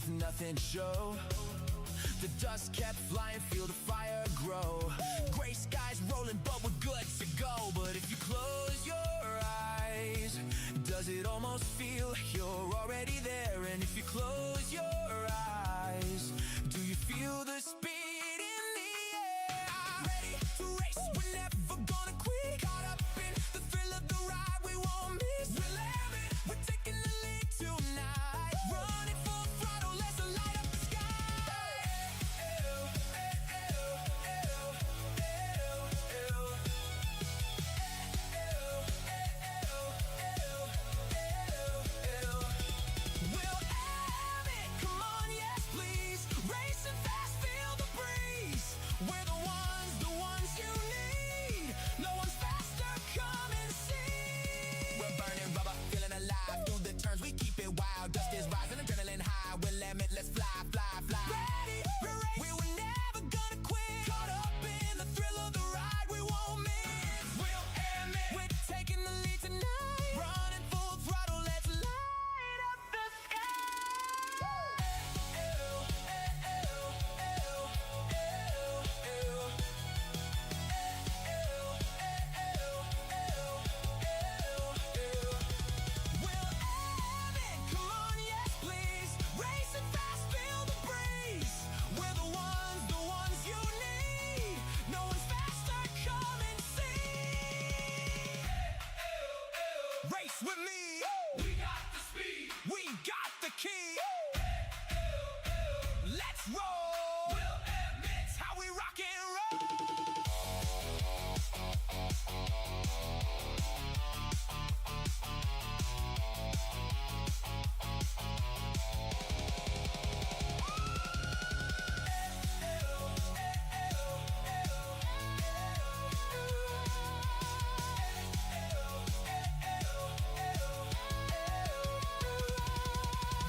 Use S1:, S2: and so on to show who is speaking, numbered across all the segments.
S1: leave nothing show. The dust kept flying, feel the fire grow. Gray skies rolling, but we're good to go. But if you close your eyes, does it almost feel like you're already there? And if you close your eyes, do you feel the speed in the air? Ready to race, we're never gonna quit. Caught up in the thrill of the ride, we won't miss. We'll have it, we're taking the lead tonight. Running full throttle, let's light up the sky. We'll have it, come on, yes please. Racing fast, feel the breeze. We're the ones you need. No one's faster, come and see. We're burning rubber, feeling alive. Through the turns, we keep it wild. Dust is rising, adrenaline high. Willamette, let's fly, fly, fly. Ready, we're racing. We were never gonna quit. Caught up in the thrill of the ride, we won't miss. We'll end it. We're taking the lead tonight. Running full throttle, let's light up the sky. We'll have it, come on, yes please. Racing fast, feel the breeze. We're the ones you need. No one's faster, come and see. Race with me. We got the speed. We got the key. Let's roll. We'll admit how we rock and roll.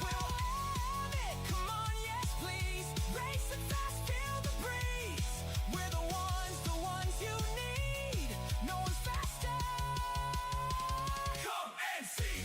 S1: We'll have it, come on, yes please. Racing fast, feel the breeze. We're the ones you need. No one's faster. Come and see.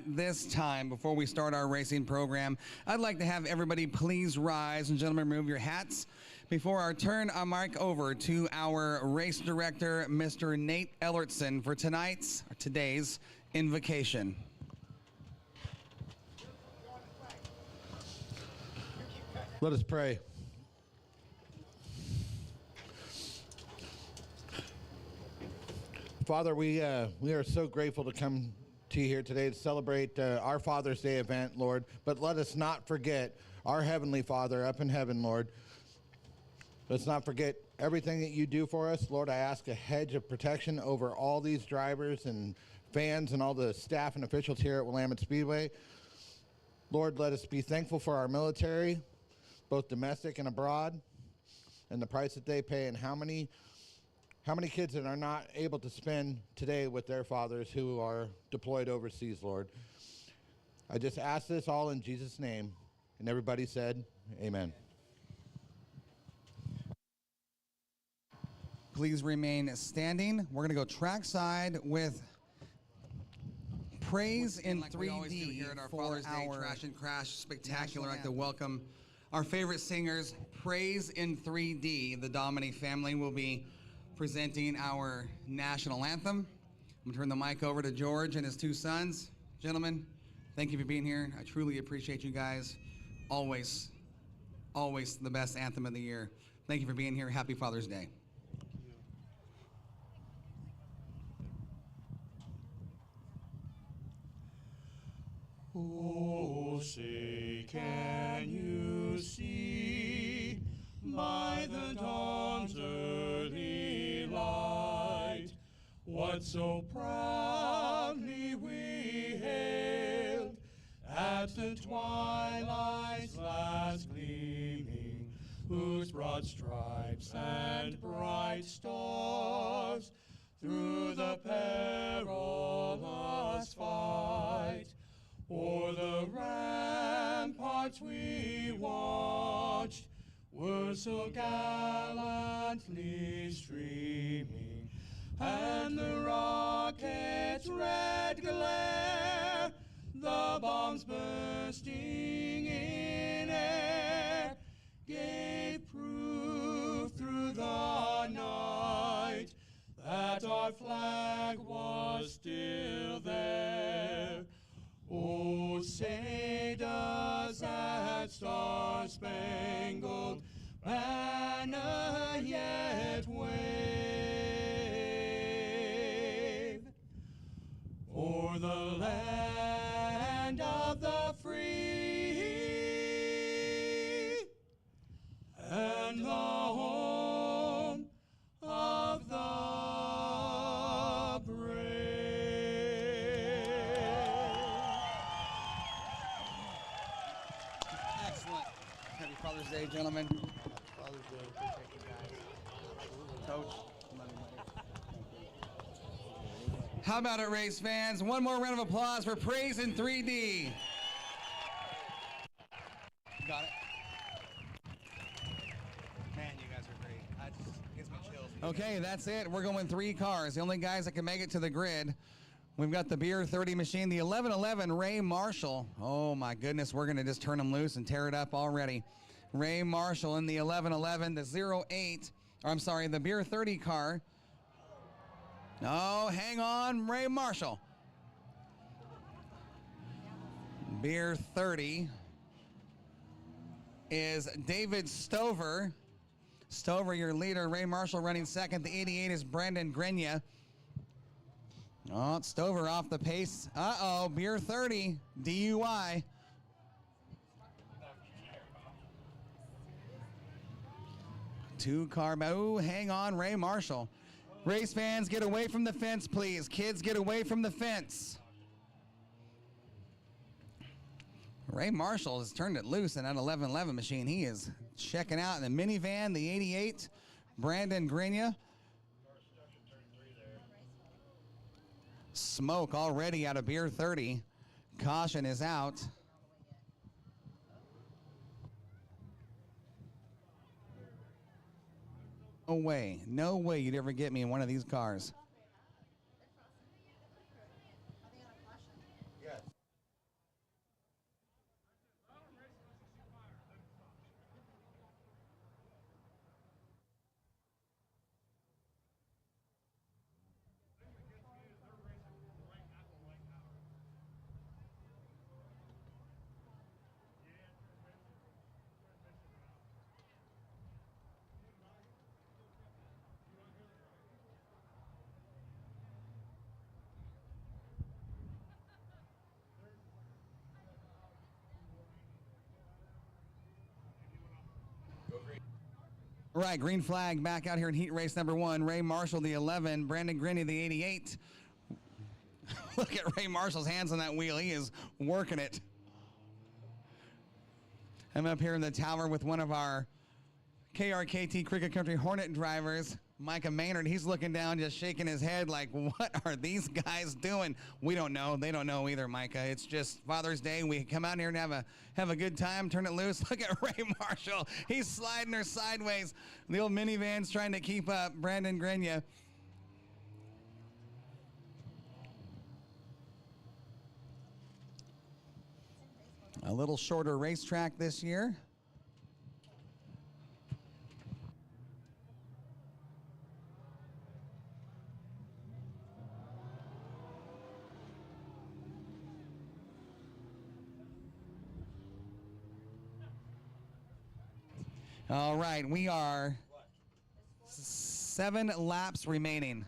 S2: This time, before we start our racing program, I'd like to have everybody please rise and gentlemen remove your hats before I turn a mic over to our race director, Mr. Nate Ellertson, for today's invocation.
S3: Let us pray. Father, we are so grateful to come to you here today to celebrate our Father's Day event, Lord. But let us not forget our Heavenly Father up in heaven, Lord. Let's not forget everything that you do for us. Lord, I ask a hedge of protection over all these drivers and fans and all the staff and officials here at Willamette Speedway. Lord, let us be thankful for our military, both domestic and abroad, and the price that they pay, and how many kids that are not able to spend today with their fathers who are deployed overseas, Lord. I just ask this all in Jesus' name. And everybody said, amen.
S2: Please remain standing. We're going to go trackside with Praise in 3D here at our Father's Day Trash and Crash Spectacular. I'd like to welcome our favorite singers, Praise in 3D. The Domini family will be presenting our national anthem. I'm going to turn the mic over to George and his two sons. Gentlemen, thank you for being here. I truly appreciate you guys. Always the best anthem of the year. Thank you for being here. Happy Father's Day.
S4: Oh, say, can you see by the dawn's early light what so proudly we hailed at the twilight's last gleaming, whose broad stripes and bright stars through the perilous fight o'er the ramparts we watched, were so gallantly streaming, and the rocket's red glare, the bombs bursting in air, gave proof through the night that our flag was still there. Oh, say does that star-spangled banner yet wave o'er the land of the free and the home of the brave.
S2: Excellent. Happy Father's Day, gentlemen.
S3: Father's Day. Appreciate you guys.
S2: Coach. How about it, race fans? One more round of applause for Praise in 3D. Got it? Man, you guys are great. That just gives me chills. Okay, that's it. We're going 3 cars. The only guys that can make it to the grid. We've got the Beer 30 machine, the 1111 Ray Marshall. Oh my goodness, we're going to just turn them loose and tear it up already. Ray Marshall in the 1111, the 08, or I'm sorry, the Beer 30 car. Oh, hang on, Ray Marshall. Beer 30 is David Stover. Stover, your leader. Ray Marshall running second. The 88 is Brandon Grenier. Oh, Stover off the pace. Uh-oh, Beer 30, DUI. Two-car, oh, hang on, Ray Marshall. Race fans, get away from the fence, please. Kids, get away from the fence. Ray Marshall has turned it loose in that 1111 machine. He is checking out in the minivan, the 88, Brandon Grenier. Smoke already out of Beer 30. Caution is out. No way you'd ever get me in one of these cars. Right, green flag back out here in heat race number 1. Ray Marshall, the 11. Brandon Grenier, the 88. Look at Ray Marshall's hands on that wheel. He is working it. I'm up here in the tower with one of our KRKT Cricket Country Hornet drivers, Micah Maynard. He's looking down, just shaking his head like, what are these guys doing? We don't know. They don't know either, Micah. It's just Father's Day. We come out here and have a good time, turn it loose. Look at Ray Marshall. He's sliding her sideways. The old minivan's trying to keep up. Brandon Grenier. A little shorter racetrack this year. All right, we are 7 laps remaining.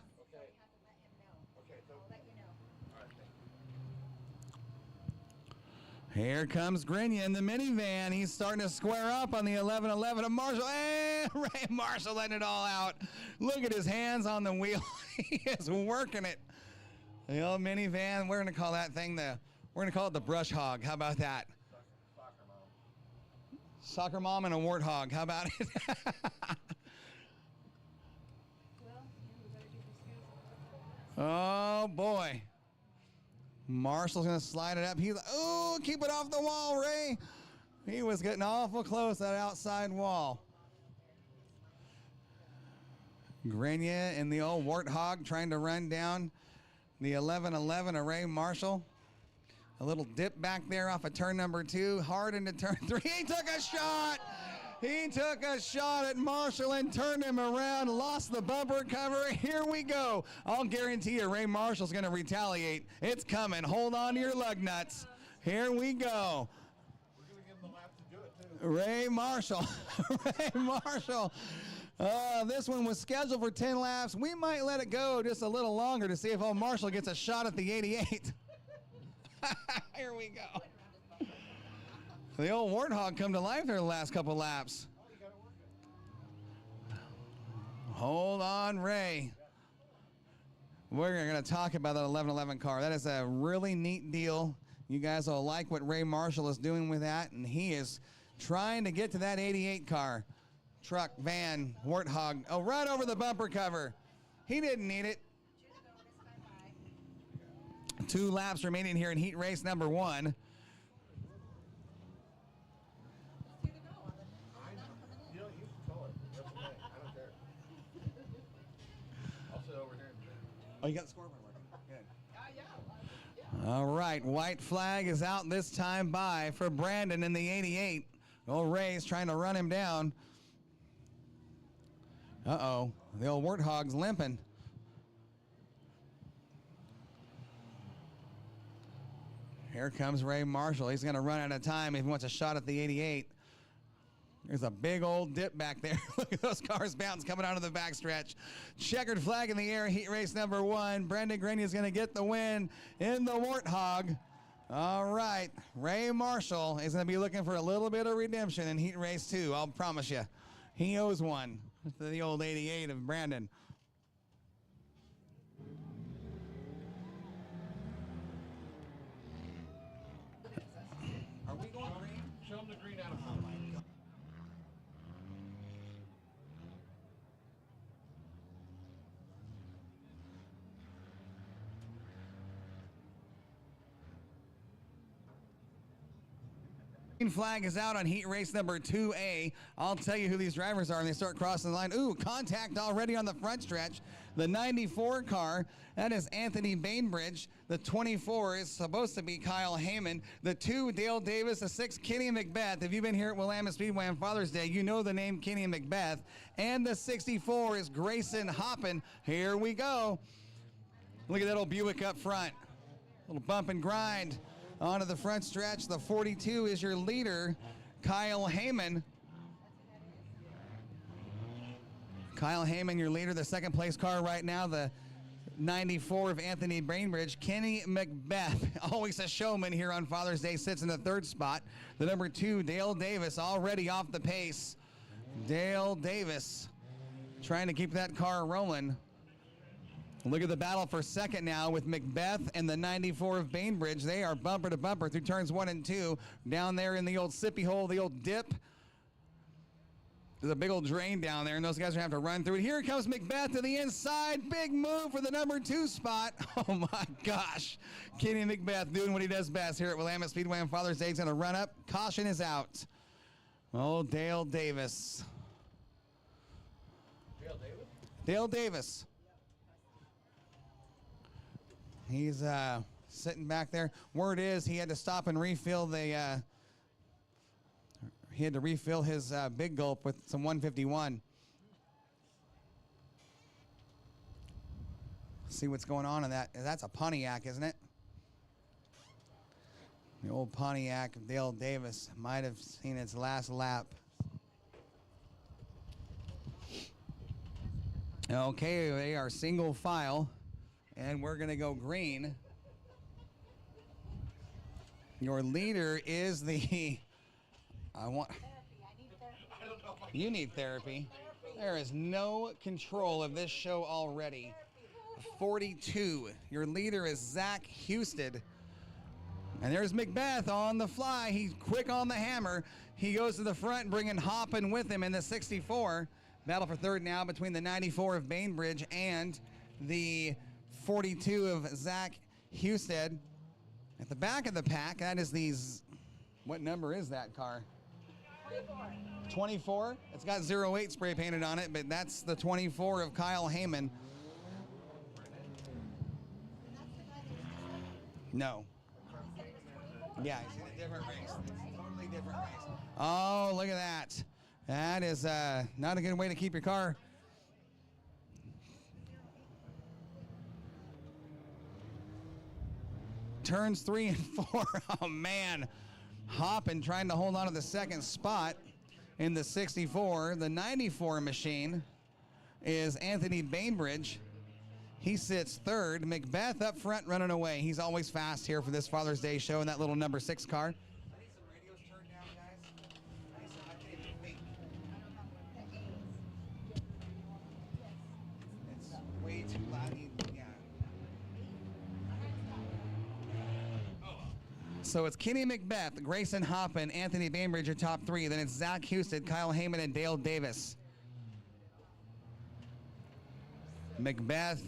S2: Here comes Grenier in the minivan. He's starting to square up on the 1111 of Marshall. And Ray Marshall letting it all out. Look at his hands on the wheel. He is working it. The old minivan, we're going to call that thing we're going to call it the brush hog. How about that? Soccer mom and a warthog. How about it? Oh, boy. Marshall's going to slide it up. He's like, oh, keep it off the wall, Ray. He was getting awful close to that outside wall. Grenier and the old Warthog trying to run down the 1111 of Ray Marshall. A little dip back there off of turn number 2. Hard into turn 3. He took a shot. He took a shot at Marshall and turned him around. Lost the bumper cover. Here we go. I'll guarantee you Ray Marshall's going to retaliate. It's coming. Hold on to your lug nuts. Here we go.
S3: We're going to give him the lap to do it, too.
S2: Ray Marshall. Ray Marshall. This one was scheduled for 10 laps. We might let it go just a little longer to see if old Marshall gets a shot at the 88. Here we go. The old Warthog come to life there the last couple laps. Hold on, Ray. We're going to talk about that 1111 car. That is a really neat deal. You guys will like what Ray Marshall is doing with that, and he is trying to get to that 88 car. Truck, van, Warthog. Oh, right over the bumper cover. He didn't need it. 2 laps remaining here in heat race number 1. Oh, you got the scoreboard working. Good. All right, white flag is out this time by for Brandon in the 88. Old Ray's trying to run him down. Uh-oh, the old Warthog's limping. Here comes Ray Marshall. He's going to run out of time if he wants a shot at the 88. There's a big old dip back there. Look at those cars bounce coming out of the backstretch. Checkered flag in the air, heat race number 1. Brendan Grenier is going to get the win in the Warthog. All right, Ray Marshall is going to be looking for a little bit of redemption in heat race 2, I'll promise you. He owes one to the old 88 of Brandon. Are we going green?
S3: Show him the green out of my mind.
S2: Green flag is out on heat race number 2A. I'll tell you who these drivers are, and they start crossing the line. Ooh, contact already on the front stretch. The 94 car, that is Anthony Bainbridge. The 24 is supposed to be Kyle Heyman. The 2, Dale Davis. The 6, Kenny Macbeth. If you've been here at Willamette Speedway on Father's Day, you know the name Kenny Macbeth. And the 64 is Grayson Hoppin. Here we go. Look at that old Buick up front. Little bump and grind. Onto the front stretch, the 42 is your leader, Kyle Heyman. Kyle Heyman, your leader, the second place car right now, the 94 of Anthony Bainbridge. Kenny Macbeth, always a showman here on Father's Day, sits in the 3rd spot. The number 2, Dale Davis, already off the pace. Dale Davis trying to keep that car rolling. Look at the battle for second now with Macbeth and the 94 of Bainbridge. They are bumper to bumper through turns 1 and 2. Down there in the old sippy hole, the old dip. There's a big old drain down there, and those guys are going to have to run through it. Here comes Macbeth to the inside. Big move for the number 2 spot. Oh, my gosh. Kenny Macbeth doing what he does best here at Willamette Speedway on Father's Day. He's going to run up. Caution is out. Oh, Dale Davis.
S3: Dale Davis?
S2: Dale Davis. He's sitting back there. Word is he had to stop and refill the. He had to refill his big gulp with some 151. See what's going on in that. That's a Pontiac, isn't it? The old Pontiac of Dale Davis might have seen its last lap. Okay, they are single file. And we're going to go green. Your leader is the... You need therapy. There is no control of this show already. 42. Your leader is Zach Husted. And there's Macbeth on the fly. He's quick on the hammer. He goes to the front, bringing Hoppin with him in the 64. Battle for third now between the 94 of Bainbridge and the 42 of Zach Husted. At the back of the pack, that is these... What number is that car? 24. It's got 08 spray painted on it, but that's the 24 of Kyle Heyman. No. Yeah, he's in a different race. It's a totally different race. Oh, look at that. That is not a good way to keep your car. Turns 3 and 4. Oh, man. Hopping, trying to hold on to the second spot in the 64. The 94 machine is Anthony Bainbridge. He sits third. Macbeth up front running away. He's always fast here for this Father's Day show in that little number 6 car. I need some radios turned down, guys. I can't even think. It's way too loud. Yeah. So it's Kenny Macbeth, Grayson Hoppin, Anthony Bainbridge are top 3. Then it's Zach Houston, Kyle Heyman, and Dale Davis. Macbeth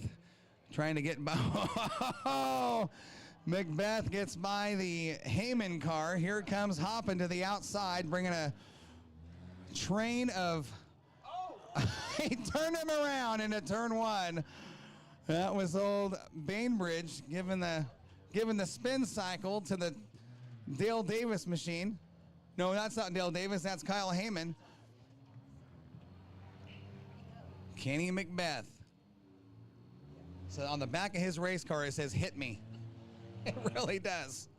S2: trying to get by. Macbeth gets by the Heyman car. Here comes Hoppin to the outside, bringing a train of. He turned him around into turn 1. That was old Bainbridge giving the spin cycle to the Dale Davis machine. No, that's not Dale Davis. That's Kyle Heyman. Kenny Macbeth. So on the back of his race car, it says, "Hit me." It really does.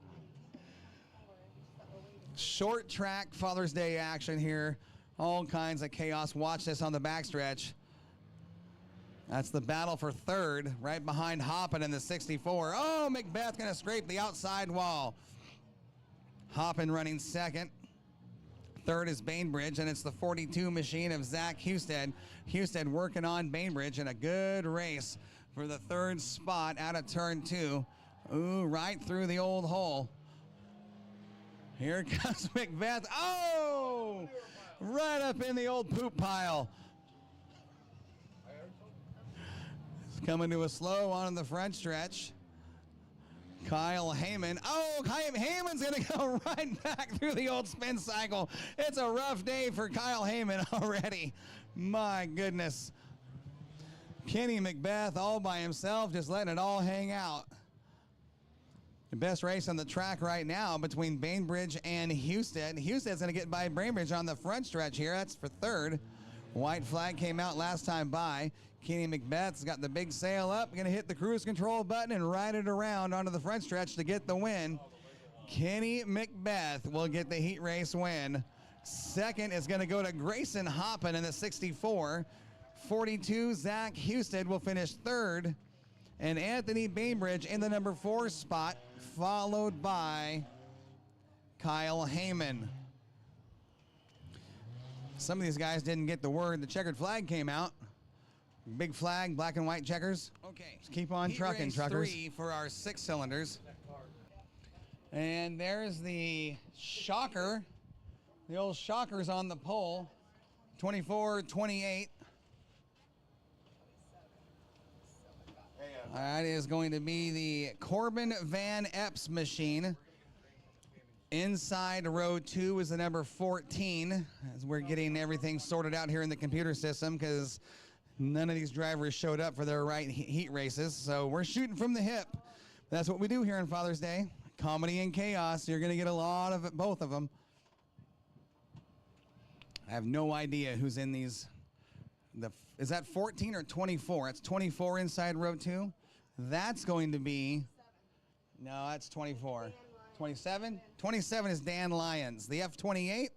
S2: Short track Father's Day action here. All kinds of chaos. Watch this on the backstretch. That's the battle for third, right behind Hoppin in the 64. Oh, Macbeth going to scrape the outside wall. Hoppin running second. Third is Bainbridge, and it's the 42 machine of Zach Husted. Husted working on Bainbridge in a good race for the third spot out of turn 2. Ooh, right through the old hole. Here comes Macbeth. Oh, right up in the old poop pile. Coming to a slow on the front stretch. Kyle Heyman. Oh, Heyman's going to go right back through the old spin cycle. It's a rough day for Kyle Heyman already. My goodness. Kenny Macbeth all by himself, just letting it all hang out. The best race on the track right now between Bainbridge and Husted. Husted's going to get by Bainbridge on the front stretch here. That's for third. White flag came out last time by. Kenny Macbeth's got the big sail up, going to hit the cruise control button and ride it around onto the front stretch to get the win. Kenny Macbeth will get the heat race win. Second is going to go to Grayson Hoppin in the 64. 42, Zach Husted will finish third. And Anthony Bainbridge in the number 4 spot, followed by Kyle Heyman. Some of these guys didn't get the word. The checkered flag came out. Big flag, black and white checkers. Okay. Just keep on trucking, truckers. 3 for our 6 cylinders. And there's the shocker. The old shocker's on the pole. 24-28. That is going to be the Corbin Van Epps machine. Inside row 2 is the number 14, as we're getting everything sorted out here in the computer system, because none of these drivers showed up for their right heat races. So we're shooting from the hip. That's what we do here on Father's Day. Comedy and chaos. You're going to get a lot of it, both of them. I have no idea who's in these. Is that 14 or 24? It's 24 inside row 2. That's going to be, no, that's 24. 27? 27 is Dan Lyons. The F28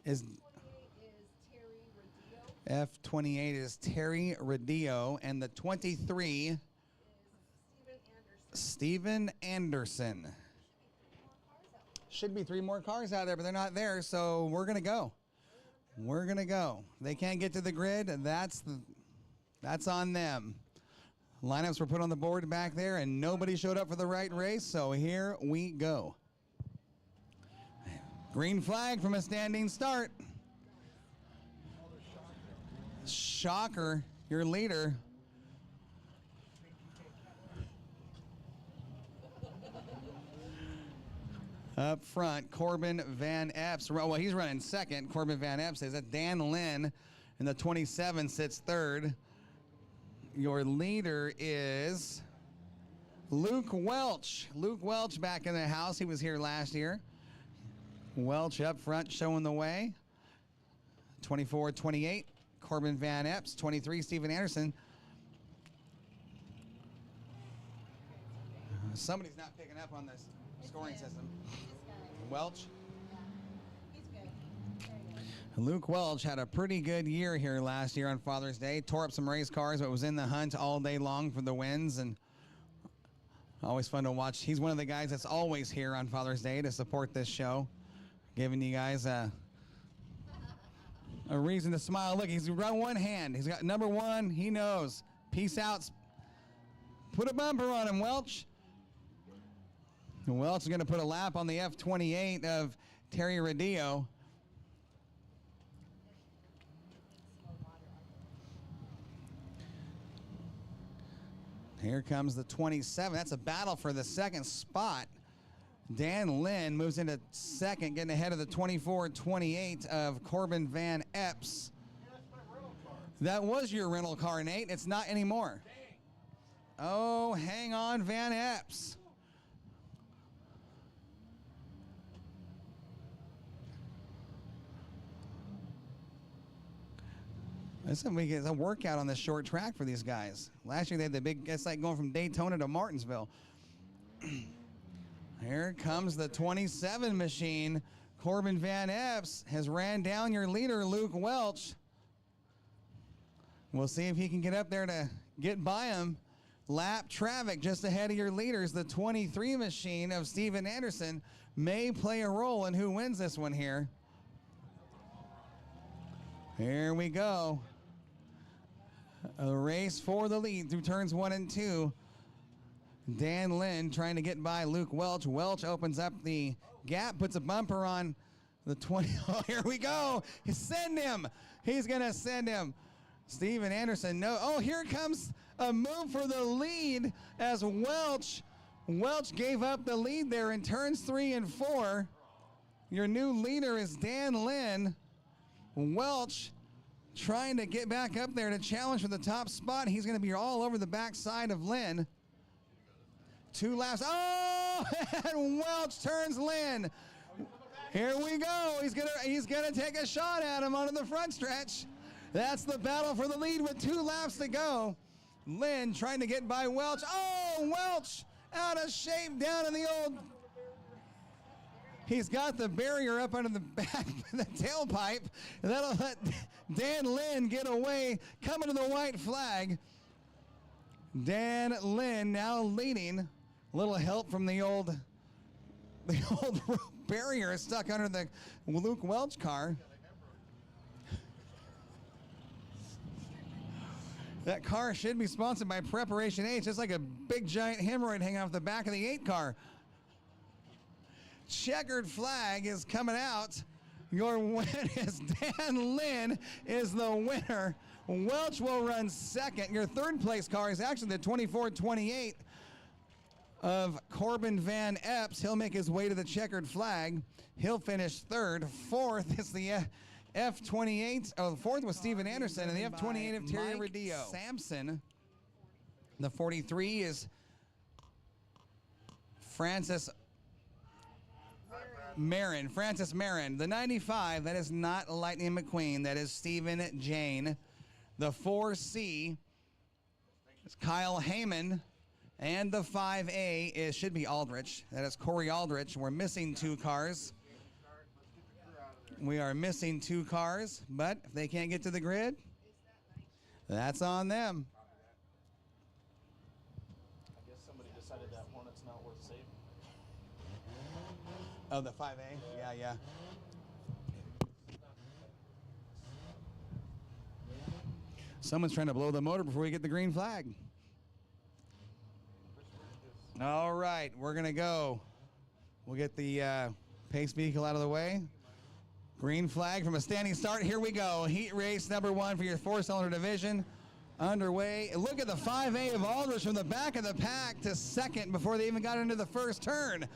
S2: is F28 is Terry Radillo, and the 23 is Steven Anderson. Should be 3 more cars out there, but they're not there, so we're gonna go. We're gonna go. They can't get to the grid. That's on them. Lineups were put on the board back there, and nobody showed up for the right race, so here we go. Green flag from a standing start. Shocker, your leader. Up front, Corbin Van Epps. Well, he's running second. Corbin Van Epps is at Dan Lynn, and the 27 sits third. Your leader is Luke Welch. Luke Welch back in the house. He was here last year. Welch up front showing the way. 24-28, Corbin Van Epps. 23, Steven Anderson. Somebody's not picking up on this scoring system. Welch. Luke Welch had a pretty good year here last year on Father's Day. Tore up some race cars, but was in the hunt all day long for the wins, and always fun to watch. He's one of the guys that's always here on Father's Day to support this show, giving you guys a reason to smile. Look, he's got one hand. He's got number one. He knows. Peace out. Put a bumper on him, Welch. Welch is going to put a lap on the F28 of Terry Radillo. Here comes the 27. That's a battle for the second spot. Dan Lynn moves into second, getting ahead of the 24-28 of Corbin Van Epps. That was your rental car, Nate. It's not anymore. Oh, hang on, Van Epps. It's a workout on this short track for these guys. Last year they had the big, it's like going from Daytona to Martinsville. Here comes the 27 machine. Corbin Van Epps has ran down your leader, Luke Welch. We'll see if he can get up there to get by him. Lap traffic just ahead of your leaders. The 23 machine of Steven Anderson may play a role in who wins this one here. Here we go. A race for the lead through turns 1 and 2. Dan Lynn trying to get by Luke Welch. Welch opens up the gap, puts a bumper on the 20. Oh, here we go. Send him. He's going to send him. Steven Anderson, no. Oh, here comes a move for the lead as Welch gave up the lead there in turns 3 and 4. Your new leader is Dan Lynn. Welch trying to get back up there to challenge for the top spot. He's going to be all over the backside of Lynn. 2 laps. Oh, and Welch turns Lynn. Here we go. He's gonna take a shot at him onto the front stretch. That's the battle for the lead with 2 laps to go. Lynn trying to get by Welch. Oh, Welch out of shape down in the old. He's got the barrier up under the back, the tailpipe. That'll let Dan Lynn get away, coming to the white flag. Dan Lynn now leading. A little help from the old barrier stuck under the Luke Welch car. That car should be sponsored by Preparation H, just like a big giant hemorrhoid hanging off the back of the 8 car. Checkered flag is coming out. Your win is Dan Lynn is the winner. Welch will run second. Your third place car is actually the 24-28 of Corbin Van Epps. He'll make his way to the checkered flag. He'll finish third. Fourth is the F28. Oh, fourth was Steven Anderson, and the F28 of Terry Radillo. Sampson. The 43 is Francis Marin. The 95, that is not Lightning McQueen. That is Stephen Jane. The 4C is Kyle Heyman. And the 5A should be Aldrich. That is Corey Aldrich. We're missing 2 cars. We are missing 2 cars, but if they can't get to the grid, that's on them.
S5: I guess somebody decided that Hornet's not worth saving.
S2: Oh, the 5A? Yeah. Someone's trying to blow the motor before we get the green flag. All right, we're going to go. We'll get the pace vehicle out of the way. Green flag from a standing start. Here we go. Heat race number 1 for your 4-cylinder division underway. Look at the 5A of Aldrich from the back of the pack to second before they even got into the first turn.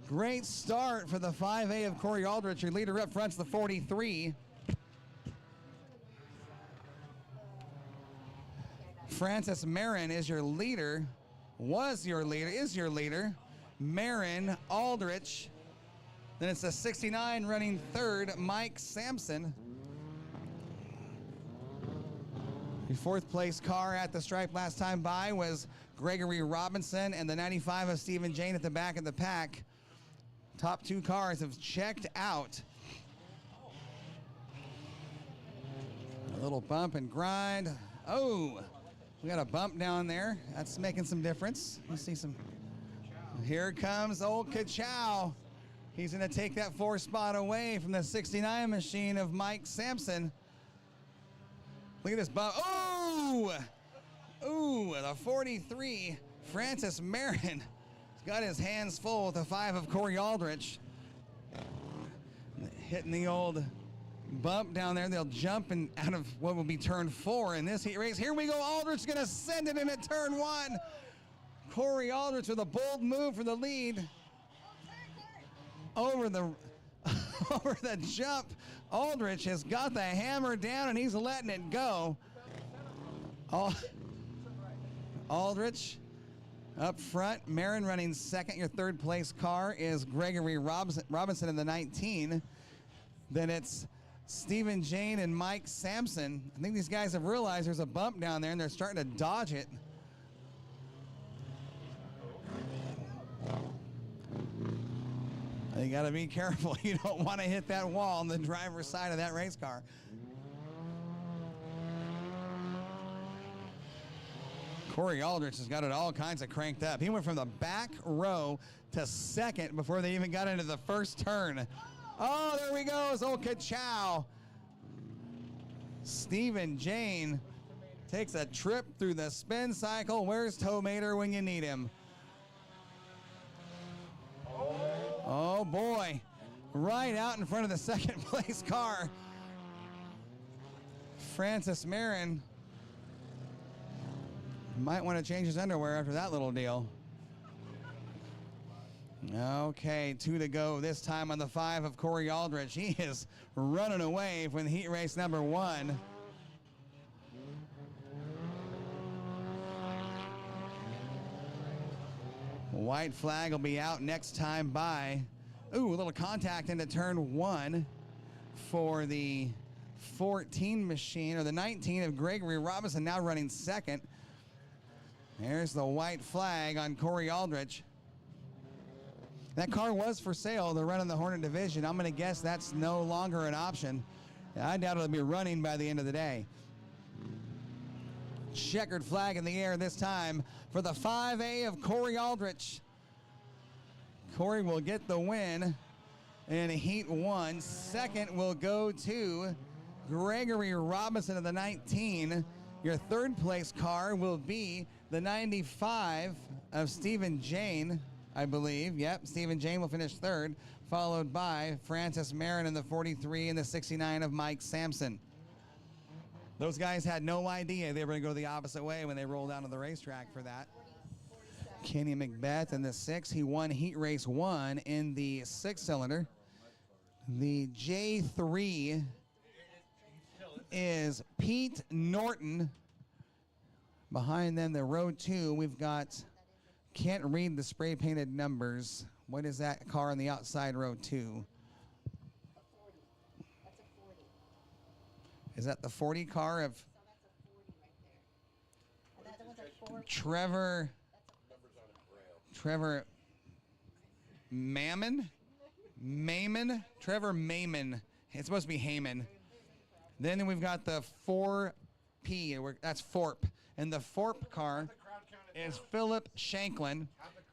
S2: Great start for the 5A of Corey Aldrich. Your leader up front's the 43. Francis Marin is your leader, is your leader. Marin, Aldrich. Then it's the 69 running third, Mike Sampson. The fourth place car at the stripe last time by was Gregory Robinson, and the 95 of Stephen Jane at the back of the pack. Top two cars have checked out. A little bump and grind. Oh, we got a bump down there. That's making some difference. You see some. Here comes old Kachow. He's going to take that 4th spot away from the 69 machine of Mike Sampson. Look at this bump. Oh! Ooh, the 43, Francis Marin. He's got his hands full with the 5 of Corey Aldrich. Hitting the old bump down there. They'll jump and out of what will be turn 4 in this heat race. Here we go. Aldrich going to send it into turn 1. Corey Aldrich with a bold move for the lead. Over the jump, Aldrich has got the hammer down and he's letting it go. Aldrich up front, Marin running second. Your third place car is Gregory Robinson in the 19. Then it's Stephen Jane and Mike Sampson. I think these guys have realized there's a bump down there and they're starting to dodge it. You got to be careful. You don't want to hit that wall on the driver's side of that race car. Corey Aldrich has got it all kinds of cranked up. He went from the back row to second before they even got into the first turn. Oh, there we go. It's old Kachow. Stephen Jane takes a trip through the spin cycle. Where's Tomater when you need him? Oh boy, right out in front of the second place car. Francis Marin might want to change his underwear after that little deal. Okay, 2 to go this time on the 5 of Corey Aldrich. He is running away from heat race number 1. White flag will be out next time by. Ooh, a little contact into turn 1 for the 14 machine, or the 19 of Gregory Robinson, now running second. There's the white flag on Corey Aldrich. That car was for sale to run in the Hornet division. I'm going to guess that's no longer an option. I doubt it'll be running by the end of the day. Checkered flag in the air this time for the 5A of Corey Aldrich. Corey will get the win in heat 1. Second will go to Gregory Robinson of the 19. Your third place car will be the 95 of Stephen Jane, I believe. Yep, Stephen Jane will finish third, followed by Francis Marin in the 43 and the 69 of Mike Sampson. Those guys had no idea they were going to go the opposite way when they rolled out on the racetrack for that. Kenny McBeth in the 6. He won heat race 1 in the 6-cylinder. The J3 is Pete Norton. Behind them, the row 2, we've got, can't read the spray painted numbers. What is that car on the outside row 2? Is that the 40 car of Trevor Mammon? Trevor Mammon. It's supposed to be Heyman. Then we've got the 4P. That's Forp. And the Forp car is Philip Shanklin.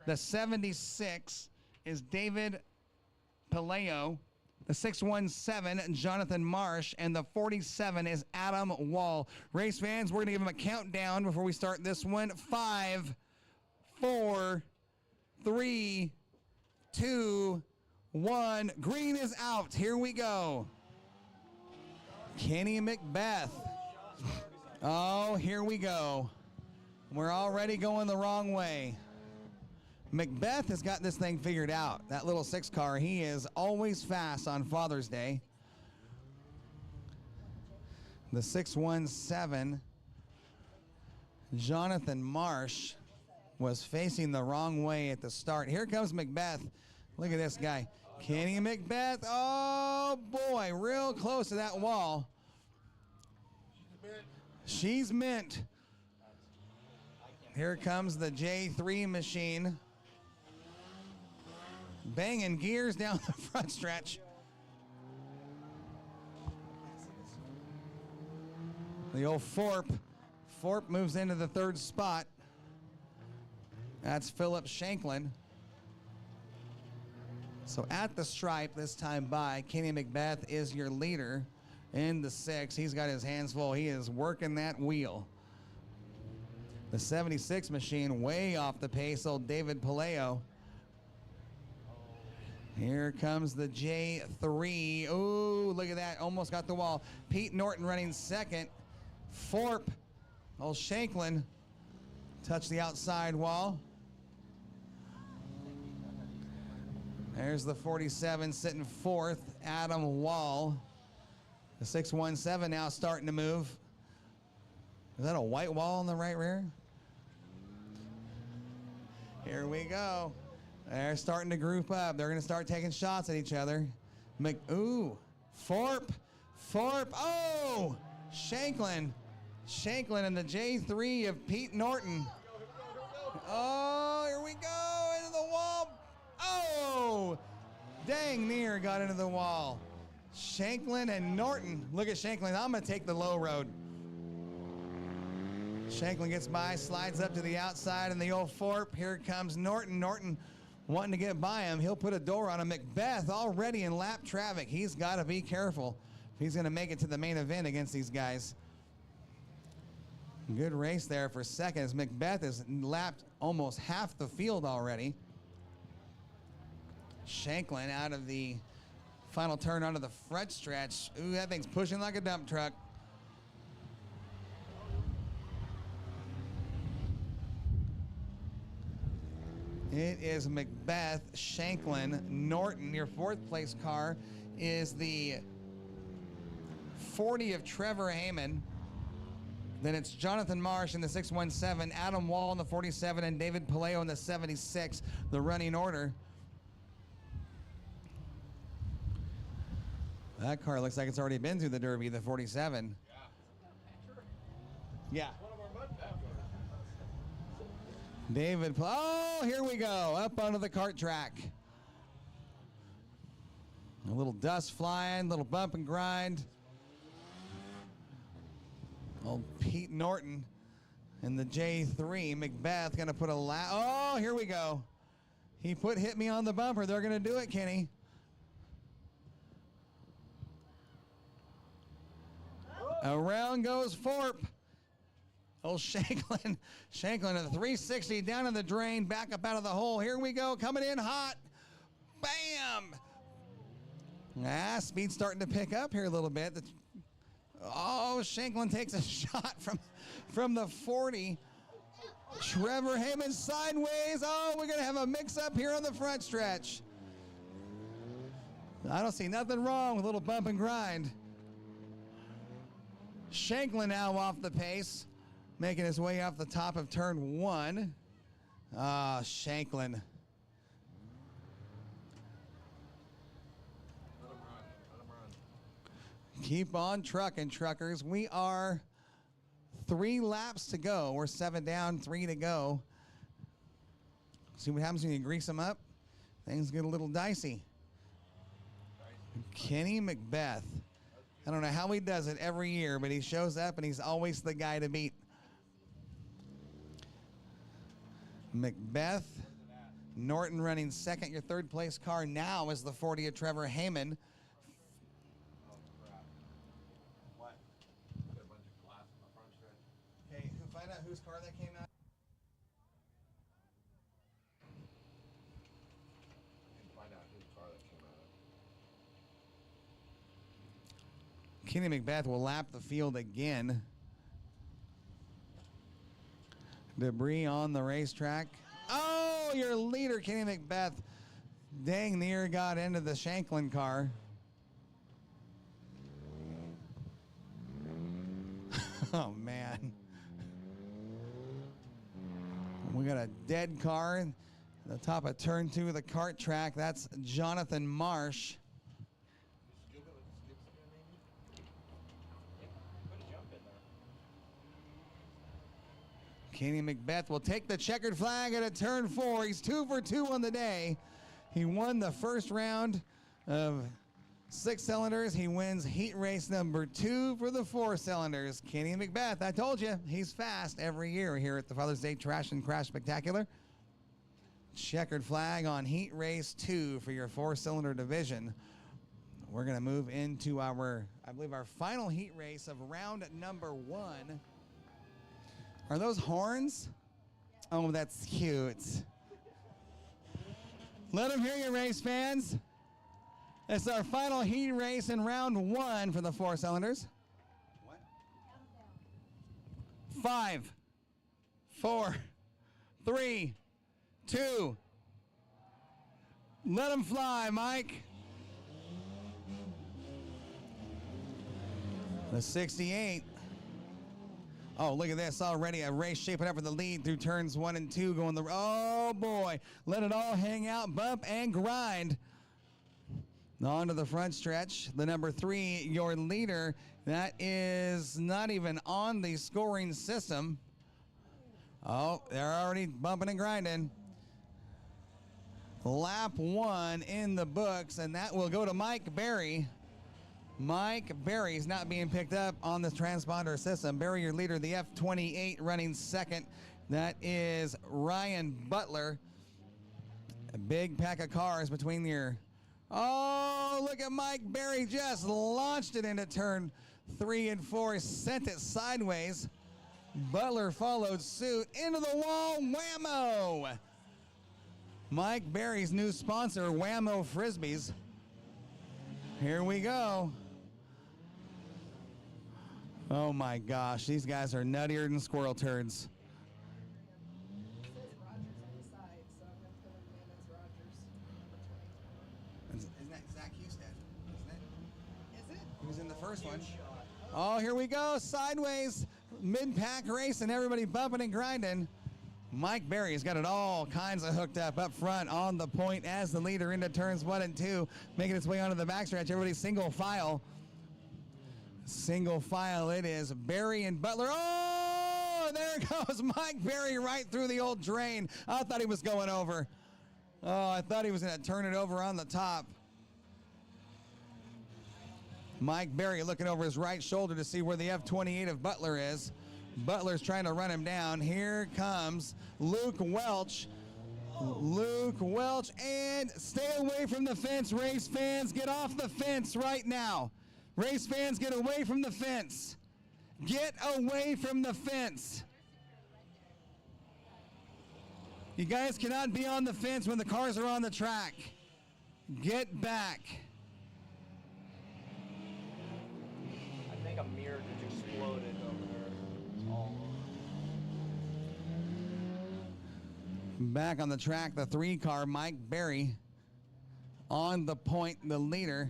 S2: The 76 is David Paleo. The 617, Jonathan Marsh, and the 47 is Adam Wall. Race fans, we're going to give them a countdown before we start this one. 5, 4, 3, 2, 1. Green is out. Here we go. Kenny McBeth. Oh, here we go. We're already going the wrong way. Macbeth has got this thing figured out. That little 6 car, he is always fast on Father's Day. The 617, Jonathan Marsh, was facing the wrong way at the start. Here comes Macbeth. Look at this guy. Kenny Macbeth. Oh, boy, real close to that wall. She's mint. Here comes the J3 machine. Banging gears down the front stretch. The old Forp. Forp moves into the 3rd spot. That's Philip Shanklin. So at the stripe this time by, Kenny Macbeth is your leader in the 6. He's got his hands full. He is working that wheel. The 76 machine way off the pace, old David Paleo. Here comes the J3. Ooh, look at that. Almost got the wall. Pete Norton running 2nd. Forp, old Shanklin, touched the outside wall. There's the 47 sitting 4th, Adam Wall. The 617 now starting to move. Is that a white wall in the right rear? Here we go. They're starting to group up. They're going to start taking shots at each other. Ooh, Forp, oh, Shanklin and the J3 of Pete Norton. Oh, here we go, into the wall. Oh, dang near got into the wall. Shanklin and Norton. Look at Shanklin. I'm going to take the low road. Shanklin gets by, slides up to the outside, and the old Forp. Here comes Norton. Norton wanting to get by him. He'll put a door on him. Macbeth already in lap traffic. He's got to be careful if he's going to make it to the main event against these guys. Good race there for seconds. Macbeth has lapped almost half the field already. Shanklin out of the final turn onto the front stretch. Ooh, that thing's pushing like a dump truck. It is Macbeth, Shanklin, Norton. Your 4th place car is the 40 of Trevor Heyman. Then it's Jonathan Marsh in the 617, Adam Wall in the 47, and David Paleo in the 76, the running order. That car looks like it's already been through the Derby, the 47. Yeah. David, oh, here we go, up onto the kart track. A little dust flying, little bump and grind. Old Pete Norton and the J3. Macbeth gonna put a oh, here we go. He hit me on the bumper. They're gonna do it, Kenny. Around goes Forp. Old Shanklin. Shanklin at the 360 down in the drain, back up out of the hole. Here we go, coming in hot. Bam! Speed's starting to pick up here a little bit. Oh, Shanklin takes a shot from the 40. Trevor Heyman sideways. Oh, we're going to have a mix-up here on the front stretch. I don't see nothing wrong with a little bump and grind. Shanklin now off the pace, making his way off the top of turn 1. Shanklin. Keep on trucking, truckers. We are 3 laps to go. We're 7 down, 3 to go. See what happens when you grease them up? Things get a little dicey. Kenny Macbeth. I don't know how he does it every year, but he shows up and he's always the guy to beat. Macbeth. Norton running second. Your 3rd place car now is the 40 of Trevor Heyman. Find out whose car that came out. Kenny Macbeth will lap the field again. Debris on the racetrack. Oh, Oh, your leader, Kenny Macbeth, dang near got into the Shanklin car. Oh, man. We got a dead car at the top of turn 2 of the kart track. That's Jonathan Marsh. Kenny Macbeth will take the checkered flag at a turn 4. He's 2 for 2 on the day. He won the first round of 6 cylinders. He wins heat race number 2 for the 4 cylinders. Kenny Macbeth, I told you, he's fast every year here at the Father's Day Trash and Crash Spectacular. Checkered flag on heat race 2 for your 4-cylinder division. We're going to move into our, I believe, our final heat race of round number 1. Are those horns? Oh, that's cute. Let them hear you, race fans. It's our final heat race in round 1 for the 4 cylinders. What? 5, 4, 3, 2. Let them fly, Mike. The 68. Oh, look at this already. A race shaping up for the lead through turns 1 and 2 going the, oh boy. Let it all hang out, bump and grind. On to the front stretch. The number 3, your leader, that is not even on the scoring system. Oh, they're already bumping and grinding. Lap 1 in the books, and that will go to Mike Berry. Mike Berry's not being picked up on the transponder system. Berry, your leader, the F28 running second. That is Ryan Butler. A big pack of cars between your... Oh, look at Mike Berry just launched it into turn 3 and 4. Sent it sideways. Butler followed suit into the wall. Whammo! Mike Berry's new sponsor, Whammo Frisbees. Here we go. Oh my gosh, these guys are nuttier than squirrel turds. Isn't that Zach Husted? Isn't it? Is it? He was in the first one. Oh, here we go. Sideways, mid-pack race, and everybody bumping and grinding. Mike Berry's got it all kinds of hooked up front on the point as the leader into turns 1 and 2, making its way onto the backstretch. Everybody single file. Single file it is. Berry and Butler. Oh, there goes Mike Berry right through the old drain. I thought he was going over. Oh, I thought he was going to turn it over on the top. Mike Berry looking over his right shoulder to see where the F28 of Butler is. Butler's trying to run him down. Here comes Luke Welch. Luke Welch, and stay away from the fence, race fans. Get off the fence right now. Race fans, get away from the fence. Get away from the fence. You guys cannot be on the fence when the cars are on the track. Get back.
S5: I think a mirror just exploded over there. It's all over.
S2: Back on the track, the 3-car, Mike Berry on the point, the leader.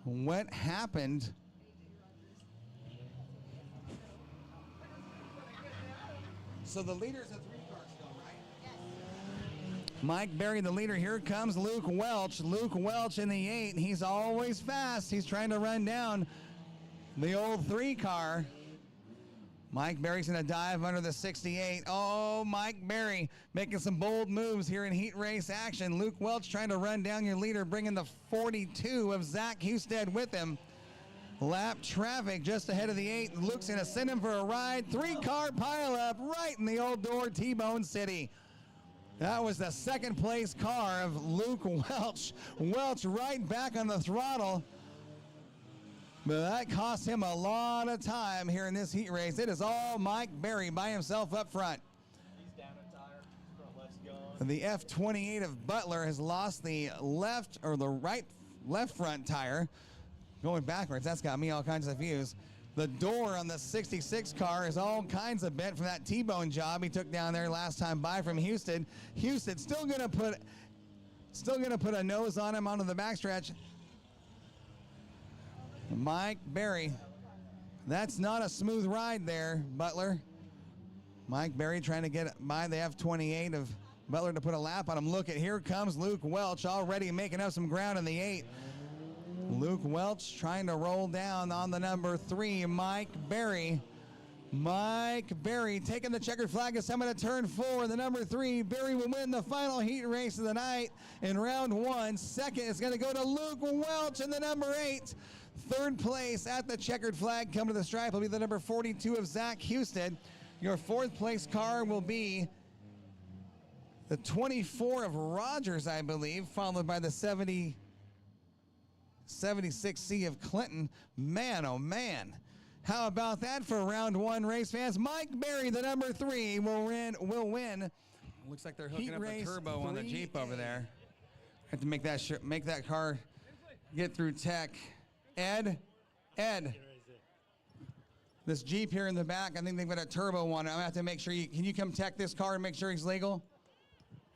S2: What happened? So the leader's a 3-car still, right? Yes. Mike Berry, the leader. Here comes Luke Welch. Luke Welch in the 8. He's always fast. He's trying to run down the old 3-car. Mike Berry's going to dive under the 68. Oh, Mike Berry making some bold moves here in heat race action. Luke Welch trying to run down your leader, bringing the 42 of Zach Husted with him. Lap traffic just ahead of the 8. Luke's going to send him for a ride. 3-car pileup right in the old door, T-Bone City. That was the 2nd place car of Luke Welch. Welch right back on the throttle. But that cost him a lot of time here in this heat race. It is all Mike Berry by himself up front.
S5: He's down a tire. Front left's gone.
S2: The F28 of Butler has lost the left or the left front tire. Going backwards, that's got me all kinds of views.
S6: The door on the 66 car is all kinds of bent from that T-bone job he took down there last time by from Houston. Houston still gonna put a nose on him onto the backstretch. Mike Berry. That's not a smooth ride there, Butler. Mike Berry trying to get by the F28 of Butler to put a lap on him. Look at, here comes Luke Welch already making up some ground in the 8. Luke Welch trying to roll down on the number 3, Mike Berry. Mike Berry taking the checkered flag as coming to turn 4. The number 3, Berry will win the final heat race of the night in round 1. Second is going to go to Luke Welch in the number 8. Third place at the checkered flag, come to the stripe, will be the number 42 of Zach Houston. Your fourth place car will be the 24 of Rogers, I believe, followed by the 76C of Clinton. Man, oh man. How about that for round 1, race fans? Mike Berry, the number 3, will win.
S2: Looks like they're hooking up a turbo on the Jeep over there. Have to make that car get through tech. Ed, this Jeep here in the back, I think they've got a turbo on it. I'm gonna have to make sure can you come tech this car and make sure he's legal?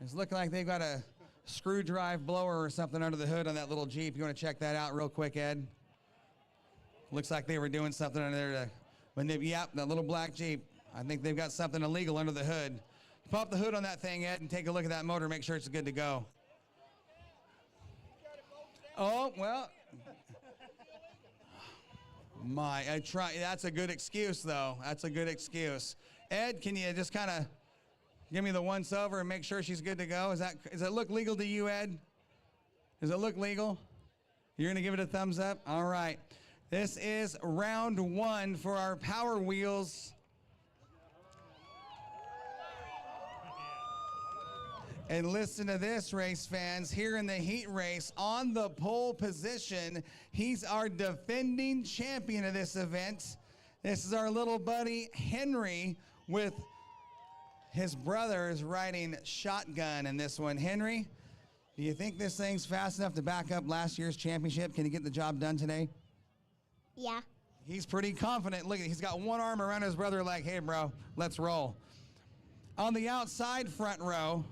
S2: It's looking like they've got a screw drive blower or something under the hood on that little Jeep. You want to check that out real quick, Ed? Looks like they were doing something under there yep, that little black Jeep. I think they've got something illegal under the hood. Pop the hood on that thing, Ed, and take a look at that motor, make sure it's good to go. Oh, well. That's a good excuse, though. That's a good excuse. Ed, can you just kind of give me the once over and make sure she's good to go? Does it look legal to you, Ed? Does it look legal? You're going to give it a thumbs up? All right. This is round 1 for our Power Wheels. And listen to this, race fans. Here in the heat race, on the pole position, he's our defending champion of this event. This is our little buddy, Henry, with his brothers riding shotgun in this one. Henry, do you think this thing's fast enough to back up last year's championship? Can he get the job done today?
S7: Yeah.
S6: He's pretty confident. Look, he's got one arm around his brother like, hey, bro, let's roll. On the outside front row,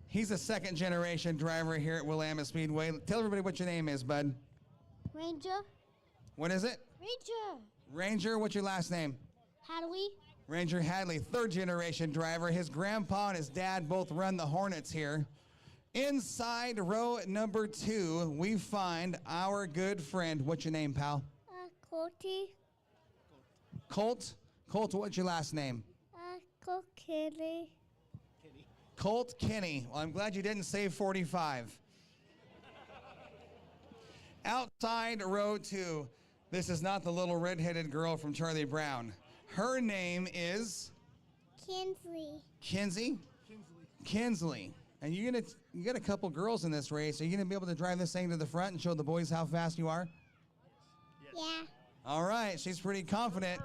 S6: he's a second-generation driver here at Willamette Speedway. Tell everybody what your name is, bud.
S7: Ranger.
S6: What is it?
S7: Ranger.
S6: Ranger, what's your last name?
S7: Hadley.
S6: Ranger Hadley, third-generation driver. His grandpa and his dad both run the Hornets here. Inside row number 2, we find our good friend. What's your name, pal?
S7: Colty.
S6: Colt? Colt, what's your last name?
S7: Colt Kenny.
S6: Colt Kenny. Well, I'm glad you didn't say 45. Outside row 2. This is not the little red-headed girl from Charlie Brown. Her name is?
S7: Kinsley.
S6: Kinsey? Kinsley. And you got a couple girls in this race. Are you going to be able to drive this thing to the front and show the boys how fast you are?
S7: Yeah.
S6: All right, she's pretty confident.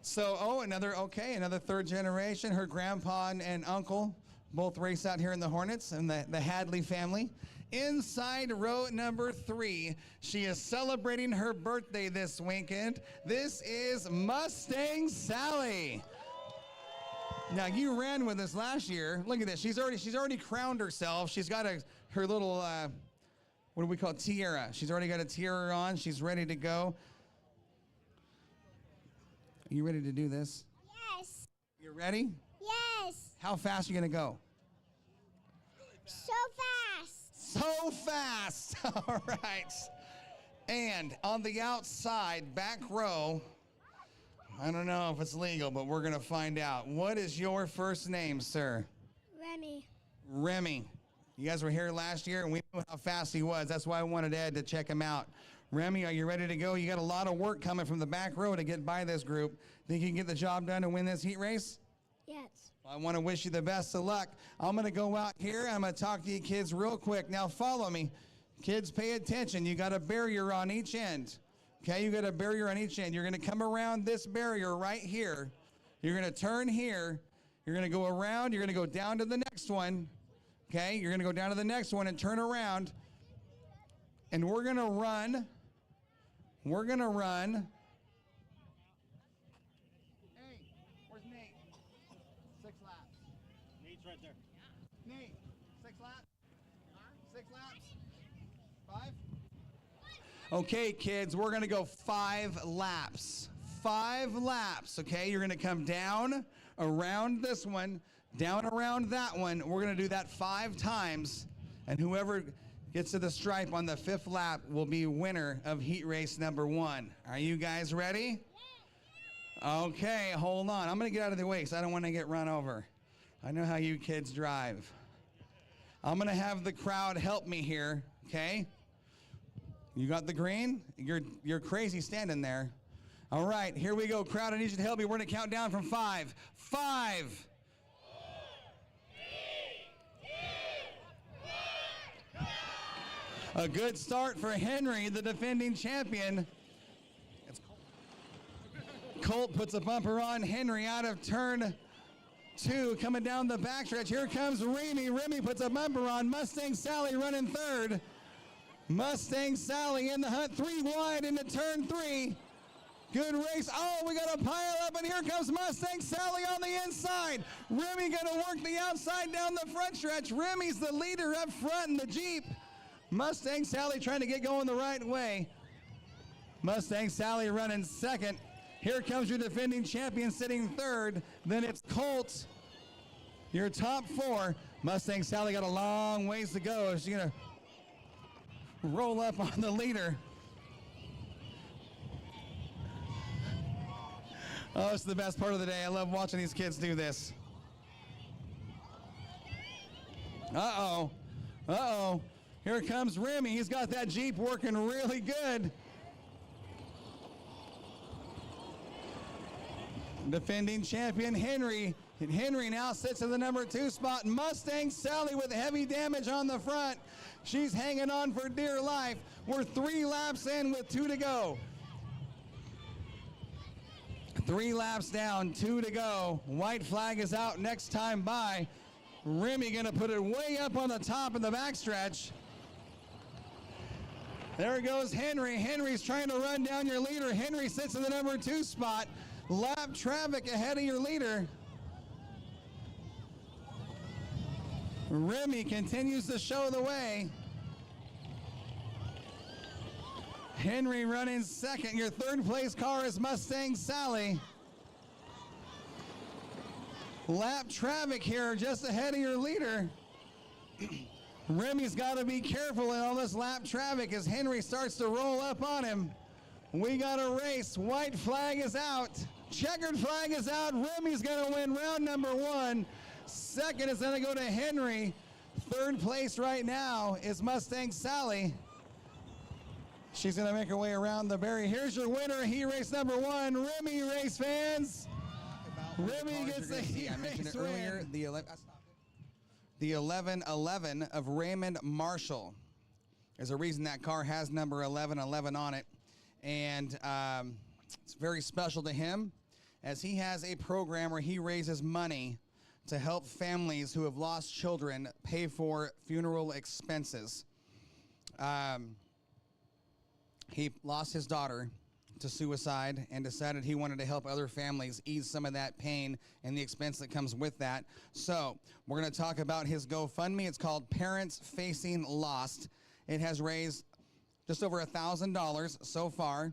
S6: So, another third generation. Her grandpa and uncle both race out here in the Hornets and the Hadley family. Inside row number 3, she is celebrating her birthday this weekend. This is Mustang Sally. Now, you ran with us last year. Look at this. She's already crowned herself. She's got her little, what do we call it, tiara. She's already got a tiara on. She's ready to go. Are you ready to do this?
S7: Yes.
S6: You ready?
S7: Yes.
S6: How fast are you going to go?
S7: So fast.
S6: So fast. All right. And on the outside, back row, I don't know if it's legal, but we're going to find out. What is your first name, sir?
S7: Remy.
S6: Remy. You guys were here last year, and we knew how fast he was. That's why I wanted Ed to check him out. Remy, are you ready to go? You got a lot of work coming from the back row to get by this group. Think you can get the job done and win this heat race?
S7: Yes.
S6: I want to wish you the best of luck. I'm going to go out here. I'm going to talk to you kids real quick. Now follow me. Kids, pay attention. You got a barrier on each end. Okay, you got a barrier on each end. You're going to come around this barrier right here. You're going to turn here. You're going to go around. You're going to go down to the next one. Okay, you're going to go down to the next one and turn around. And we're going to run. We're going to run. Hey, where's Nate? 6 laps.
S4: Nate's right there.
S6: Nate, 6 laps? 6 laps? 5? Okay, kids, we're going to go 5 laps. 5 laps, okay? You're going to come down around this one, down around that one. We're going to do that 5 times, and whoever gets to the stripe on the 5th lap will be winner of heat race number 1. Are you guys ready? Okay, hold on. I'm going to get out of the way because I don't want to get run over. I know how you kids drive. I'm going to have the crowd help me here, okay? You got the green? You're crazy standing there. All right, here we go. Crowd, I need you to help me. We're going to count down from 5. 5. A good start for Henry, the defending champion. Colt puts a bumper on Henry out of turn 2, coming down the backstretch. Here comes Remy. Remy puts a bumper on. Mustang Sally running 3rd. Mustang Sally in the hunt, 3 wide into turn 3. Good race. Oh, we got a pile up, and here comes Mustang Sally on the inside. Remy gonna work the outside down the front stretch. Remy's the leader up front in the Jeep. Mustang Sally trying to get going the right way. Mustang Sally running 2nd. Here comes your defending champion sitting 3rd. Then it's Colt, your top 4. Mustang Sally got a long ways to go. She's gonna roll up on the leader. Oh, it's the best part of the day. I love watching these kids do this. Uh-oh. Uh-oh. Here comes Remy. He's got that Jeep working really good. Defending champion Henry. And Henry now sits in the number 2 spot. Mustang Sally with heavy damage on the front. She's hanging on for dear life. We're 3 laps in with 2 to go. 3 laps down, 2 to go. White flag is out next time by. Remy gonna put it way up on the top in the backstretch. There goes Henry. Henry's trying to run down your leader. Henry sits in the number 2 spot. Lap traffic ahead of your leader. Remy continues to show the way. Henry running 2nd. Your 3rd place car is Mustang Sally. Lap traffic here just ahead of your leader. Remy's got to be careful in all this lap traffic as Henry starts to roll up on him. We got a race. White flag is out. Checkered flag is out. Remy's going to win round number 1. 2nd is going to go to Henry. 3rd place right now is Mustang Sally. She's going to make her way around the barrier. Here's your winner, heat race number 1, Remy race fans. Remy gets the heat
S2: I mentioned
S6: race
S2: it earlier.
S6: win.
S2: The 1111 of Raymond Marshall. There's a reason that car has number 1111 on it. And it's very special to him as he has a program where he raises money to help families who have lost children pay for funeral expenses. He lost his daughter to suicide and decided he wanted to help other families ease some of that pain and the expense that comes with that. So we're going to talk about his GoFundMe. It's called Parents Facing Lost. It has raised just over $1,000 so far,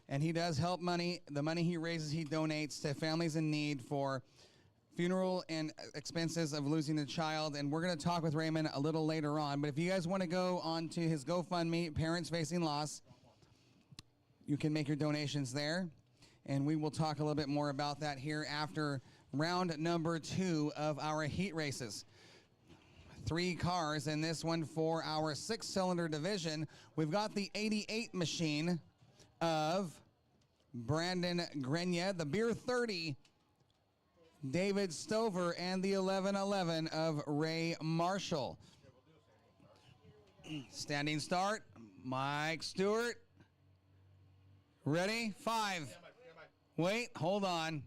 S2: and he does help money. The money he raises, he donates to families in need for funeral and expenses of losing a child. And we're going to talk with Raymond a little later on. But if you guys want to go on to his GoFundMe, Parents Facing Loss, you can make your donations there, and we will talk a little bit more about that here after round number 2 of our heat races. 3 cars in this one for our 6-cylinder division. We've got the 88 machine of Brandon Grenier, the Beer 30, David Stover, and the 1111 of Ray Marshall. Standing start, Mike Stewart. Ready? 5. Wait, hold on.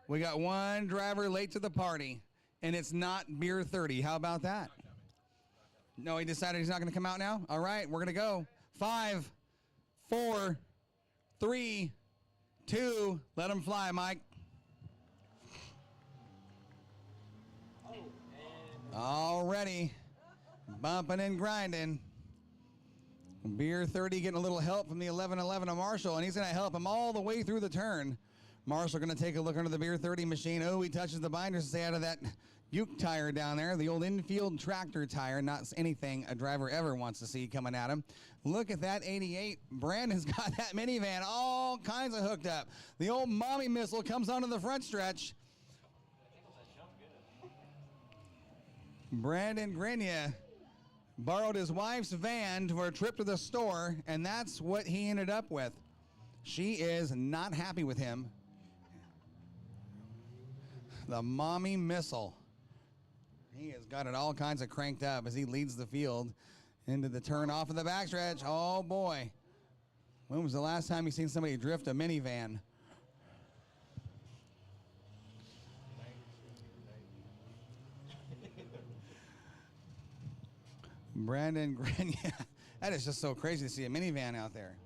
S2: We got one driver late to the party, and it's not Beer 30. How about that? No, he decided he's not going to come out now? All right, we're going to go.
S6: 5, 4, 3, 2. Let them fly, Mike. Already bumping and grinding. Beer 30 getting a little help from the 1111 of Marshall, and he's going to help him all the way through the turn. Marshall going to take a look under the Beer 30 machine. Oh, he touches the binders to stay out of that Uke tire down there, the old infield tractor tire, not anything a driver ever wants to see coming at him. Look at that 88. Brandon's got that minivan all kinds of hooked up. The old mommy missile comes onto the front stretch. Brandon Grenier borrowed his wife's van for a trip to the store, and that's what he ended up with. She is not happy with him. The mommy missile. He has got it all kinds of cranked up as he leads the field into the turn off of the backstretch. Oh, boy. When was the last time you seen somebody drift a minivan? Brandon Grenier. That is just so crazy to see a minivan out there.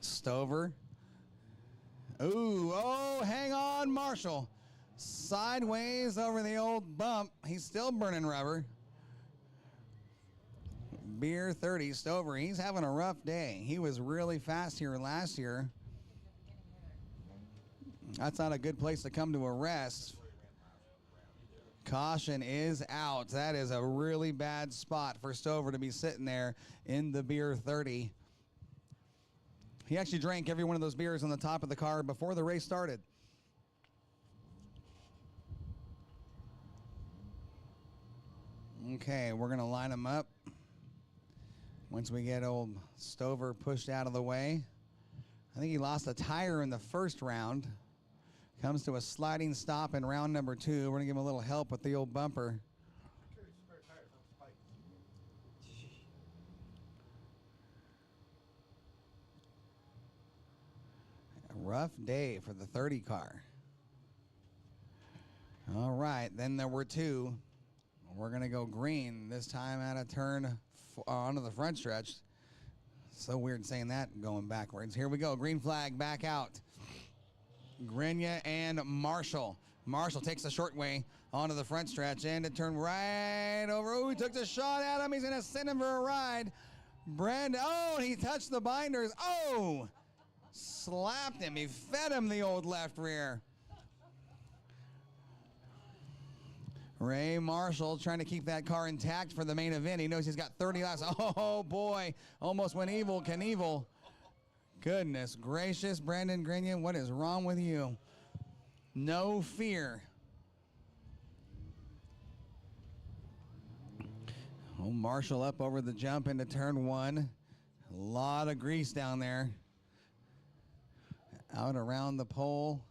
S6: Stover. Ooh, oh, hang on, Marshall. Sideways over the old bump. He's still burning rubber. Beer 30, Stover. He's having a rough day. He was really fast here last year. That's not a good place to come to a rest. Caution is out. That is a really bad spot for Stover to be sitting there in the Beer 30. He actually drank every one of those beers on the top of the car before the race started. Okay, we're going to line them up. Once we get old Stover pushed out of the way. I think he lost a tire in the first round. Comes to a sliding stop in round number 2. We're going to give him a little help with the old bumper. A rough day for the 30 car. All right, then there were 2. We're going to go green this time at a turn onto the front stretch. So weird saying that going backwards. Here we go. Green flag back out. Grenier and Marshall. Marshall takes the short way onto the front stretch and to turn right over. Oh, he took the shot at him. He's going to send him for a ride. Brandon, oh, he touched the binders. Oh, slapped him. He fed him the old left rear. Ray Marshall trying to keep that car intact for the main event. He knows he's got 30 laps. Oh, boy. Almost went evil Knievel. Goodness gracious, Brandon Grenier, what is wrong with you? No fear. Oh, Marshall up over the jump into turn 1. A lot of grease down there. Out around the pole,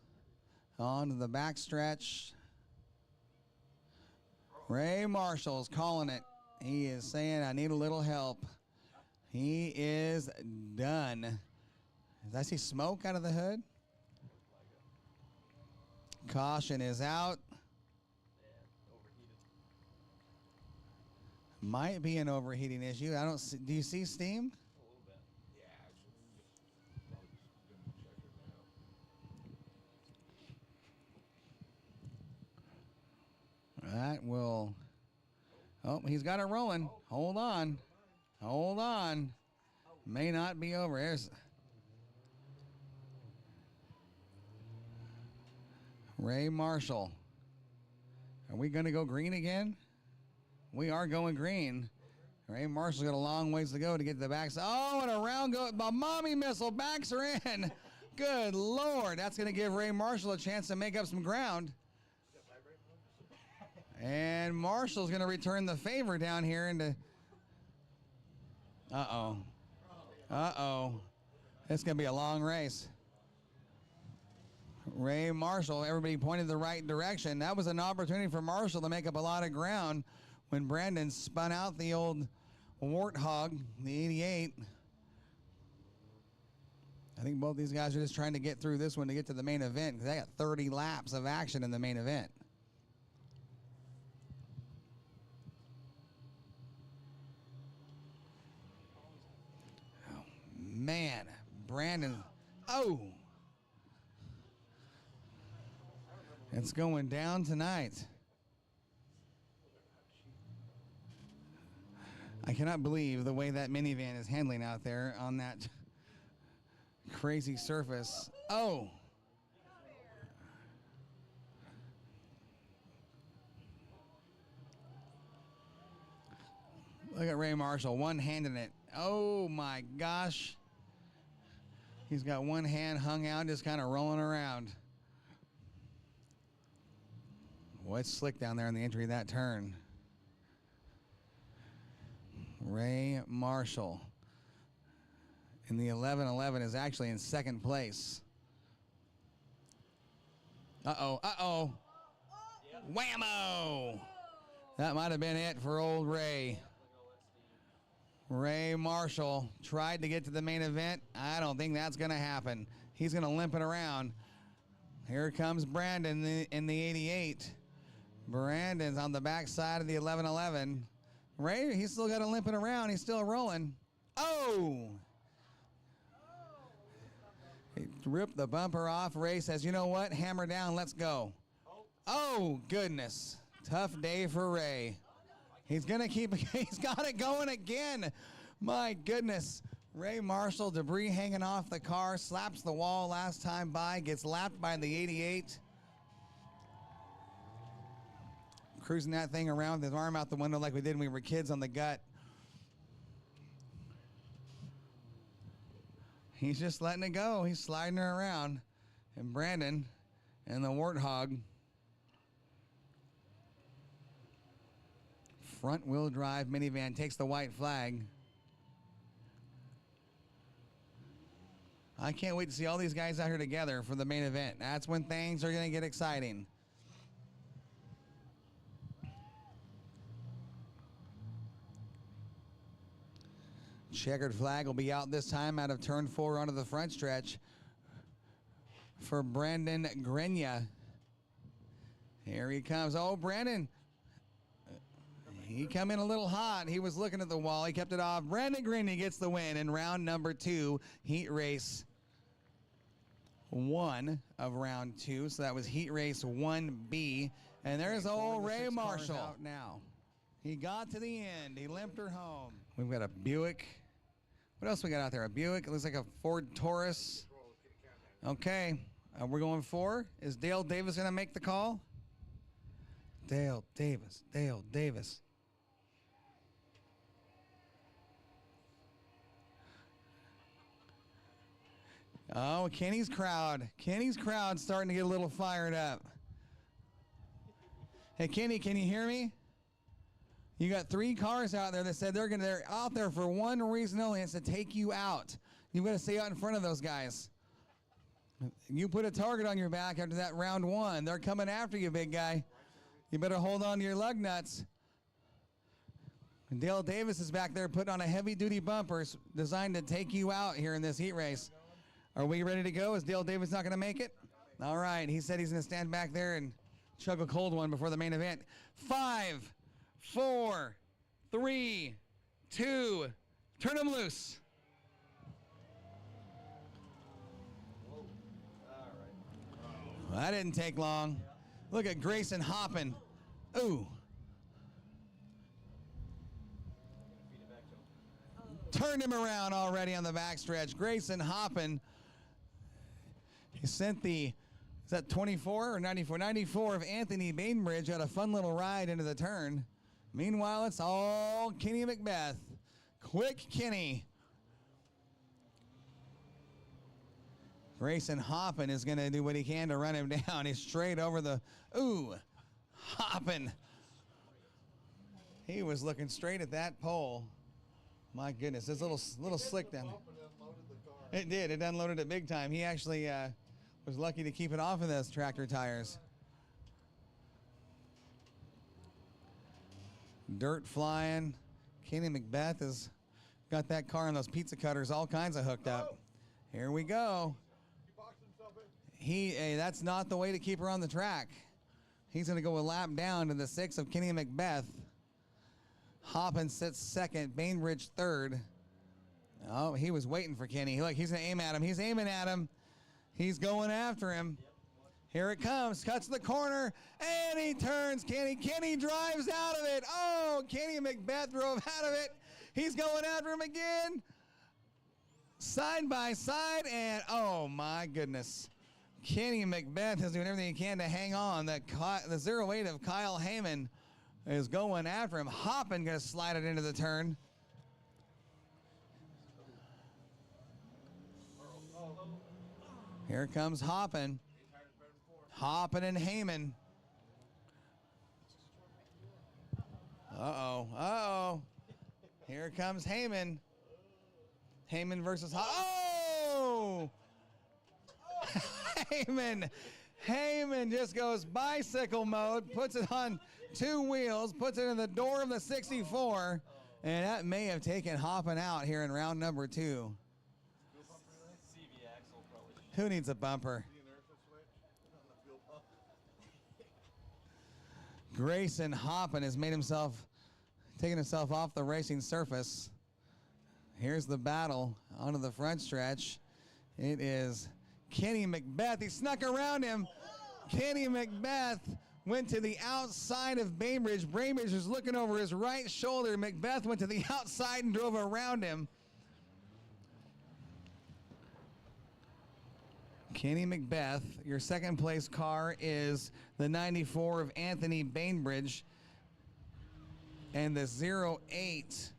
S6: onto the backstretch. Ray Marshall's calling it. He is saying, I need a little help. He is done. Does I see smoke out of the hood? Caution is out. Might be an overheating issue. I don't see, do you see steam? That will, oh, he's got it rolling. Hold on. Hold on. May not be over. There's Ray Marshall. Are we going to go green again? We are going green. Ray Marshall's got a long ways to go to get to the back. Oh, and around go. The mommy missile backs her in. Good Lord. That's going to give Ray Marshall a chance to make up some ground. And Marshall's going to return the favor down here into... Uh-oh. Uh-oh. It's going to be a long race. Ray Marshall, everybody pointed the right direction. That was an opportunity for Marshall to make up a lot of ground when Brandon spun out the old Warthog, the 88. I think both these guys are just trying to get through this one to get to the main event because they got 30 laps of action in the main event. Brandon. Oh! It's going down tonight. I cannot believe the way that minivan is handling out there on that crazy surface. Oh! Look at Ray Marshall, one-handing it. Oh my gosh. He's got one hand hung out, just kind of rolling around. Boy, it's slick down there in the entry of that turn. Ray Marshall in the 11-11 is actually in second place. Uh-oh, uh-oh. Whammo! That might have been it for old Ray. Ray Marshall tried to get to the main event. I don't think that's going to happen. He's going to limp it around. Here comes Brandon in the 88. Brandon's on the backside of the 11-11. Ray, he's still got to limp it around. He's still rolling. Oh! He ripped the bumper off. Ray says, you know what? Hammer down. Let's go. Oh, goodness. Tough day for Ray. He's going to keep, he's got it going again. My goodness. Ray Marshall, debris hanging off the car, slaps the wall last time by, gets lapped by the 88. Cruising that thing around with his arm out the window like we did when we were kids on the gut. He's just letting it go. He's sliding her around. And Brandon and the Warthog. Front wheel drive minivan takes the white flag. I can't wait to see all these guys out here together for the main event. That's when things are going to get exciting. Checkered flag will be out this time out of turn 4 onto the front stretch for Brandon Grenia. Here he comes. Oh, Brandon. He come in a little hot. He was looking at the wall. He kept it off. Brandon Grenia gets the win in round number 2, heat race 1 of round 2. So that was heat race 1B. And there's old Ray Marshall out now. He got to the end. He limped her home. We've got a Buick. What else we got out there? A Buick. It looks like a Ford Taurus. Okay. We're going 4. Is Dale Davis going to make the call? Dale Davis. Dale Davis. Oh, Kenny's crowd. Kenny's crowd starting to get a little fired up. Hey, Kenny, can you hear me? You got 3 cars out there that said they're out there for one reason only. It's to take you out. You've got to stay out in front of those guys. You put a target on your back after that round 1. They're coming after you, big guy. You better hold on to your lug nuts. And Dale Davis is back there putting on a heavy-duty bumper designed to take you out here in this heat race. Are we ready to go? Is Dale Davis not going to make it? All right. He said he's going to stand back there and chug a cold one before the main event. 5, 4, 3, 2, turn him loose. Well, that didn't take long. Look at Grayson hopping. Ooh. Turned him around already on the backstretch. Grayson hopping. He sent the, is that 24 or 94? 94 of Anthony Bainbridge had a fun little ride into the turn. Meanwhile, it's all Kenny Macbeth. Quick Kenny. Grayson hopping is going to do what he can to run him down. He's straight over the, ooh, hopping. He was looking straight at that pole. My goodness, this little slick down there. It did. It unloaded it big time. He actually was lucky to keep it off of those tractor tires. Dirt flying. Kenny Macbeth has got that car and those pizza cutters all kinds of hooked up. Here we go. That's not the way to keep her on the track. He's going to go a lap down to the 6 of Kenny Macbeth. Hoppin sits second, Bainbridge third. Oh, he was waiting for Kenny. Look, he's going to aim at him. He's aiming at him. He's going after him. Here it comes. Cuts the corner, and he turns Kenny. Kenny drives out of it. Oh, Kenny Macbeth drove out of it. He's going after him again. Side by side, and oh, my goodness. Kenny Macbeth is doing everything he can to hang on. The 08 of Kyle Heyman is going after him. Hoppin going to slide it into the turn. Here comes Hoppin. Hoppin and Heyman. Uh-oh. Uh-oh. Here comes Heyman. Heyman versus Oh! Heyman just goes bicycle mode, puts it on 2 wheels, puts it in the door of the 64, and that may have taken Hoppin out here in round number 2. Who needs a bumper? Grayson Hoppin has taken himself off the racing surface. Here's the battle onto the front stretch. It is Kenny Macbeth. He snuck around him. Kenny Macbeth went to the outside of Bainbridge. Bainbridge was looking over his right shoulder. Macbeth went to the outside and drove around him. Kenny Macbeth, your second place car is the 94 of Anthony Bainbridge, and the 08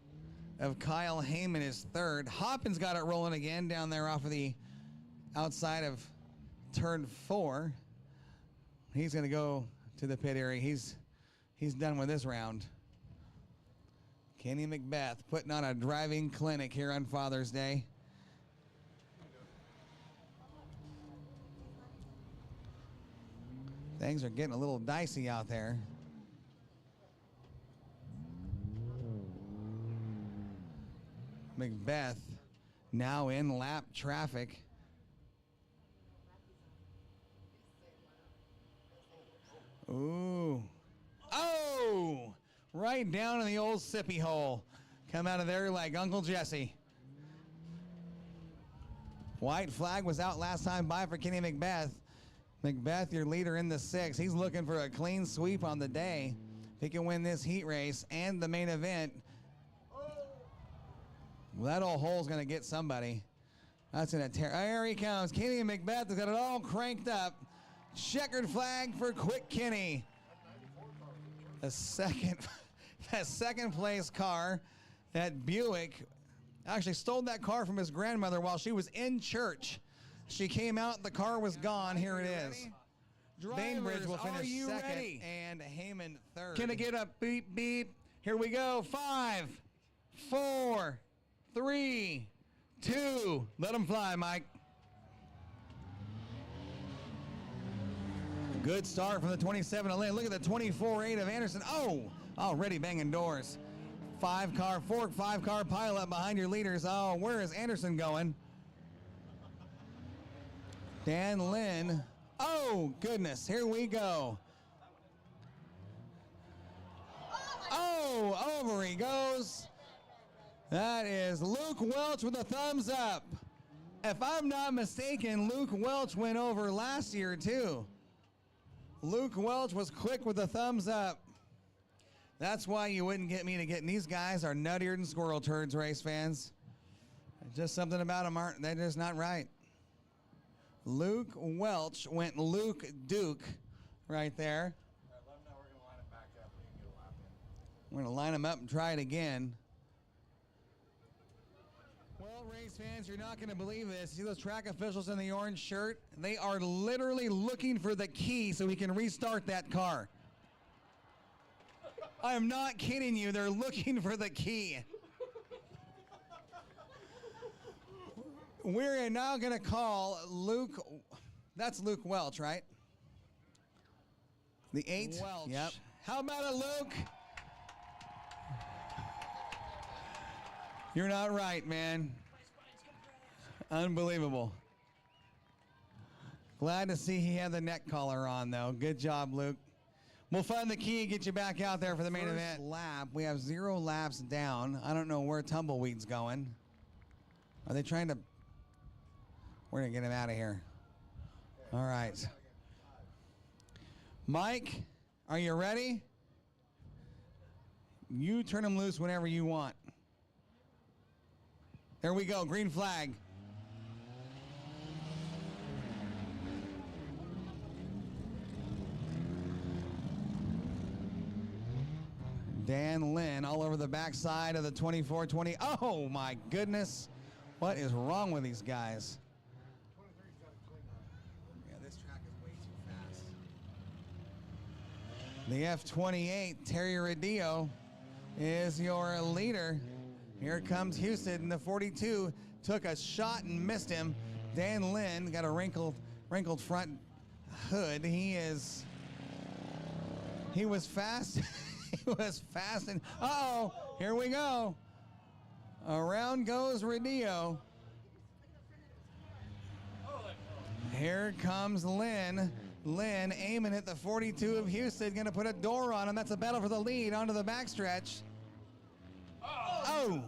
S6: of Kyle Heyman is third. Hoppin's got it rolling again down there off of the outside of turn 4. He's going to go to the pit area. He's done with this round. Kenny Macbeth putting on a driving clinic here on Father's Day. Things are getting a little dicey out there. Macbeth now in lap traffic. Ooh. Oh! Right down in the old sippy hole. Come out of there like Uncle Jesse. White flag was out last time by for Kenny Macbeth. Macbeth, your leader in the 6. He's looking for a clean sweep on the day. If he can win this heat race and the main event, well, that old hole's going to get somebody. That's in a tear. There he comes. Kenny Macbeth has got it all cranked up. Checkered flag for Quick Kenny. The second place car, that Buick, actually stole that car from his grandmother while she was in church. She came out, the car was gone. Here it is. Bainbridge will finish second and Heyman third. Can I get a beep, beep? Here we go. 5, 4, 3, 2. Let them fly, Mike. Good start from the 27 lane. Look at the 24-8 of Anderson. Oh, already banging doors. 5-car pile up behind your leaders. Oh, where is Anderson going? Dan Lynn. Oh, goodness. Here we go. Oh, over he goes. That is Luke Welch with a thumbs up. If I'm not mistaken, Luke Welch went over last year, too. Luke Welch was quick with a thumbs up. That's why you wouldn't get me to get. These guys are nuttier than squirrel turds, race fans. Just something about them they're just not right. Luke Welch went Luke Duke right there.
S3: Let them know we're going to line it back up. We can get a lap in.
S6: We're going to line them up and try it again. Well, race fans, you're not going to believe this. See those track officials in the orange shirt? They are literally looking for the key so we can restart that car. I am not kidding you. They're looking for the key. We're now going to call Luke. That's Luke Welch, right? The 8?
S2: Welch.
S6: Yep. How about it, Luke? You're not right, man. Unbelievable. Glad to see he had the neck collar on, though. Good job, Luke. We'll find the key and get you back out there for the main event. Lap. We have 0 laps down. I don't know where Tumbleweed's going. Are they trying to? We're gonna get him out of here. All right. Mike, are you ready? You turn him loose whenever you want. There we go, green flag. Dan Lynn all over the backside of the 2420. Oh my goodness. What is wrong with these guys? Yeah, this track is way too fast. The F28, Terry Rodillo, is your leader. Here comes Houston in the 42. Took a shot and missed him. Dan Lynn got a wrinkled front hood. He was fast. He was fast and uh-oh, here we go. Around goes Rodillo. Here comes Lynn. Lynn aiming at the 42 of Houston, gonna put a door on him. That's a battle for the lead onto the backstretch. Oh!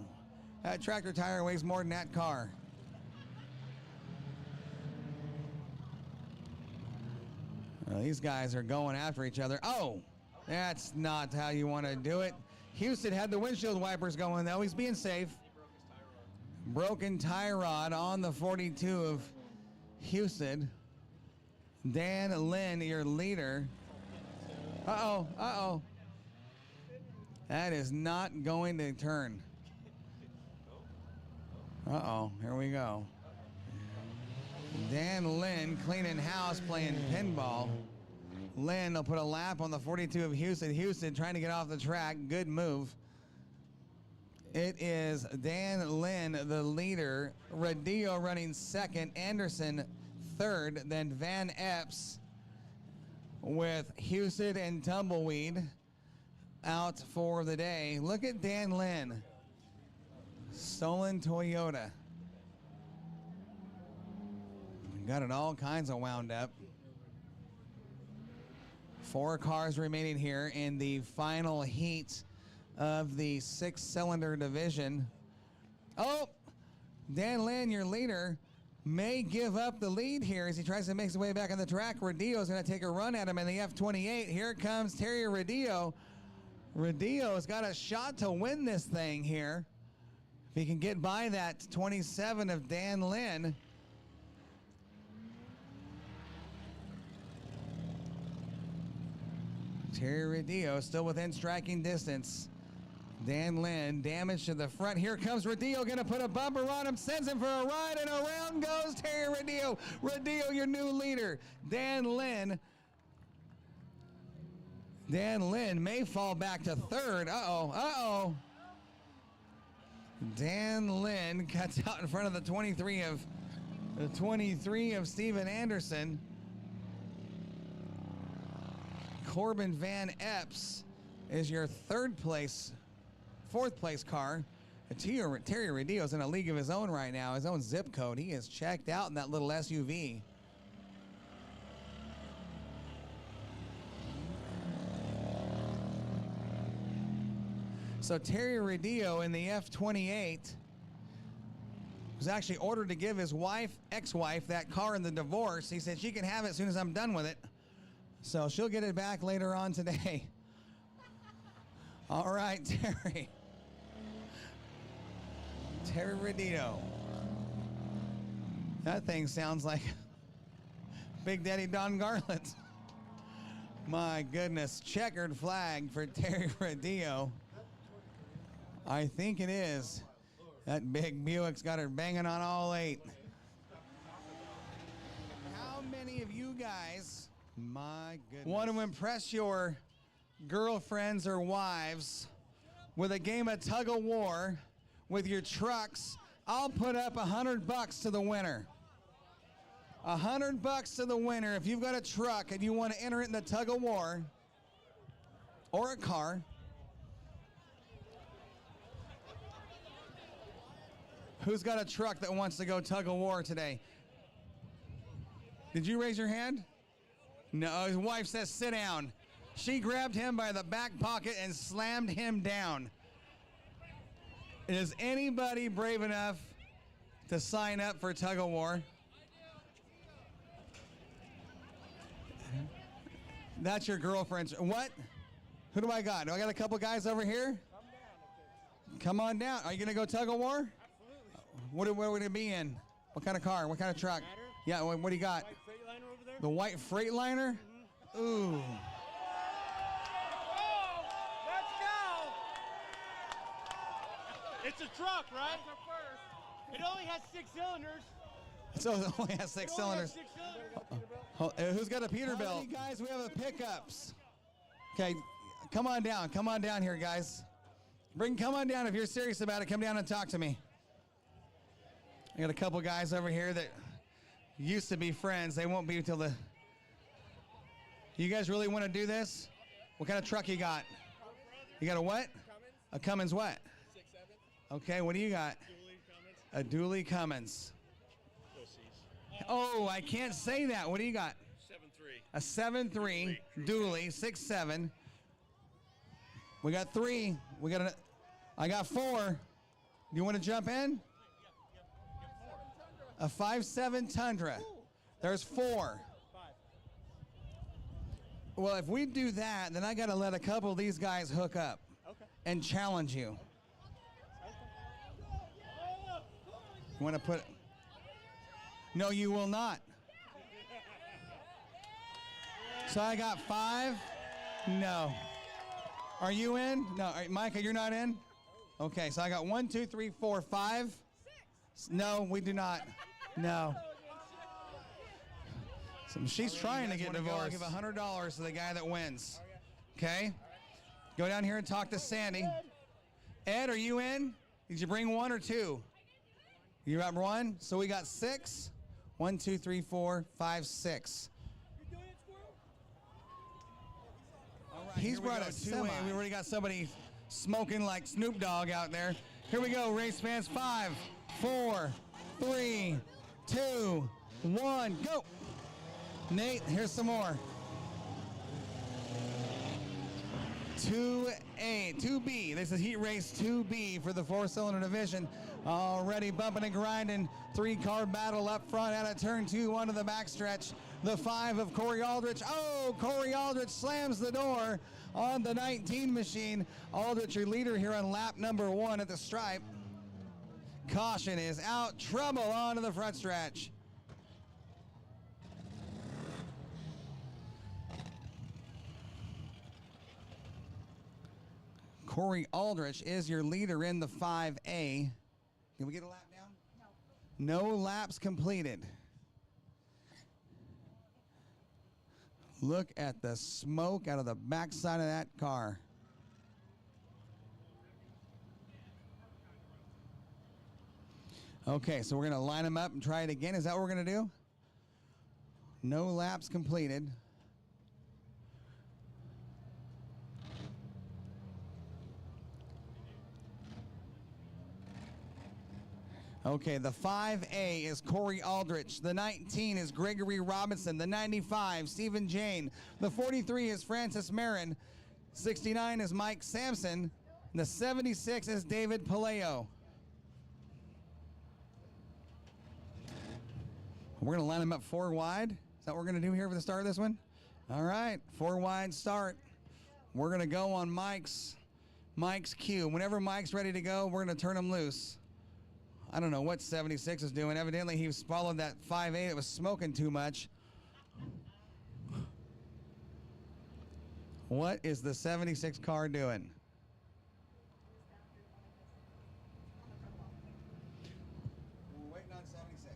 S6: That tractor tire weighs more than that car. Well, these guys are going after each other. Oh! That's not how you want to do it. Houston had the windshield wipers going though. He's being safe. Broken tie rod on the 42 of Houston. Dan Lynn, your leader. Uh-oh, uh-oh. That is not going to turn. Uh-oh, here we go. Dan Lynn cleaning house, playing pinball. Lynn will put a lap on the 42 of Houston. Houston trying to get off the track. Good move. It is Dan Lynn, the leader. Rodillo running second. Anderson third. Then Van Epps with Houston and Tumbleweed out for the day. Look at Dan Lynn. Stolen Toyota. Got it all kinds of wound up. 4 cars remaining here in the final heat of the 6-cylinder division. Oh, Dan Lynn, your leader, may give up the lead here as he tries to make his way back on the track. Rodillo's going to take a run at him in the F28. Here comes Terry Rodillo. Rodillo's got a shot to win this thing here. If he can get by that 27 of Dan Lynn. Terry Rodillo still within striking distance. Dan Lynn, damage to the front. Here comes Rodillo, gonna put a bumper on him, sends him for a ride, and around goes Terry Rodillo. Rodillo, your new leader. Dan Lynn may fall back to third. Uh-oh, uh-oh. Dan Lynn cuts out in front of the 23 of Steven Anderson. Corbin Van Epps is your fourth place car. Terry Rodillo's in a league of his own right now, his own zip code. He is checked out in that little SUV. So Terry Rodillo in the F28 was actually ordered to give his ex-wife, that car in the divorce. He said she can have it as soon as I'm done with it. So she'll get it back later on today. All right, Terry. Terry Rodillo. That thing sounds like Big Daddy Don Garland. My goodness, checkered flag for Terry Rodillo. I think it is. That big Buick's got her banging on all 8. How many of you guys, my goodness, want to impress your girlfriends or wives with a game of tug of war with your trucks? I'll put up $100 to the winner. $100 to the winner if you've got a truck and you want to enter it in the tug of war or a car. Who's got a truck that wants to go tug of war today? Did you raise your hand? No, his wife says sit down. She grabbed him by the back pocket and slammed him down. Is anybody brave enough to sign up for Tug of War. That's your girlfriend's. What? Who do I got? Do I got a couple guys over here? Come on down. Are you going to go Tug of War? Absolutely. What would it be in? What kind of car? What kind of truck? Yeah, what do you got?
S4: White Freightliner over there.
S6: The white Freightliner? Ooh.
S4: Let's go! It's a truck, right? That's our first. It only has 6 cylinders.
S6: So it only has 6
S4: It only has
S6: cylinders.
S4: 6 cylinders.
S6: Who's got a Peterbilt? How many guys we have a pickups? Okay, come on down. Come on down here, guys. Come on down if you're serious about it. Come down and talk to me. I got a couple guys over here that used to be friends. They won't be till the... You guys really want to do this? What kind of truck you got? You got a what? A Cummins what? 6.7. Okay, what do you got? A dually Cummins. Oh, I can't say that. What do you got?
S4: 7.3.
S6: A 7.3 dually, 6.7. We got 3. I got 4. Do you want to jump in? A 5.7 Tundra. There's 4. Well, if we do that, then I got to let a couple of these guys hook up and challenge you. You want to put... No, you will not. So I got 5. No. Are you in? No. All right, Micah, you're not in? Okay, so I got 1, 2, 3, 4, 5. 6. No, we do not. No. So she's trying to get divorced. I'll give $100 to the guy that wins. Okay? Go down here and talk to Sandy. Ed, are you in? Did you bring 1 or 2? You got 1? So we got 6. 1, 2, 3, 4, 5, 6. He's brought a semi. We already got somebody smoking like Snoop Dogg out there. Here we go, race fans. 5, 4, 3, 2, 1, go. Nate, here's some more. 2B. This is heat race 2B for the 4-cylinder division. Already bumping and grinding. 3-car battle up front out of turn 2 onto the backstretch. The 5 of Corey Aldrich. Oh, Corey Aldrich slams the door on the 19 machine. Aldrich, your leader here on lap number 1 at the stripe. Caution is out. Trouble onto the front stretch. Corey Aldrich is your leader in the 5A. Can we get a lap down? No. No laps completed. Look at the smoke out of the backside of that car. Okay, so we're going to line them up and try it again. Is that what we're going to do? No laps completed. Okay, the 5A is Corey Aldrich. The 19 is Gregory Robinson. The 95, Stephen Jane. The 43 is Francis Marin. 69 is Mike Sampson. And the 76 is David Paleo. We're going to line them up 4 wide. Is that what we're going to do here for the start of this one? All right, 4 wide start. We're going to go on Mike's cue. Whenever Mike's ready to go, we're going to turn him loose. I don't know what 76 is doing. Evidently, he followed that 5A that was smoking too much. What is the 76 car doing? We're waiting on 76.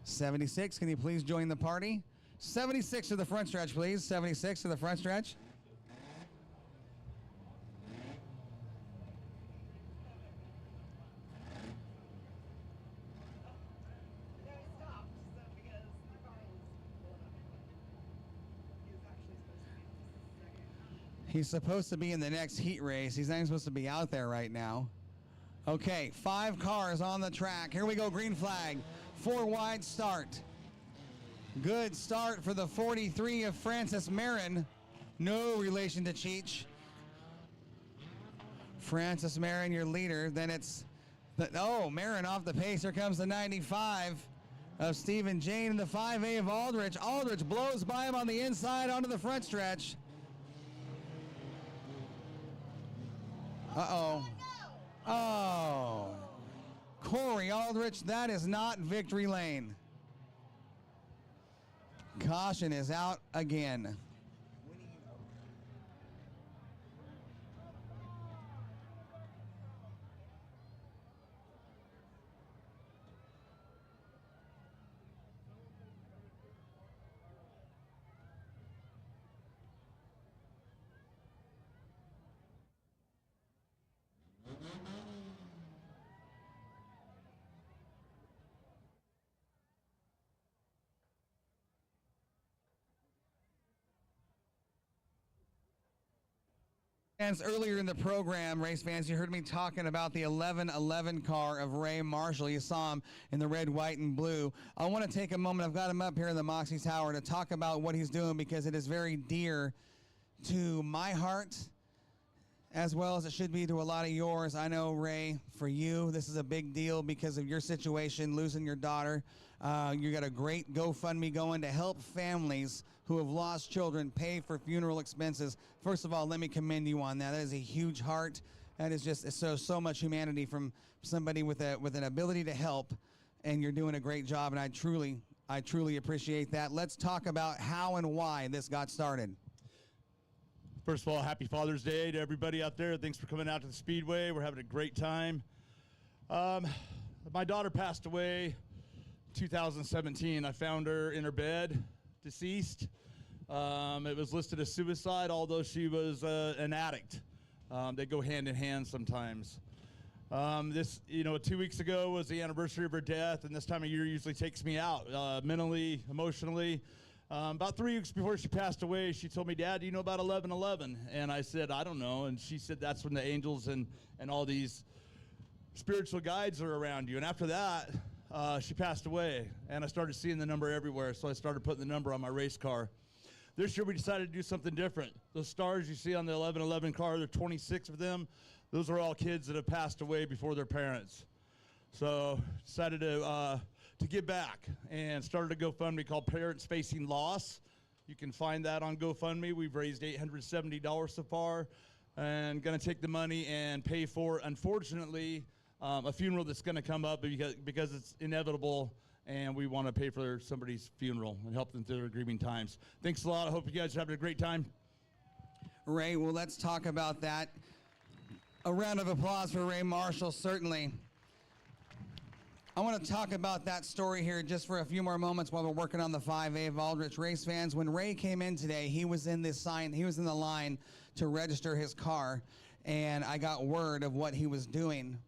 S6: 76, can you please join the party? 76 to the front stretch, please. 76 to the front stretch. He's supposed to be in the next heat race. He's not even supposed to be out there right now. Okay, 5 cars on the track. Here we go, green flag. 4 wide start. Good start for the 43 of Francis Marin. No relation to Cheech. Francis Marin, your leader. Then it's Marin off the pace. Here comes the 95 of Stephen Jane and the 5A of Aldrich. Aldrich blows by him on the inside onto the front stretch. Uh-oh. Oh. Corey Aldrich, that is not victory lane. Caution is out again. Earlier in the program, race fans, you heard me talking about the 1111 car of Ray Marshall. You saw him in the red, white, and blue. I want to take a moment. I've got him up here in the Moxie Tower to talk about what he's doing because it is very dear to my heart as well as it should be to a lot of yours. I know, Ray, for you, this is a big deal because of your situation, losing your daughter. You got a great GoFundMe going to help families who have lost children pay for funeral expenses. First of all, let me commend you on that. That is a huge heart. That is just so much humanity from somebody with an ability to help, and you're doing a great job, and I truly appreciate that. Let's talk about how and why this got started.
S8: First of all, happy Father's Day to everybody out there. Thanks for coming out to the Speedway. We're having a great time. My daughter passed away 2017. I found her in her bed, deceased. It was listed as suicide, although she was an addict. They go hand in hand sometimes. 2 weeks ago was the anniversary of her death, and this time of year usually takes me out, mentally, emotionally. About 3 weeks before she passed away, she told me, "Dad, do you know about 1111?" And I said, "I don't know." And she said, "That's when the angels and all these spiritual guides are around you." And after that, she passed away, and I started seeing the number everywhere, so I started putting the number on my race car. This year we decided to do something different. Those stars you see on the 1111 car, there are 26 of them. Those are all kids that have passed away before their parents. So decided to give back and started a GoFundMe called Parents Facing Loss. You can find that on GoFundMe. We've raised $870 so far, and going to take the money and pay for, unfortunately, a funeral that's going to come up because it's inevitable, and we want to pay for somebody's funeral and help them through their grieving times. Thanks a lot. I hope you guys are having a great time.
S6: Ray, well, let's talk about that. A round of applause for Ray Marshall, certainly. I want to talk about that story here just for a few more moments while we're working on the 5A of Aldrich. Race fans, when Ray came in today, he was in the line to register his car, and I got word of what he was doing.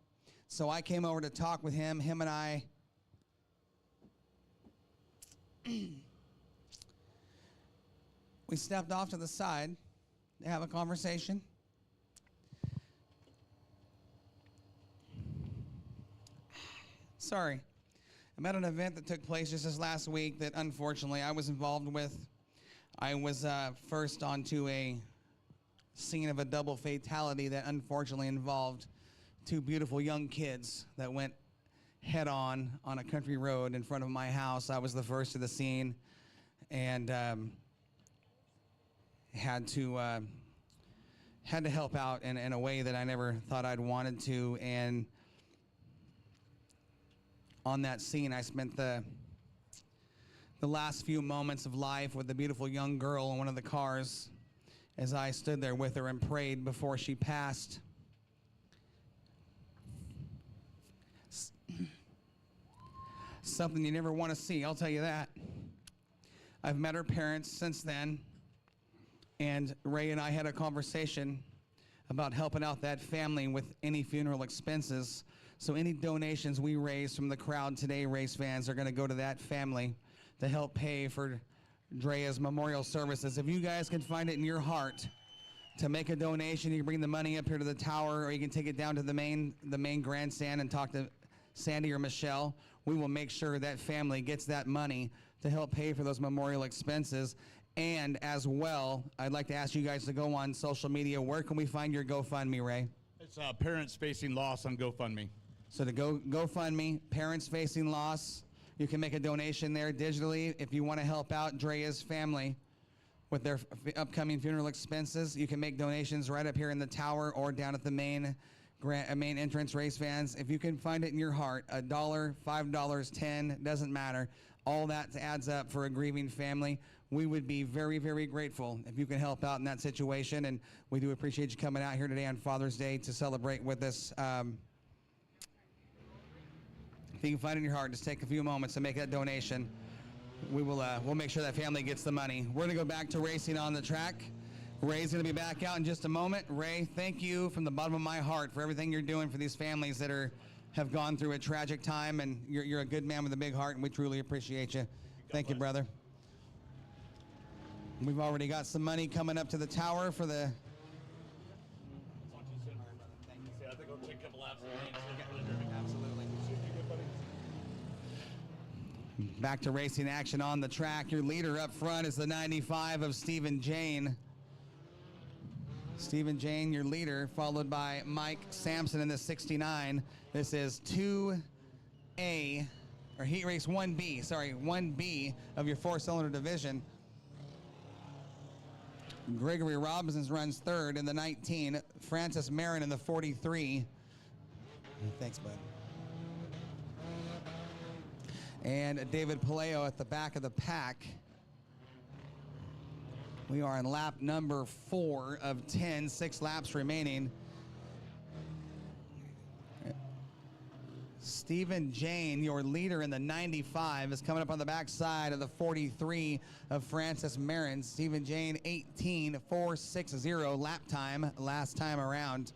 S6: So I came over to talk with him. Him and I we stepped off to the side to have a conversation. Sorry. I'm at an event that took place just this last week that unfortunately I was involved with. I was first onto a scene of a double fatality that unfortunately involved two beautiful young kids that went head on a country road in front of my house. I was the first to the scene and had to help out in a way that I never thought I'd wanted to. And on that scene, I spent the last few moments of life with the beautiful young girl in one of the cars as I stood there with her and prayed before she passed. Something you never want to see, I'll tell you that. I've met her parents since then, and Ray and I had a conversation about helping out that family with any funeral expenses. So any donations we raise from the crowd today, race fans, are going to go to that family to help pay for Drea's memorial services. If you guys can find it in your heart to make a donation, you can bring the money up here to the tower, or you can take it down to the main grandstand and talk to Sandy or Michelle. We will make sure that family gets that money to help pay for those memorial expenses. And as well, I'd like to ask you guys to go on social media. Where can we find your GoFundMe, Ray?
S8: It's Parents Facing Loss on GoFundMe.
S2: So to GoFundMe, Parents Facing Loss, you can make a donation there digitally if you want to help out Drea's family with their upcoming funeral expenses. You can make donations right up here in the tower or down at the main entrance, race fans. If you can find it in your heart, $1, $5, $10, doesn't matter. All that adds up for a grieving family. We would be very, very grateful if you can help out in that situation. And we do appreciate you coming out here today on Father's Day to celebrate with us. If you can find it in your heart, just take a few moments to make that donation. We'll make sure that family gets the money. We're gonna go back to racing on the track. Ray's gonna be back out in just a moment. Ray, thank you from the bottom of my heart for everything you're doing for these families that have gone through a tragic time, and you're a good man with a big heart, and we truly appreciate you. Thank you, brother. We've already got some money coming up to the tower for the.
S8: I think I'll take a couple laps.
S2: Absolutely. Back to racing action on the track. Your leader up front is the 95 of Stephen Jane. Stephen Jane, your leader, followed by Mike Sampson in the 69. This is 2A, or heat race 1B, sorry, 1B of your four-cylinder division. Gregory Robinson runs third in the 19. Francis Marin in the 43. Thanks, bud. And David Paleo at the back of the pack. We are in lap number 4 of 10, 6 laps remaining. Stephen Jane, your leader in the 95, is coming up on the backside of the 43 of Francis Marin. Stephen Jane, 18.460 lap time last time around.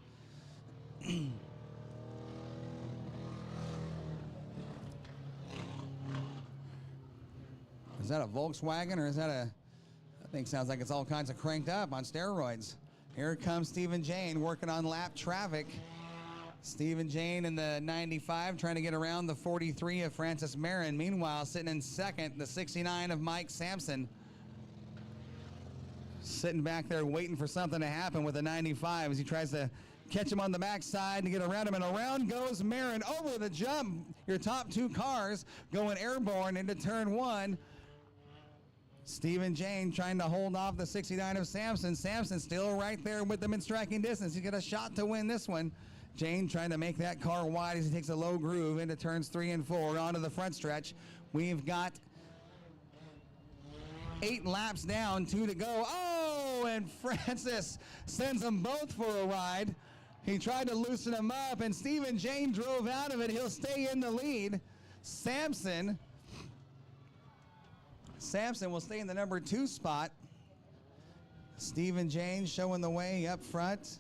S2: Is that a Volkswagen, or is that a... That thing sounds like it's all kinds of cranked up on steroids. Here comes Stephen Jane working on lap traffic. Stephen Jane in the 95 trying to get around the 43 of Francis Marin. Meanwhile, sitting in second, the 69 of Mike Sampson. Sitting back there waiting for something to happen with the 95 as he tries to catch him on the backside to get around him. And around goes Marin over the jump. Your top two cars going airborne into turn 1. Stephen Jane trying to hold off the 69 of Sampson. Sampson still right there with them in striking distance. He's got a shot to win this one. Jane trying to make that car wide as he takes a low groove into turns 3 and 4 onto the front stretch. We've got 8 laps down, 2 to go. Oh, and Francis sends them both for a ride. He tried to loosen them up, and Stephen Jane drove out of it. He'll stay in the lead. Sampson will stay in the number 2 spot. Stephen Jane showing the way up front.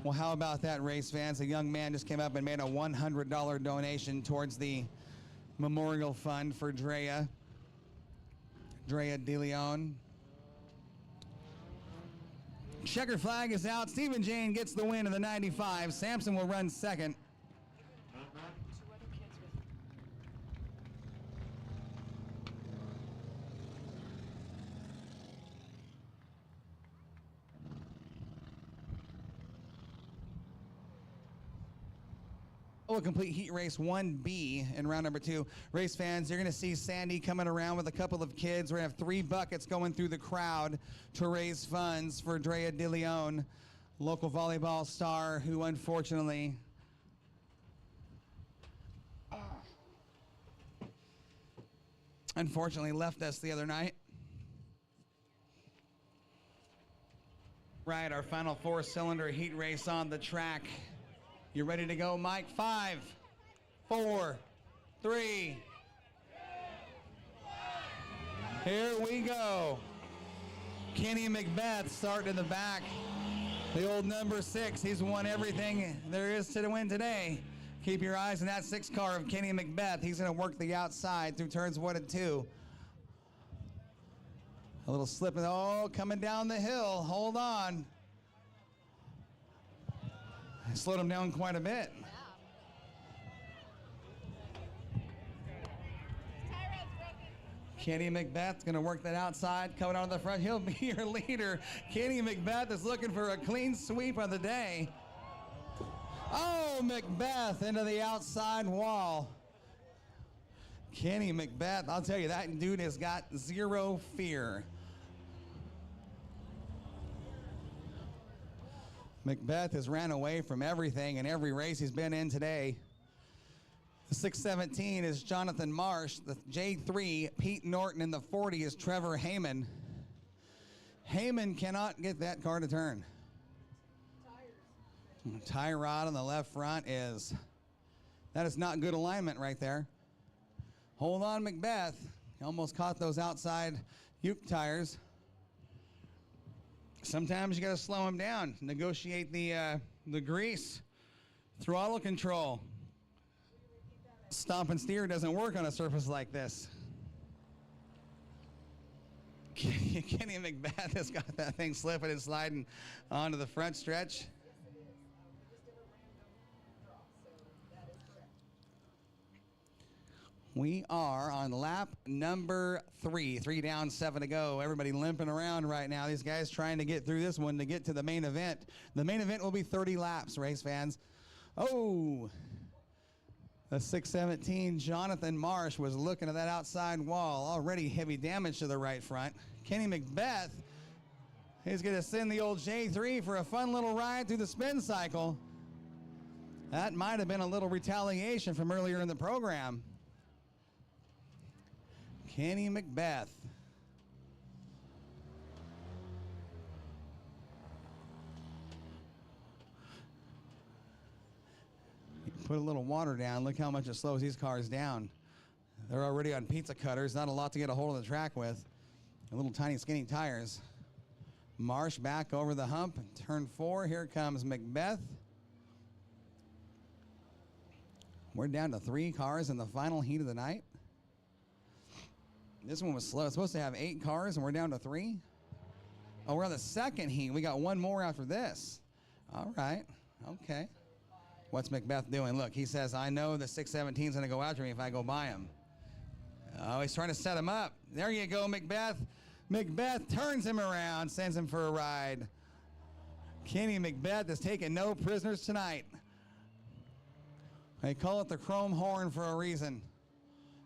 S2: Well, how about that, race fans? A young man just came up and made a $100 donation towards the memorial fund for Drea De Leon. Checker flag is out. Stephen Jane gets the win in the 95. Sampson will run second. A complete heat race 1B in round number 2. Race fans, you're going to see Sandy coming around with a couple of kids. We're going to have 3 buckets going through the crowd to raise funds for Drea De Leon, local volleyball star who unfortunately left us the other night. Right, our final 4-cylinder heat race on the track. You ready to go, Mike? 5, 4, 3. Here we go. Kenny Macbeth starting in the back. The old number 6. He's won everything there is to win today. Keep your eyes on that 6 car of Kenny Macbeth. He's going to work the outside through turns 1 and 2. A little slip. Oh, coming down the hill. Hold on. Slowed him down quite a bit.
S6: Kenny Macbeth's going to work that outside, coming out of the front. He'll be your leader. Kenny Macbeth is looking for a clean sweep of the day. Oh, Macbeth into the outside wall. Kenny Macbeth, I'll tell you, that dude has got zero fear. Macbeth has ran away from everything in every race he's been in today. The 617 is Jonathan Marsh. The J3, Pete Norton. In the 40 is Trevor Heyman. Heyman cannot get that car to turn. Tie rod on the left front that is not good alignment right there. Hold on, Macbeth. He almost caught those outside Uke tires. Sometimes you got to slow him down, negotiate the grease, throttle control. Stomp and steer doesn't work on a surface like this. Kenny Macbeth has got that thing slipping and sliding onto the front stretch. We are on lap number 3. 3 down, 7 to go. Everybody limping around right now. These guys trying to get through this one to get to the main event. The main event will be 30 laps, race fans. Oh, the 617 Jonathan Marsh was looking at that outside wall. Already heavy damage to the right front. Kenny Macbeth is going to send the old J3 for a fun little ride through the spin cycle. That might have been a little retaliation from earlier in the program. Kenny Macbeth. Put a little water down. Look how much it slows these cars down. They're already on pizza cutters. Not a lot to get a hold of the track with. Little tiny skinny tires. Marsh back over the hump. Turn 4. Here comes Macbeth. We're down to 3 cars in the final heat of the night. This one was slow. It's supposed to have 8 cars, and we're down to 3. Oh, we're on the second heat. We got one more after this. All right. Okay. What's Macbeth doing? Look, he says, I know the 617 is going to go after me if I go by him. Oh, he's trying to set him up. There you go, Macbeth. Macbeth turns him around, sends him for a ride. Kenny Macbeth is taking no prisoners tonight. They call it the chrome horn for a reason.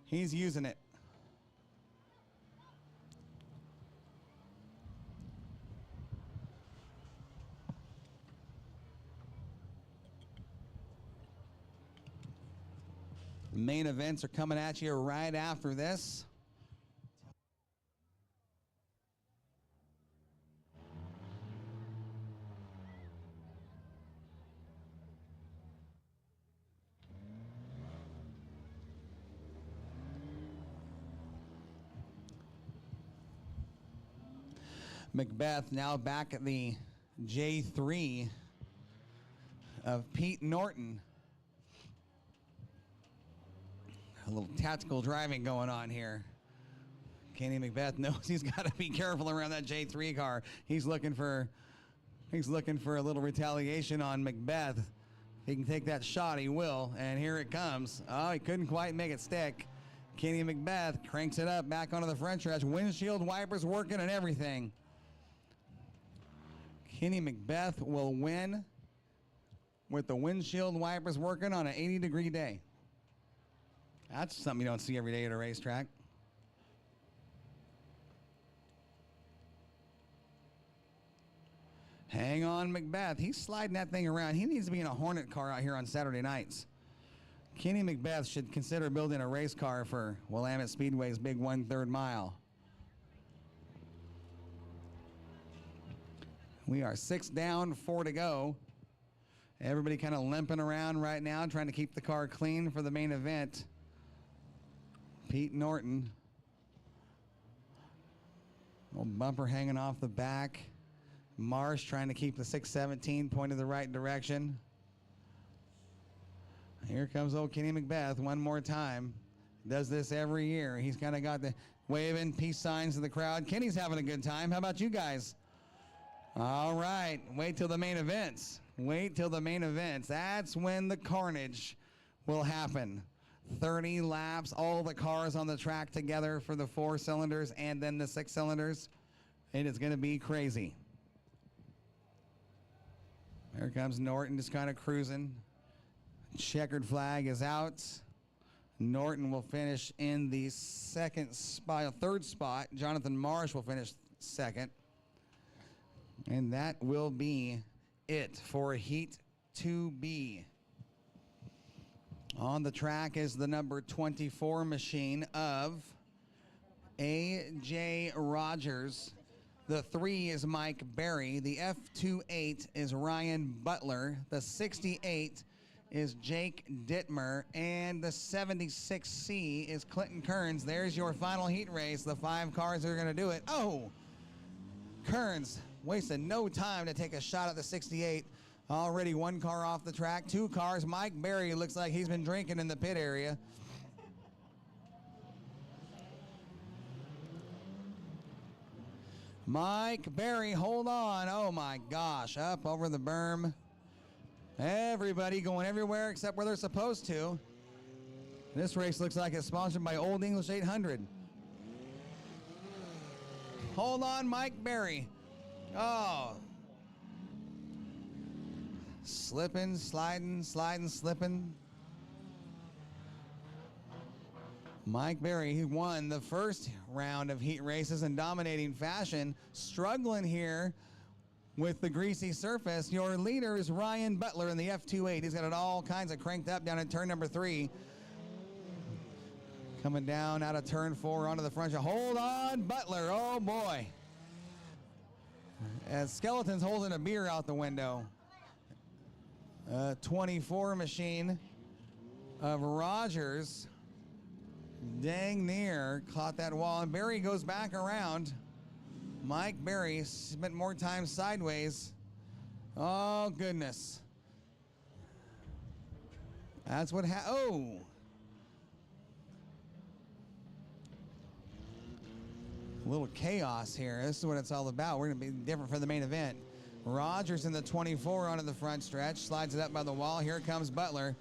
S6: He's using it. Main events are coming at you right after this. Macbeth now back at the J3 of Pete Norton. A little tactical driving going on here. Kenny Macbeth knows he's got to be careful around that J3 car. He's looking for a little retaliation on Macbeth. If he can take that shot, he will. And here it comes. Oh, he couldn't quite make it stick. Kenny Macbeth cranks it up back onto the front stretch. Windshield wipers working and everything. Kenny Macbeth will win with the windshield wipers working on an 80-degree day. That's something you don't see every day at a racetrack. Hang on, Macbeth. He's sliding that thing around. He needs to be in a Hornet car out here on Saturday nights. Kenny Macbeth should consider building a race car for Willamette Speedway's big 1/3 mile. We are 6 down, 4 to go. Everybody kind of limping around right now, trying to keep the car clean for the main event. Pete Norton. Old bumper hanging off the back. Marsh trying to keep the 617 pointed the right direction. Here comes old Kenny Macbeth one more time. Does this every year. He's kind of got the waving peace signs to the crowd. Kenny's having a good time. How about you guys? All right. Wait till the main events. Wait till the main events. That's when the carnage will happen. 30 laps, all the cars on the track together for the 4 cylinders and then the 6 cylinders. It is going to be crazy. Here comes Norton just kind of cruising. Checkered flag is out. Norton will finish in the third spot. Jonathan Marsh will finish second. And that will be it for Heat 2B. On the track is the number 24 machine of A.J. Rogers. The 3 is Mike Berry. The F28 is Ryan Butler. The 68 is Jake Dittmer. And the 76C is Clinton Kearns. There's your final heat race. The 5 cars that are going to do it. Oh! Kearns wasted no time to take a shot at the 68. Already 1 car off the track. 2 cars. Mike Berry looks like he's been drinking in the pit area. Mike Berry, hold on. Oh my gosh, up over the berm. Everybody going everywhere except where they're supposed to. This race looks like it's sponsored by Old English 800. Hold on, Mike Berry. Oh. Slipping, sliding, slipping. Mike Berry, he won the first round of heat races in dominating fashion. Struggling here with the greasy surface. Your leader is Ryan Butler in the F28. He's got it all kinds of cranked up down in turn number 3. Coming down out of turn 4 onto the front. Hold on, Butler. Oh, boy. As Skeleton's holding a beer out the window. 24 machine of Rogers. Dang near caught that wall, and Berry goes back around. Mike Berry spent more time sideways. Oh, goodness. That's what oh. A little chaos here. This is what it's all about. We're going to be different for the main event. Rogers in the 24 onto the front stretch. Slides it up by the wall. Here comes Butler.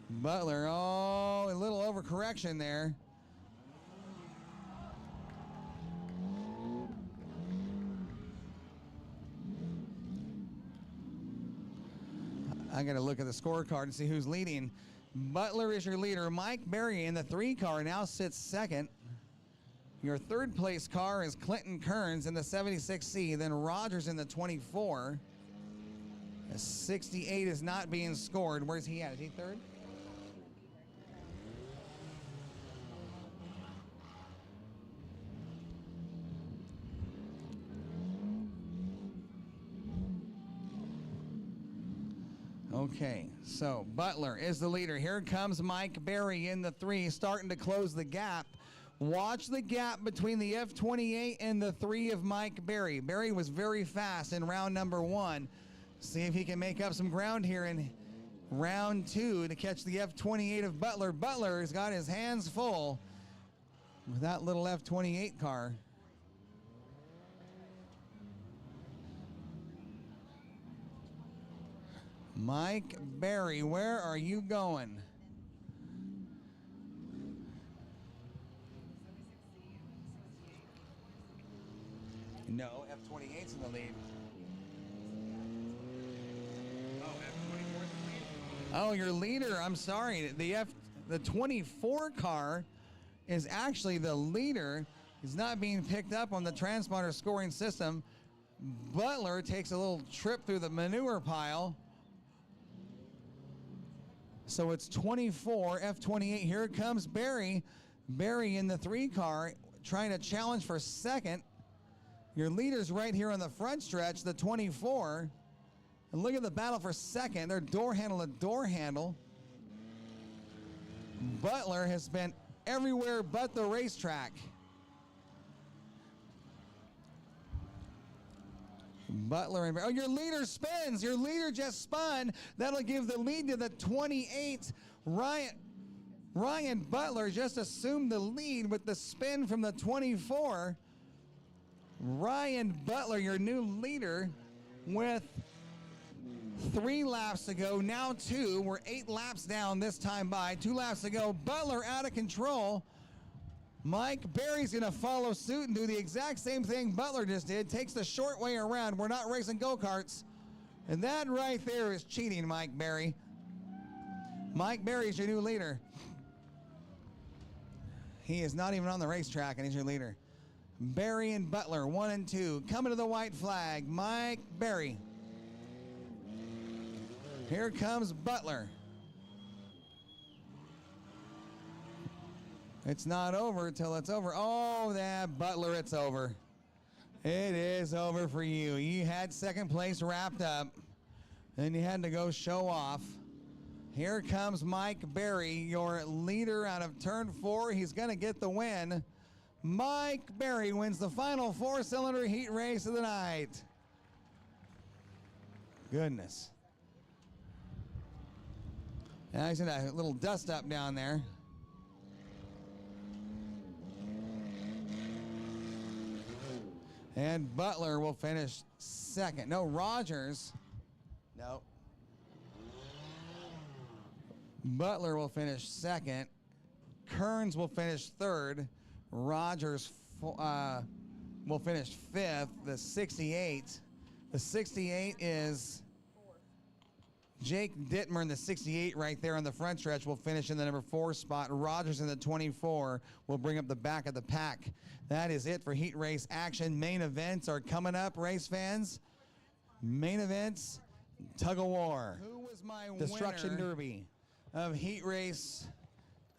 S6: Butler, oh, a little overcorrection there. I got to look at the scorecard and see who's leading. Butler is your leader. Mike Berry in the 3 car now sits second. Your 3rd place car is Clinton Kearns in the 76C. Then Rogers in the 24. The 68 is not being scored. Where's he at? Is he 3rd? Okay, so Butler is the leader. Here comes Mike Berry in the 3, starting to close the gap. Watch the gap between the F28 and the 3 of Mike Berry. Berry was very fast in round number 1. See if he can make up some ground here in round 2 to catch the F28 of Butler. Butler has got his hands full with that little F28 car. Mike Berry, where are you going? No, F28's in the lead. Oh, F24's in the lead? Oh, your leader, I'm sorry. The 24 car is actually the leader. He's not being picked up on the transponder scoring system. Butler takes a little trip through the manure pile. So it's 24, F28. Here comes Berry. Berry in the 3 car trying to challenge for second. Your leader's right here on the front stretch, the 24. And look at the battle for second. They're door handle to door handle. Butler has been everywhere but the racetrack. Butler and oh, your leader spins. Your leader just spun. That'll give the lead to the 28. Ryan Butler just assumed the lead with the spin from the 24. Ryan Butler, your new leader, with 3 laps to go, now 2. We're 8 laps down this time by. 2 laps to go. Butler out of control. Mike Berry's going to follow suit and do the exact same thing Butler just did. Takes the short way around. We're not racing go-karts. And that right there is cheating, Mike Berry. Mike Berry's your new leader. He is not even on the racetrack, and he's your leader. Berry and Butler, 1 and 2. Coming to the white flag, Mike Berry. Here comes Butler. It's not over till it's over. Oh, that Butler, it's over. It is over for you. You had second place wrapped up, and you had to go show off. Here comes Mike Berry, your leader out of turn 4. He's going to get the win. Mike Berry wins the final 4-cylinder heat race of the night. Goodness. Now he's in a little dust up down there. And Butler will finish second. No, Rogers. No. Butler will finish second. Kearns will finish third. Rogers will finish fifth. The 68. The 68 is Jake Dittmer in the 68 right there on the front stretch will finish in the number 4 spot. Rogers in the 24 will bring up the back of the pack. That is it for heat race action. Main events are coming up, race fans. Main events, tug of war. Who was my Destruction winner Derby of heat race?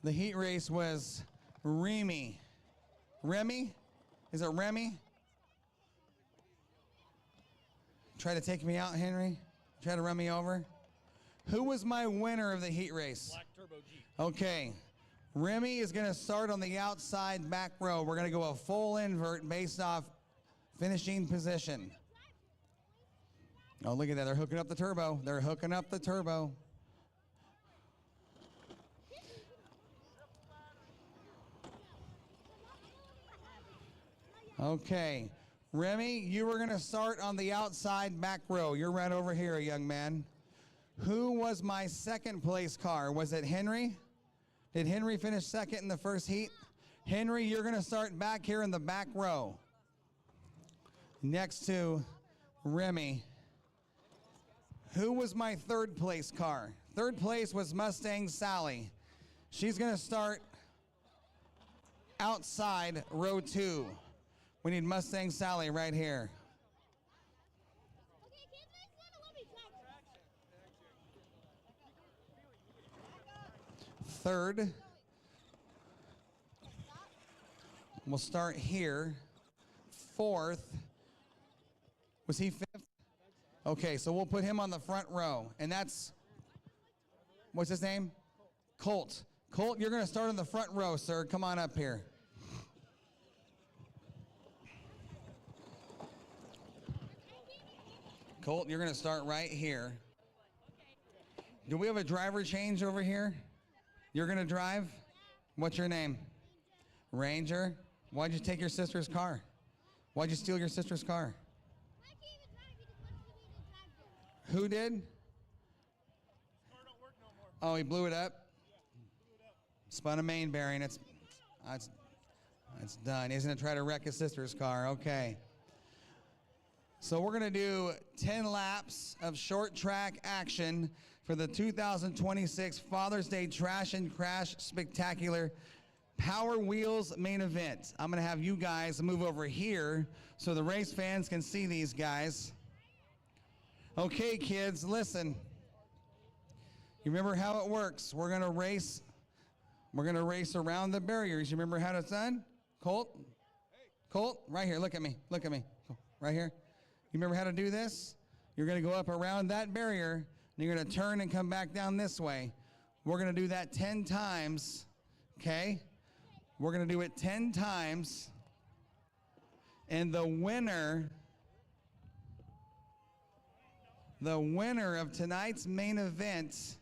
S6: The heat race was Remy. Remy? Is it Remy? Try to take me out, Henry? Try to run me over? Who was my winner of the heat race?
S8: Black Turbo Jeep.
S6: Okay. Remy is going to start on the outside back row. We're going to go a full invert based off finishing position. Oh, look at that. They're hooking up the turbo. They're hooking up the turbo. Okay. Remy, you were going to start on the outside back row. You're right over here, young man. Who was my second place car? Was it Henry? Did Henry finish second in the first heat? Henry, you're going to start back here in the back row. Next to Remy. Who was my third place car? Third place was Mustang Sally. She's going to start outside row 2. We need Mustang Sally right here. Third. We'll start here. Fourth. Was he fifth? Okay, so we'll put him on the front row. And that's, what's his name? Colt. Colt, you're going to start on the front row, sir. Come on up here. Colt, you're going to start right here. Do we have a driver change over here? You're going to drive? What's your name? Ranger. Why'd you take your sister's car? Why'd you steal your sister's car? Who did? Oh, he blew it up? Spun a main bearing. It's done. He's going to try to wreck his sister's car. Okay. So we're going to do 10 laps of short track action for the 2026 Father's Day Trash and Crash Spectacular Power Wheels main event. I'm going to have you guys move over here so the race fans can see these guys. Okay, kids, listen. You remember how it works. We're going to race around the barriers. You remember how it's done? Colt? Colt, right here. Look at me. Look at me. Right here. You remember how to do this? You're going to go up around that barrier, and you're going to turn and come back down this way. We're going to do that 10 times, okay? We're going to do it 10 times, and the winner of tonight's main event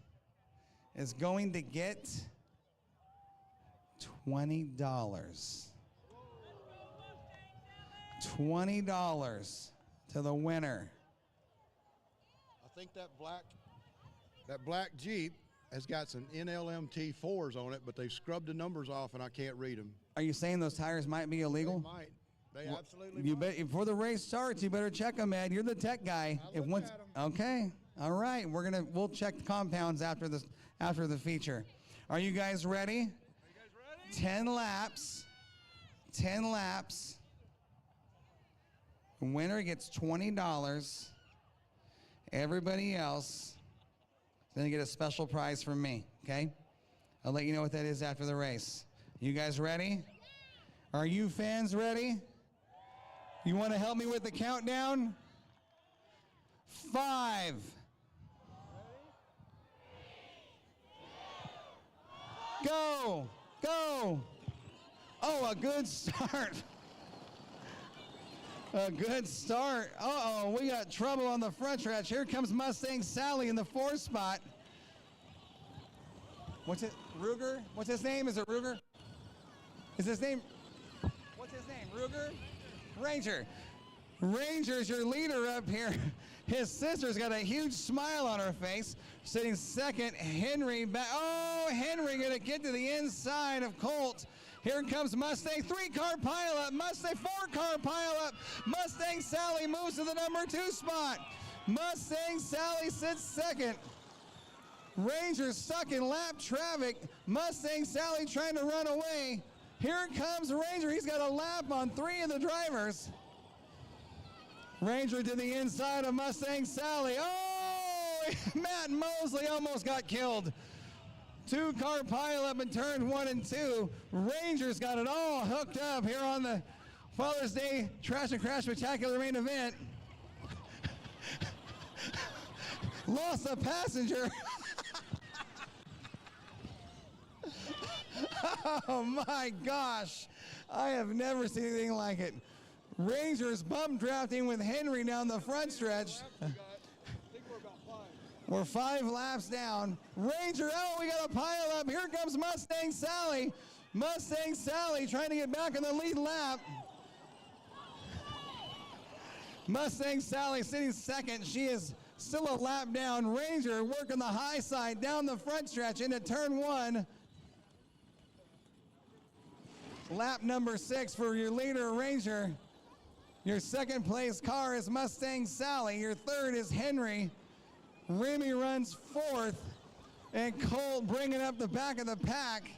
S6: is going to get $20. $20 to the winner.
S9: think that black Jeep has got some NLMT 4s on it, but they've scrubbed the numbers off and I can't read them.
S6: Are you saying those tires might be illegal?
S9: They might. They absolutely
S6: You
S9: might.
S6: bet. Before the race starts, you better check them, Ed. You're the tech guy.
S9: I looked at 'em.
S6: Okay, all right. We'll check the compounds after the feature. Are you guys ready? Are you guys ready? 10 laps. 10 laps. Winner gets $20. Everybody else is going to get a special prize from me, okay? I'll let you know what that is after the race. You guys ready? Are you fans ready? You want to help me with the countdown? 5. Go! Go! Oh, a good start. A good start. Uh-oh, we got trouble on the front stretch. Here comes Mustang Sally in the 4th spot. What's it? Ruger? What's his name? Is it Ruger? Is his name? What's his name? Ruger? Ranger. Ranger's your leader up here. His sister's got a huge smile on her face. Sitting second, Henry back. Oh, Henry gonna get to the inside of Colt. Here comes Mustang, 3-car pileup. Mustang, 4-car pileup. Mustang Sally moves to the number 2 spot. Mustang Sally sits second. Ranger stuck in lap traffic. Mustang Sally trying to run away. Here comes Ranger. He's got a lap on 3 of the drivers. Ranger to the inside of Mustang Sally. Oh, Matt Mosley almost got killed. 2-car pileup in turn 1 and 2. Ranger's got it all hooked up here on the Father's Day Trash and Crash Spectacular main event. Lost a passenger. Oh my gosh. I have never seen anything like it. Ranger's bump drafting with Henry down the front stretch. We're 5 laps down. Ranger, oh, we got a pile up. Here comes Mustang Sally. Mustang Sally trying to get back on the lead lap. Mustang Sally sitting second. She is still a lap down. Ranger working the high side down the front stretch into turn 1. Lap number 6 for your leader, Ranger. Your second place car is Mustang Sally. Your third is Henry. Remy runs 4th, and Colt bringing up the back of the pack.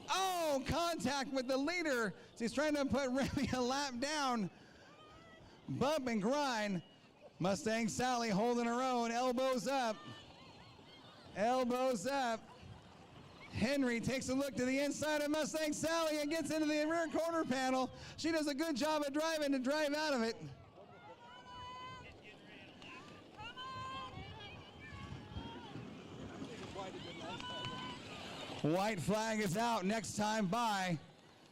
S6: Oh, contact with the leader. She's trying to put Remy a lap down. Bump and grind. Mustang Sally holding her own, elbows up. Elbows up. Henry takes a look to the inside of Mustang Sally and gets into the rear corner panel. She does a good job of driving to drive out of it. White flag is out. Next time by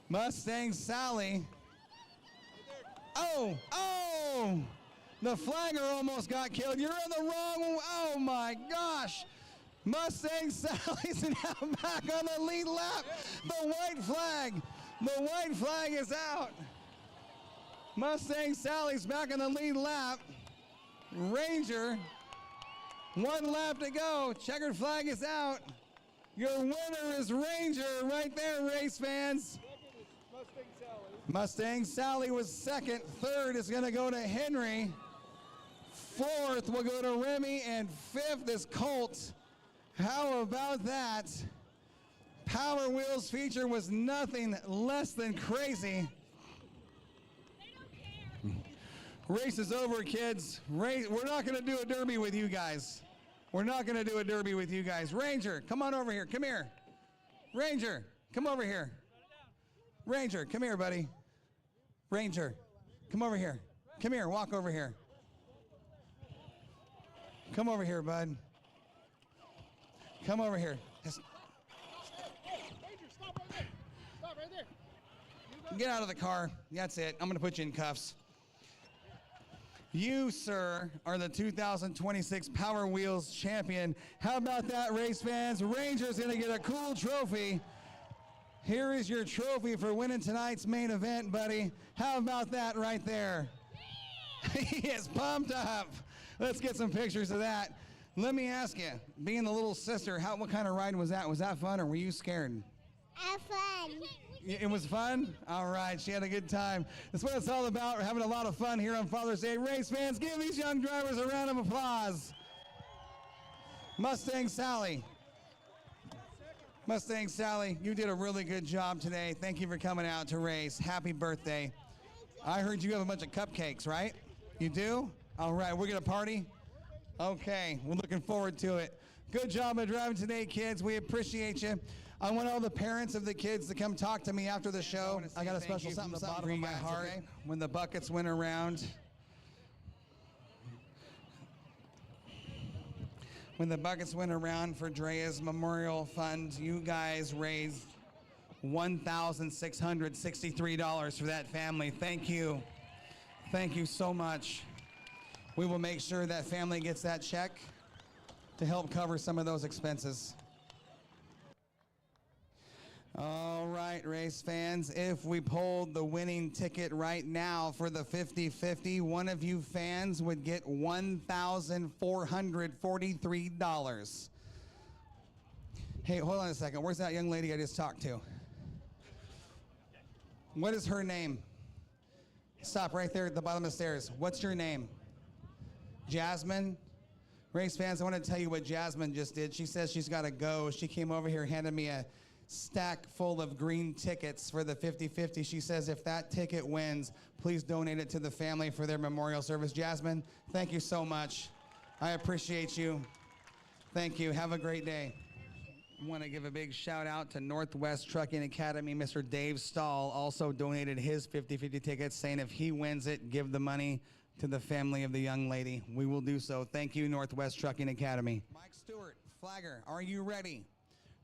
S6: Mustang Sally. Oh, oh! The flagger almost got killed. You're in the wrong. Oh my gosh! Mustang Sally's now back on the lead lap. The white flag is out. Mustang Sally's back on the lead lap. Ranger, 1 lap to go. Checkered flag is out. Your winner is Ranger right there, race fans. Mustang Sally was second. Third is going to go to Henry. 4th will go to Remy, and 5th is Colt. How about that? Power Wheels feature was nothing less than crazy. Race is over, kids. We're not going to do a derby with you guys. We're not going to do a derby with you guys. Ranger, come on over here. Come here. Ranger, come over here. Ranger, come here, buddy. Ranger, come over here. Come here, walk over here. Come over here, bud. Come over here.
S4: Ranger, stop right there. Stop right there.
S6: Get out of the car. That's it. I'm going to put you in cuffs. You, sir, are the 2026 Power Wheels champion. How about that, race fans? Ranger's going to get a cool trophy. Here is your trophy for winning tonight's main event, buddy. How about that right there? He is pumped up. Let's get some pictures of that. Let me ask you, being the little sister, what kind of ride was that? Was that fun or were you scared?
S7: Fun.
S6: It was fun? All right, she had a good time. That's what it's all about. We're having a lot of fun here on Father's Day. Race fans, give these young drivers a round of applause. Mustang Sally. Mustang Sally, you did a really good job today. Thank you for coming out to race. Happy birthday. I heard you have a bunch of cupcakes, right? You do? All right, we're going to party? Okay, we're looking forward to it. Good job of driving today, kids. We appreciate you. I want all the parents of the kids to come talk to me after the show. I got a special something for you guys, okay? When the buckets went around. When the buckets went around for Drea's Memorial Fund, you guys raised $1,663 for that family. Thank you. Thank you so much. We will make sure that family gets that check to help cover some of those expenses. All right, race fans, if we pulled the winning ticket right now for the 50-50, one of you fans would get $1,443. Hey, hold on a second. Where's that young lady I just talked to? What is her name? Stop right there at the bottom of the stairs. What's your name? Jasmine? Race fans, I want to tell you what Jasmine just did. She says she's got to go. She came over here, handed me a stack full of green tickets for the 50-50. She says if that ticket wins, please donate it to the family for their memorial service. Jasmine, thank you so much. I appreciate you. Thank you. Have a great day. I want to give a big shout out to Northwest Trucking Academy. Mr. Dave Stahl also donated his 50-50 tickets, saying if he wins it, give the money to the family of the young lady. We will do so. Thank you, Northwest Trucking Academy. Mike Stewart, Flagger, are you ready?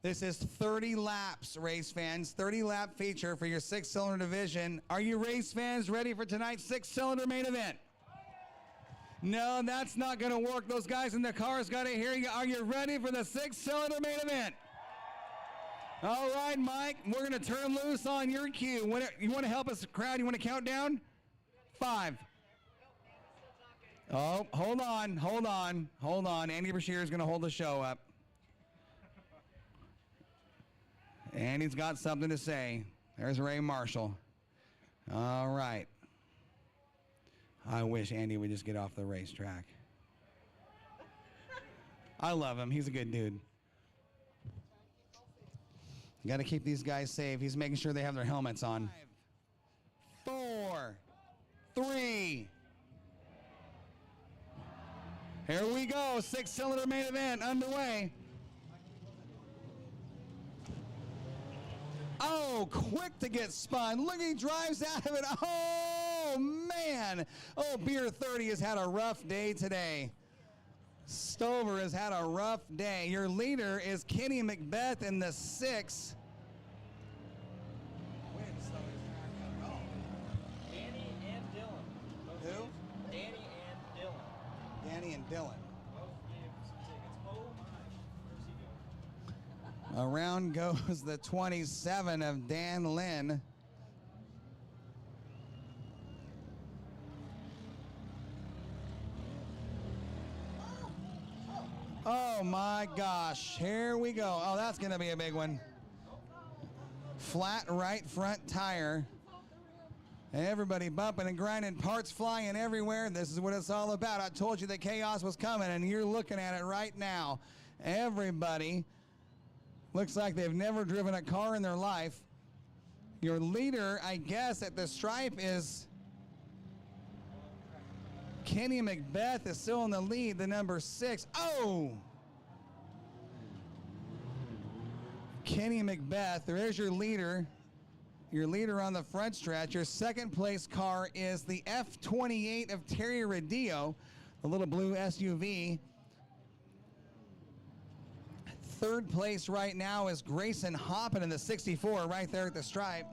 S6: This is 30 laps, race fans. 30-lap feature for your six-cylinder division. Are you race fans ready for tonight's six-cylinder main event? No, that's not going to work. Those guys in the cars got to hear you. Are you ready for the six-cylinder main event? All right, Mike, we're going to turn loose on your cue. You want to help us, crowd? You want to count down? 5. Oh, hold on. Andy Brashear is going to hold the show up. And he's got something to say. There's Ray Marshall. All right. I wish Andy would just get off the racetrack. I love him. He's a good dude. Got to keep these guys safe. He's making sure they have their helmets on. 5, 4, 3. Here we go. Six-cylinder main event underway. Oh, quick to get spun. Look, he drives out of it. Oh, man. Oh, Beer 30 has had a rough day today. Stover has had a rough day. Your leader is Kenny Macbeth in the 6.
S5: Danny and Dylan.
S6: Who?
S5: Danny and Dylan.
S6: Danny and Dylan.
S5: Both gave some tickets. Oh my. Where's he going?
S6: Around goes the 27 of Dan Lynn. Oh my gosh, here we go. Oh, that's gonna be a big one. Flat right front tire. Everybody bumping and grinding, parts flying everywhere. This is what it's all about. I told you that chaos was coming, and you're looking at it right now. Everybody looks like they've never driven a car in their life. Your leader, I guess, at the stripe is Kenny Macbeth is still in the lead, the number 6. Oh! Kenny Macbeth, there's your leader. Your leader on the front stretch. Your second place car is the F28 of Terry Rodillo, the little blue SUV. Third place right now is Grayson Hoppin in the 64 right there at the stripe.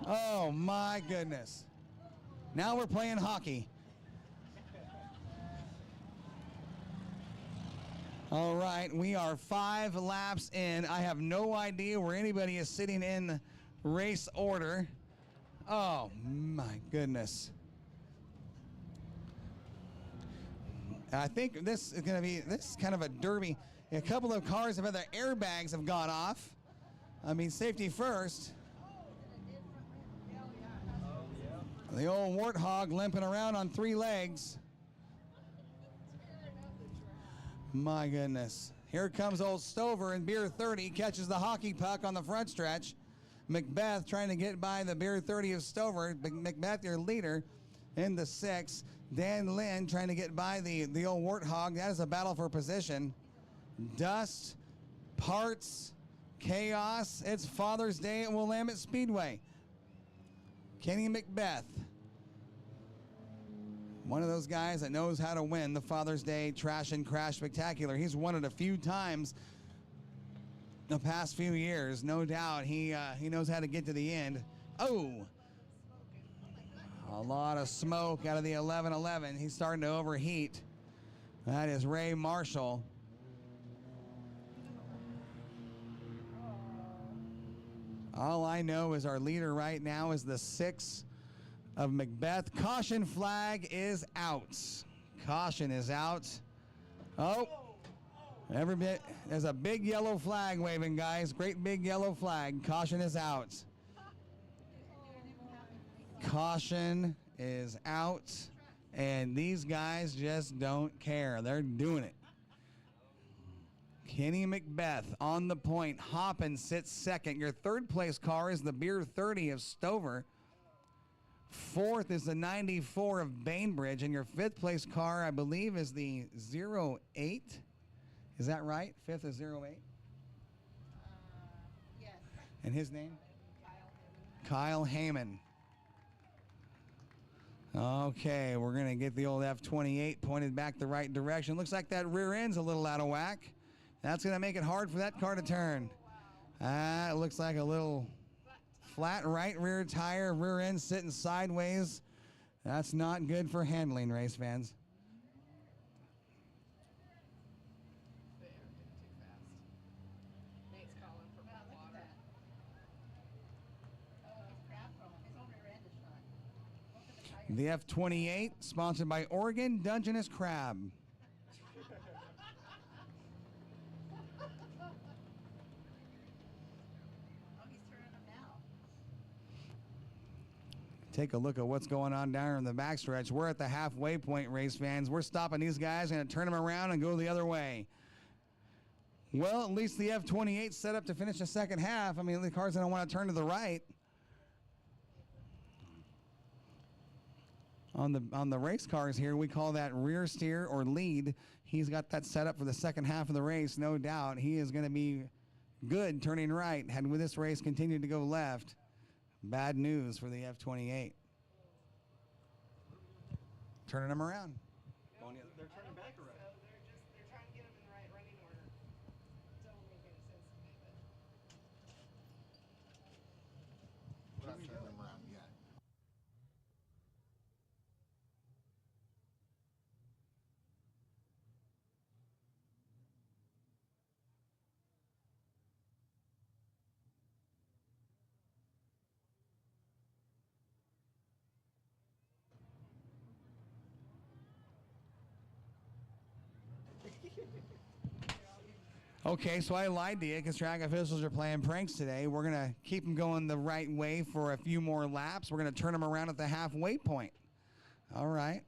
S6: Oh my goodness. Now we're playing hockey. All right, we are 5 laps in. I have no idea where anybody is sitting in race order. Oh, my goodness. I think this is going to be, this is kind of a derby. A couple of cars have had their airbags have gone off. I mean, safety first. The old warthog limping around on 3 legs. My goodness. Here comes old Stover in Beer 30, catches the hockey puck on the front stretch. Macbeth trying to get by the Beer 30 of Stover. Macbeth, your leader, in the 6. Dan Lynn trying to get by the old warthog. That is a battle for position. Dust, parts, chaos. It's Father's Day at Willamette Speedway. Kenny Macbeth. One of those guys that knows how to win the Father's Day Trash and Crash Spectacular. He's won it a few times the past few years. No doubt he knows how to get to the end. Oh! A lot of smoke out of the 1111. He's starting to overheat. That is Ray Marshall. All I know is our leader right now is the 6 of Macbeth. Caution flag is out. Caution is out. Oh, every bit. There's a big yellow flag waving, guys. Great big yellow flag. Caution is out. Caution is out. And these guys just don't care. They're doing it. Kenny Macbeth on the point. Hoppin sits second. Your third place car is the Beer 30 of Stover. Fourth is the 94 of Bainbridge. And your fifth place car, I believe, is the 08. Is that right? Fifth is 08?
S10: Yes.
S6: And his name? Kyle Heyman. Okay, we're going to get the old F28 pointed back the right direction. Looks like that rear end's a little out of whack. That's going to make it hard for that car to turn. It looks like a little flat right rear tire, rear end sitting sideways. That's not good for handling, race fans.
S10: Nate's calling for water.
S6: The F28, sponsored by Oregon Dungeness Crab. Take a look at what's going on down in the backstretch. We're at the halfway point, race fans. We're stopping these guys, going to turn them around and go the other way. Well, at least the F28 set up to finish the second half. I mean, the cars don't want to turn to the right. On the race cars here, we call that rear steer or lead. He's got that set up for the second half of the race, no doubt. He is going to be good turning right. Had with this race continued to go left, bad news for the F28. Turning them around.
S5: They're turning back already.
S10: They're trying to get them in the right running order. Don't make any sense to me, but.
S3: We're not turning them around yet.
S6: Okay, so I lied to you because track officials are playing pranks today. We're going to keep them going the right way for a few more laps. We're going to turn them around at the halfway point. All right.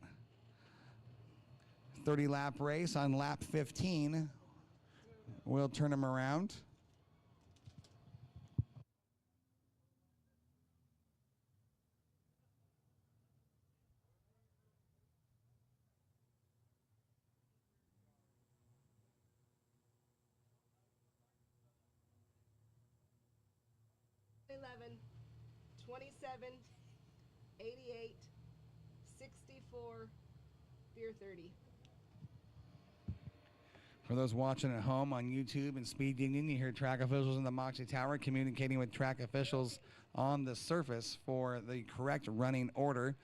S6: 30-lap race on lap 15. We'll turn them around.
S10: $11, $27, $88, $64, beer 30.
S6: For those watching at home on YouTube and Speed Union, you hear track officials in the Moxie Tower communicating with track officials on the surface for the correct running order.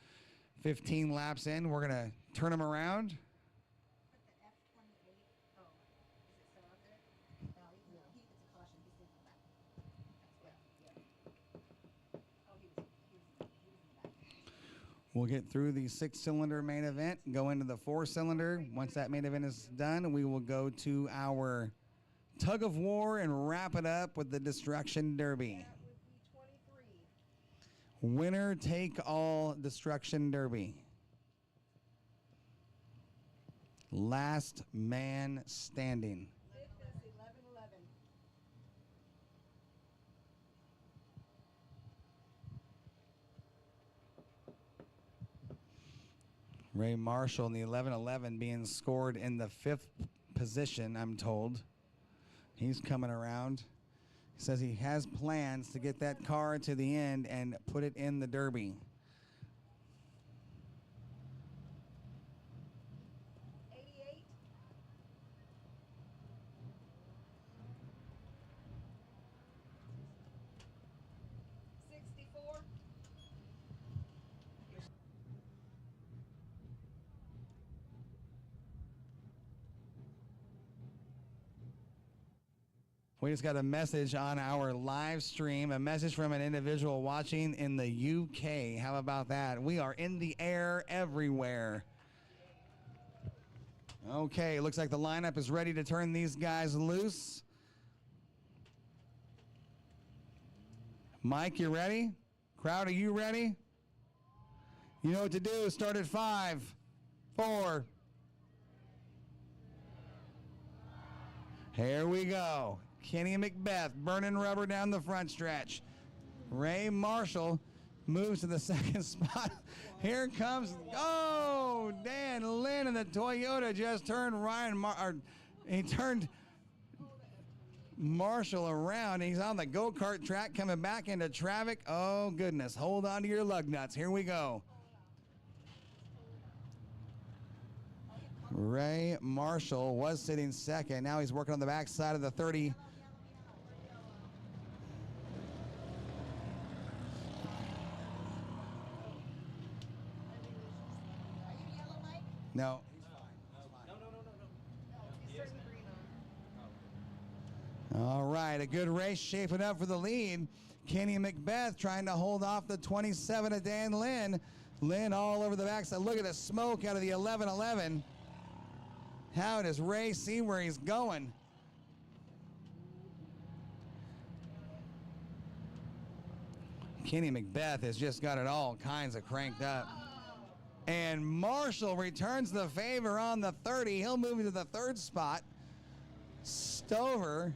S6: 15 laps in, we're going to turn them around. We'll get through the 6-cylinder main event, go into the 4-cylinder. Once that main event is done, we will go to our tug of war and wrap it up with the Destruction Derby. Winner take all Destruction Derby. Last man standing. Ray Marshall in the 1111 being scored in the 5th position, I'm told. He's coming around. He says he has plans to get that car to the end and put it in the Derby. We just got a message on our live stream, a message from an individual watching in the UK. How about that? We are in the air everywhere. Okay, looks like the lineup is ready to turn these guys loose. Mike, you ready? Crowd, are you ready? You know what to do. Start at 5, 4. Here we go. Kenny Macbeth burning rubber down the front stretch. Ray Marshall moves to the 2nd spot. Here comes, oh, Dan Lynn in the Toyota just turned he turned Marshall around. He's on the go-kart track coming back into traffic. Oh, goodness. Hold on to your lug nuts. Here we go. Ray Marshall was sitting 2nd. Now he's working on the backside of the 30. No. All right, a good race shaping up for the lead. Kenny Macbeth trying to hold off the 27 of Dan Lynn. Lynn all over the backside. Look at the smoke out of the 1111. How does Ray see where he's going? Kenny Macbeth has just got it all kinds of cranked up. And Marshall returns the favor on the 30. He'll move into the 3rd spot. Stover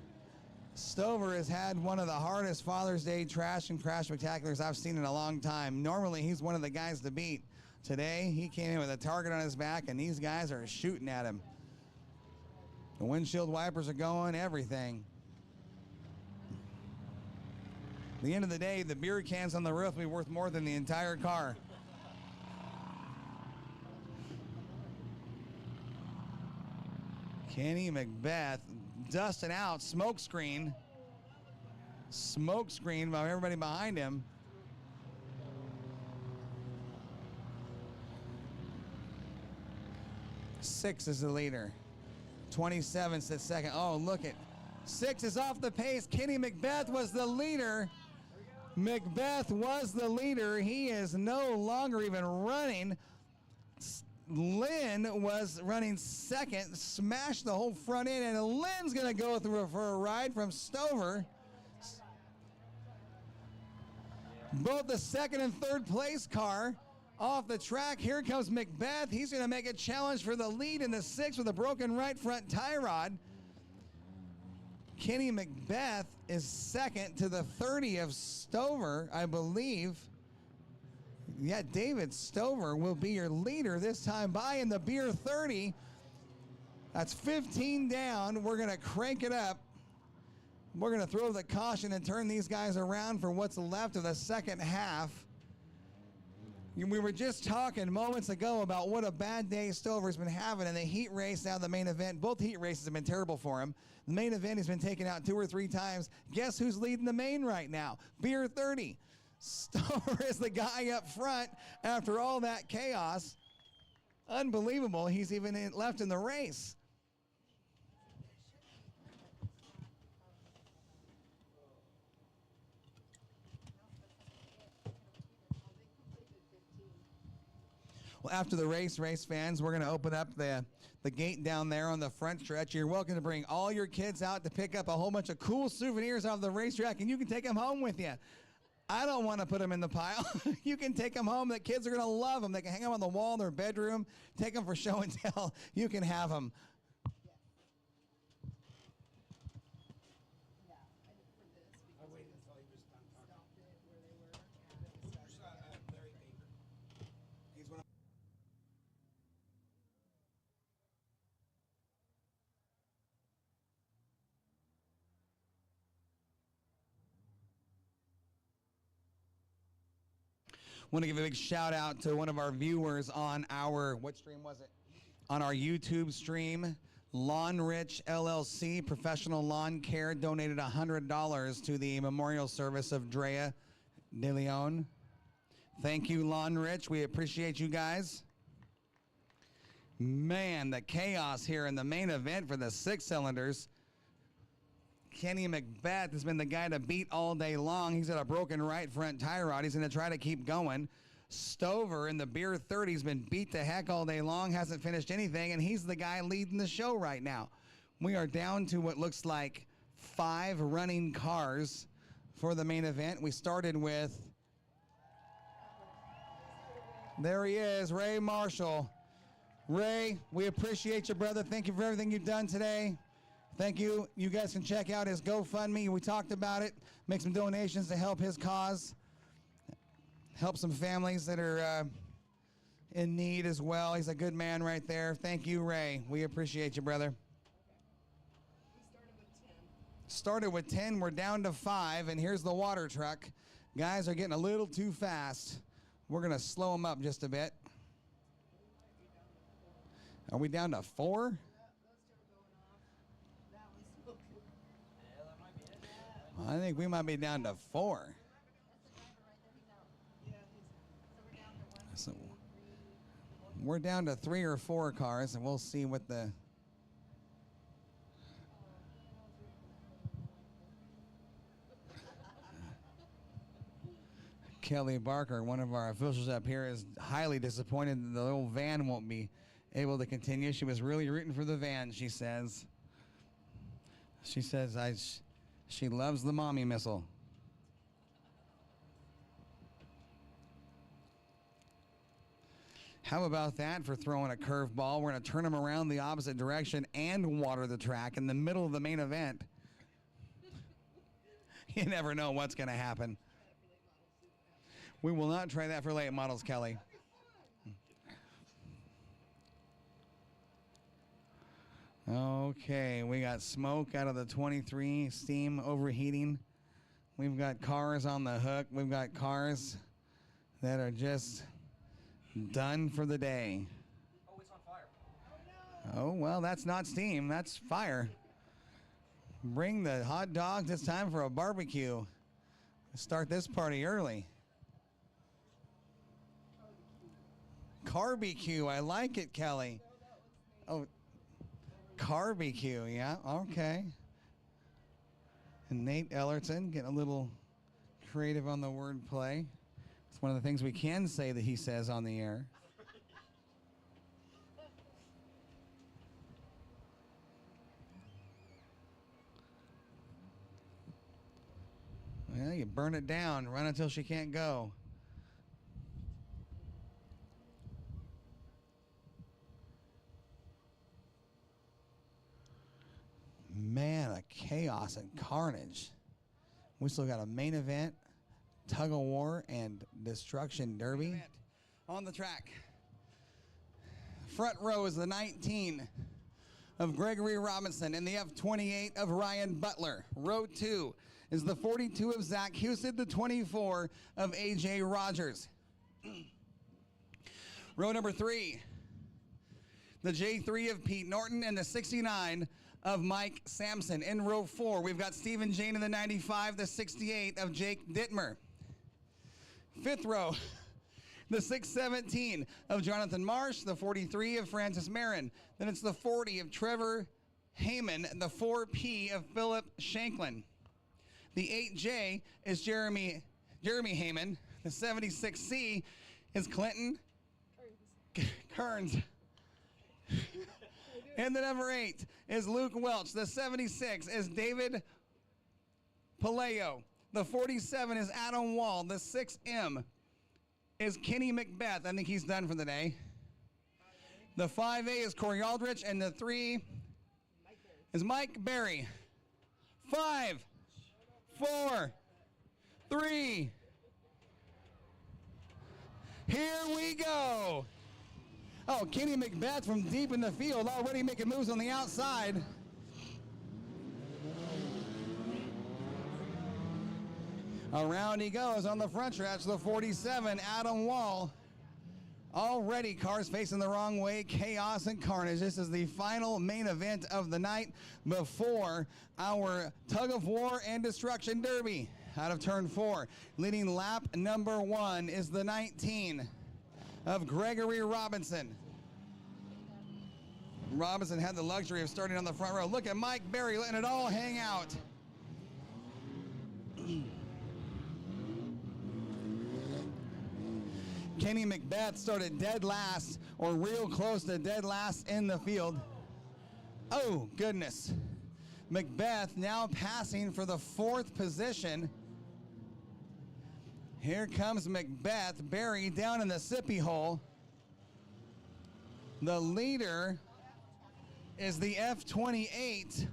S6: has had one of the hardest Father's Day trash and crash spectaculars I've seen in a long time. Normally, he's one of the guys to beat. Today, he came in with a target on his back, and these guys are shooting at him. The windshield wipers are going, everything. At the end of the day, the beer cans on the roof will be worth more than the entire car. Kenny Macbeth dusting out, smoke screen by everybody behind him. Six is the leader. 27 sits 2nd. Oh, look at 6 is off the pace. Kenny Macbeth was the leader. Macbeth was the leader. He is no longer even running. Lynn was running 2nd, smashed the whole front end, and Lynn's going to go through for a ride from Stover. Both the 2nd and 3rd place car off the track. Here comes Macbeth. He's going to make a challenge for the lead in the 6th with a broken right front tie rod. Kenny Macbeth is 2nd to the 30 of Stover, I believe. Yeah, David Stover will be your leader this time by in the beer 30. That's 15 down. We're going to crank it up. We're going to throw the caution and turn these guys around for what's left of the 2nd half. We were just talking moments ago about what a bad day Stover's been having in the heat race now the main event. Both heat races have been terrible for him. The main event has been taken out 2 or 3 times. Guess who's leading the main right now? Beer 30. Stover is the guy up front after all that chaos. Unbelievable. He's even left in the race. Well, after the race fans, we're going to open up the gate down there on the front stretch. You're welcome to bring all your kids out to pick up a whole bunch of cool souvenirs off the racetrack, and you can take them home with you. I don't want to put them in the pile. You can take them home. The kids are going to love them. They can hang them on the wall in their bedroom, take them for show and tell. You can have them. Want to give a big shout out to one of our viewers on our, what stream was it? On our YouTube stream. Lawn Rich LLC, Professional Lawn Care, donated $100 to the memorial service of Drea De Leon. Thank you, Lawn Rich. We appreciate you guys. Man, the chaos here in the main event for the 6-cylinders. Kenny Macbeth has been the guy to beat all day long. He's got a broken right front tie rod. He's going to try to keep going. Stover in the beer 30 has been beat to heck all day long, hasn't finished anything, and he's the guy leading the show right now. We are down to what looks like 5 running cars for the main event. We started with, there he is, Ray Marshall. Ray, we appreciate you, brother. Thank you for everything you've done today. Thank you. You guys can check out his GoFundMe. We talked about it. Make some donations to help his cause. Help some families that are in need as well. He's a good man right there. Thank you, Ray. We appreciate you, brother. Started with 10. We're down to 5, and here's the water truck. Guys are getting a little too fast. We're going to slow them up just a bit. Are we down to 4? I think we might be down to 4. So we're down to 3 or 4 cars, and we'll see what the Kelly Barker, one of our officials up here, is highly disappointed that the little van won't be able to continue. She was really rooting for the van, she says. She says she loves the mommy missile. How about that for throwing a curveball? We're going to turn them around the opposite direction and water the track in the middle of the main event. You never know what's going to happen. We will not try that for late models, Kelly. Okay, we got smoke out of the 23, steam overheating. We've got cars on the hook. We've got cars that are just done for the day.
S5: Oh, it's on fire.
S6: Oh, well, that's not steam. That's fire. Bring the hot dogs. It's time for a barbecue. Start this party early. Carbecue. I like it, Kelly. Oh, carbecue. Yeah, okay. And Nate Ellerton getting a little creative on the wordplay. It's one of the things we can say that he says on the air. Well, you burn it down, run until she can't go. Man, a chaos and carnage. We still got a main event, tug of war, and destruction derby. On the track. Front row is the 19 of Gregory Robinson and the F28 of Ryan Butler. Row 2 is the 42 of Zach Husted, the 24 of AJ Rogers. Row number 3, the J3 of Pete Norton and the 69 of Mike Sampson. In row 4, we've got Stephen Jane in the 95, the 68 of Jake Dittmer. 5th row, the 617 of Jonathan Marsh, the 43 of Francis Marin. Then it's the 40 of Trevor Heyman, and the 4P of Philip Shanklin. The 8J is Jeremy Heyman. The 76C is Clinton
S2: Kearns. And the number 8 is Luke Welch. The 76 is David Paleo. The 47 is Adam Wall. The 6M is Kenny Macbeth. I think he's done for the day. The 5A is Corey Aldrich, and the 3 is Mike Berry. 5, 4, 3. Here we go. Oh, Kenny Macbeth from deep in the field already making moves on the outside. Around he goes on the front stretch, the 47, Adam Wall. Already cars facing the wrong way, chaos and carnage. This is the final main event of the night before our tug of war and destruction derby. Out of turn 4, leading lap number 1 is the 19 of Gregory Robinson. Robinson had the luxury of starting on the front row. Look at Mike Berry letting it all hang out. Kenny Macbeth started dead last, or real close to dead last in the field. Oh, goodness. Macbeth now passing for the 4th position. Here comes Macbeth, Berry down in the sippy hole. The leader is the F28.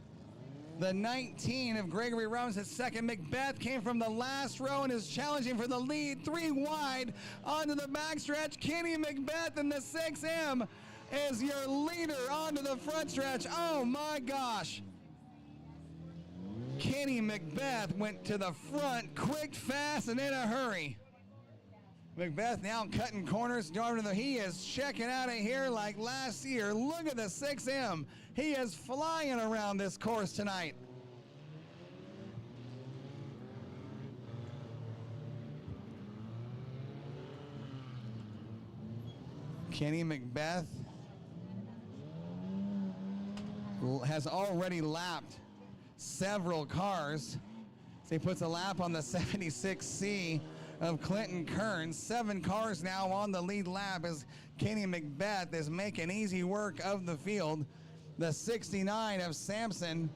S2: The 19 of Gregory Robinson, second. Macbeth came from the last row and is challenging for the lead. 3 wide onto the backstretch. Kenny Macbeth in the 6M is your leader onto the front stretch. Oh my gosh. Kenny Macbeth went to the front quick, fast, and in a hurry. Macbeth now cutting corners. He is checking out of here like last year. Look at the 6M. He is flying around this course tonight. Kenny Macbeth has already lapped several cars. So he puts a lap on the 76C of Clinton Kearns. 7 cars now on the lead lap as Kenny Macbeth is making easy work of the field. The 69 of Sampson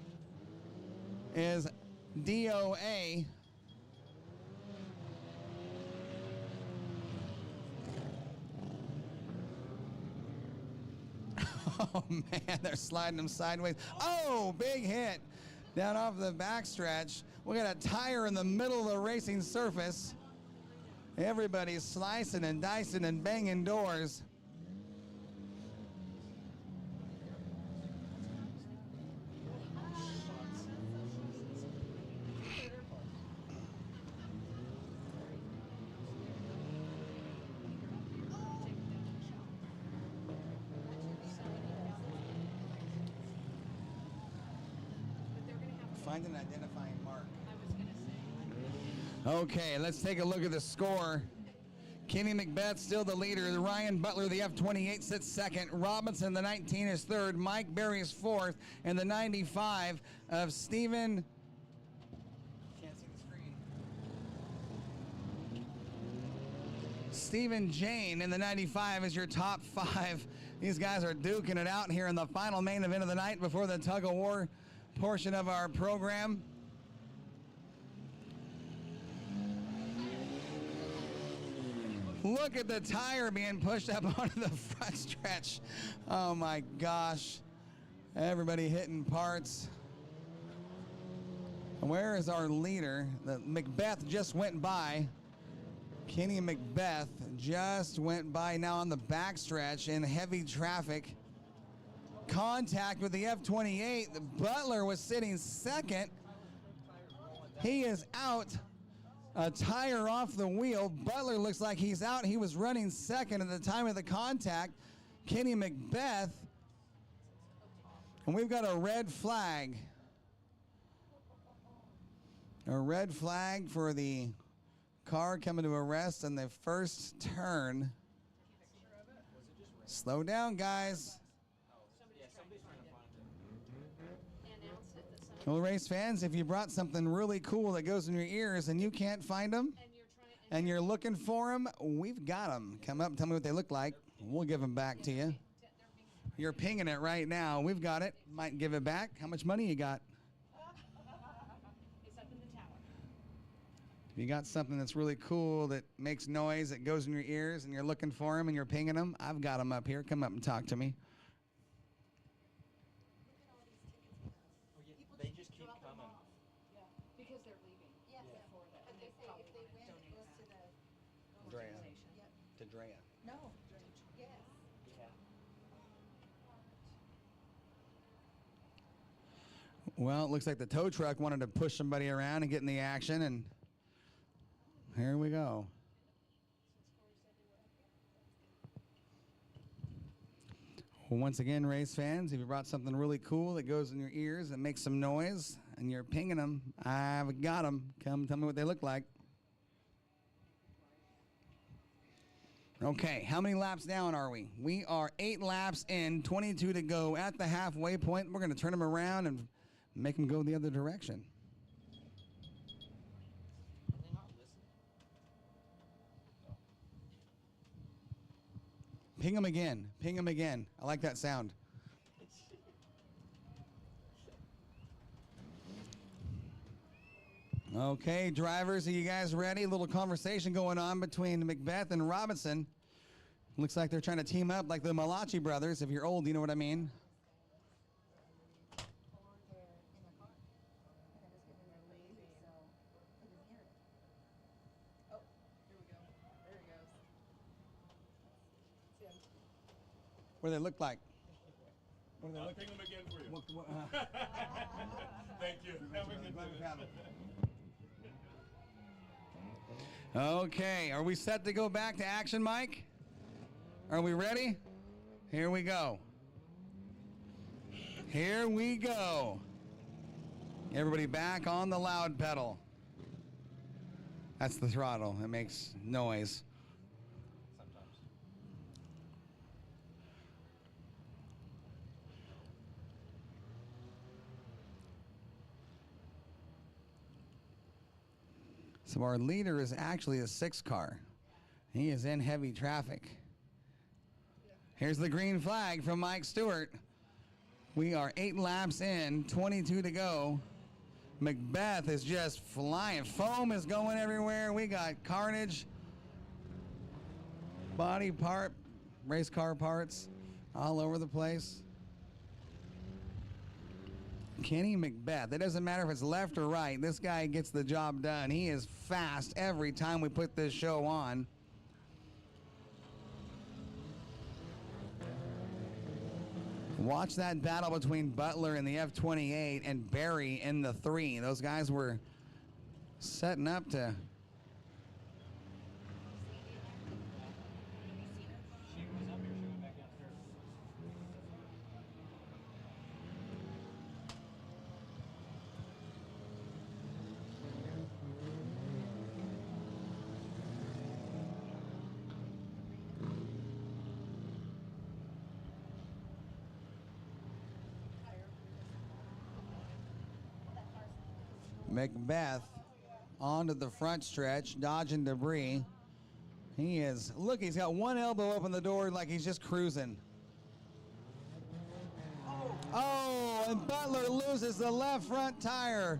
S2: is DOA. Oh man, they're sliding him sideways. Oh, big hit down off the backstretch. We got a tire in the middle of the racing surface. Everybody's slicing and dicing and banging doors. Find an identifying mark. Okay, let's take a look at the score. Kenny Macbeth still the leader. Ryan Butler, the F28, sits second. Robinson, the 19, is third. Mike Berry is fourth. And the 95 of Stephen... Can't see the screen. Stephen Jane in the 95 is your top 5. These guys are duking it out here in the final main event of the night before the tug of war portion of our program. Look at the tire being pushed up onto the front stretch. Oh my gosh. Everybody hitting parts. Where is our leader? The Macbeth just went by. Kenny Macbeth just went by now on the backstretch in heavy traffic. Contact with the F28. The Butler was sitting second. He is out. A tire off the wheel. Butler looks like he's out. He was running second at the time of the contact. Kenny Macbeth. And we've got a red flag. A red flag for the car coming to a rest in the first turn. Slow down, guys. Well, race fans, if you brought something really cool that goes in your ears and you can't find them and you're looking for them, we've got them. Come up and tell me what they look like.
S6: We'll give them back to you. You're pinging it right now. We've got it. Might give it back. How much money you got?
S10: It's up in the tower.
S6: If you got something that's really cool that makes noise, that goes in your ears, and you're looking for them and you're pinging them, I've got them up here. Come up and talk to me.
S5: They just keep coming.
S10: Yeah, because they're leaving.
S7: Yes.
S10: Before that,
S7: But
S10: and
S7: they
S10: they
S7: say
S10: probably
S7: if they
S10: want
S7: win,
S10: to
S7: it
S10: donate
S7: goes to
S10: that.
S7: the
S6: Drea.
S10: Organization.
S6: To Drea.
S7: no. Yes.
S5: Yeah.
S6: Well, it looks like the tow truck wanted to push somebody around and get in the action, and here we go. Well, once again, race fans, if you brought something really cool that goes in your ears and makes some noise, and you're pinging them, I've got them. Come tell me what they look like. Okay, how many laps down are we? We are 8 laps in, 22 to go at the halfway point. We're going to turn them around and make them go the other direction.
S5: Are they not listening?
S6: Ping them again. Ping them again. I like that sound. Okay, drivers, are you guys ready? A little conversation going on between Macbeth and Robinson. Looks like they're trying to team up like the Malachi brothers. If you're old, you know what I mean.
S10: Oh, here we go. There he goes. It's him.
S6: What do they look like? What do they look
S8: Ping them again for you.
S6: what,
S8: Thank you. Now we can do it.
S6: Okay, are we set to go back to action, Mike? Are we ready? Here we go. Here we go. Everybody back on the loud pedal. That's the throttle. It makes noise.
S5: Sometimes.
S6: So our leader is actually a 6 car. He is in heavy traffic. Here's the green flag from Mike Stewart. We are 8 laps in, 22 to go. Macbeth is just flying. Foam is going everywhere. We got carnage, body part, race car parts all over the place. Kenny Macbeth. It doesn't matter if it's left or right. This guy gets the job done. He is fast every time we put this show on. Watch that battle between Butler in the F28 and Barry in the 3. Those guys were setting up to...
S5: She was up here, she went back downstairs.
S6: Macbeth onto the front stretch, dodging debris. He is, look, he's got one elbow open the door like he's just cruising. Oh, and Butler loses the left front tire.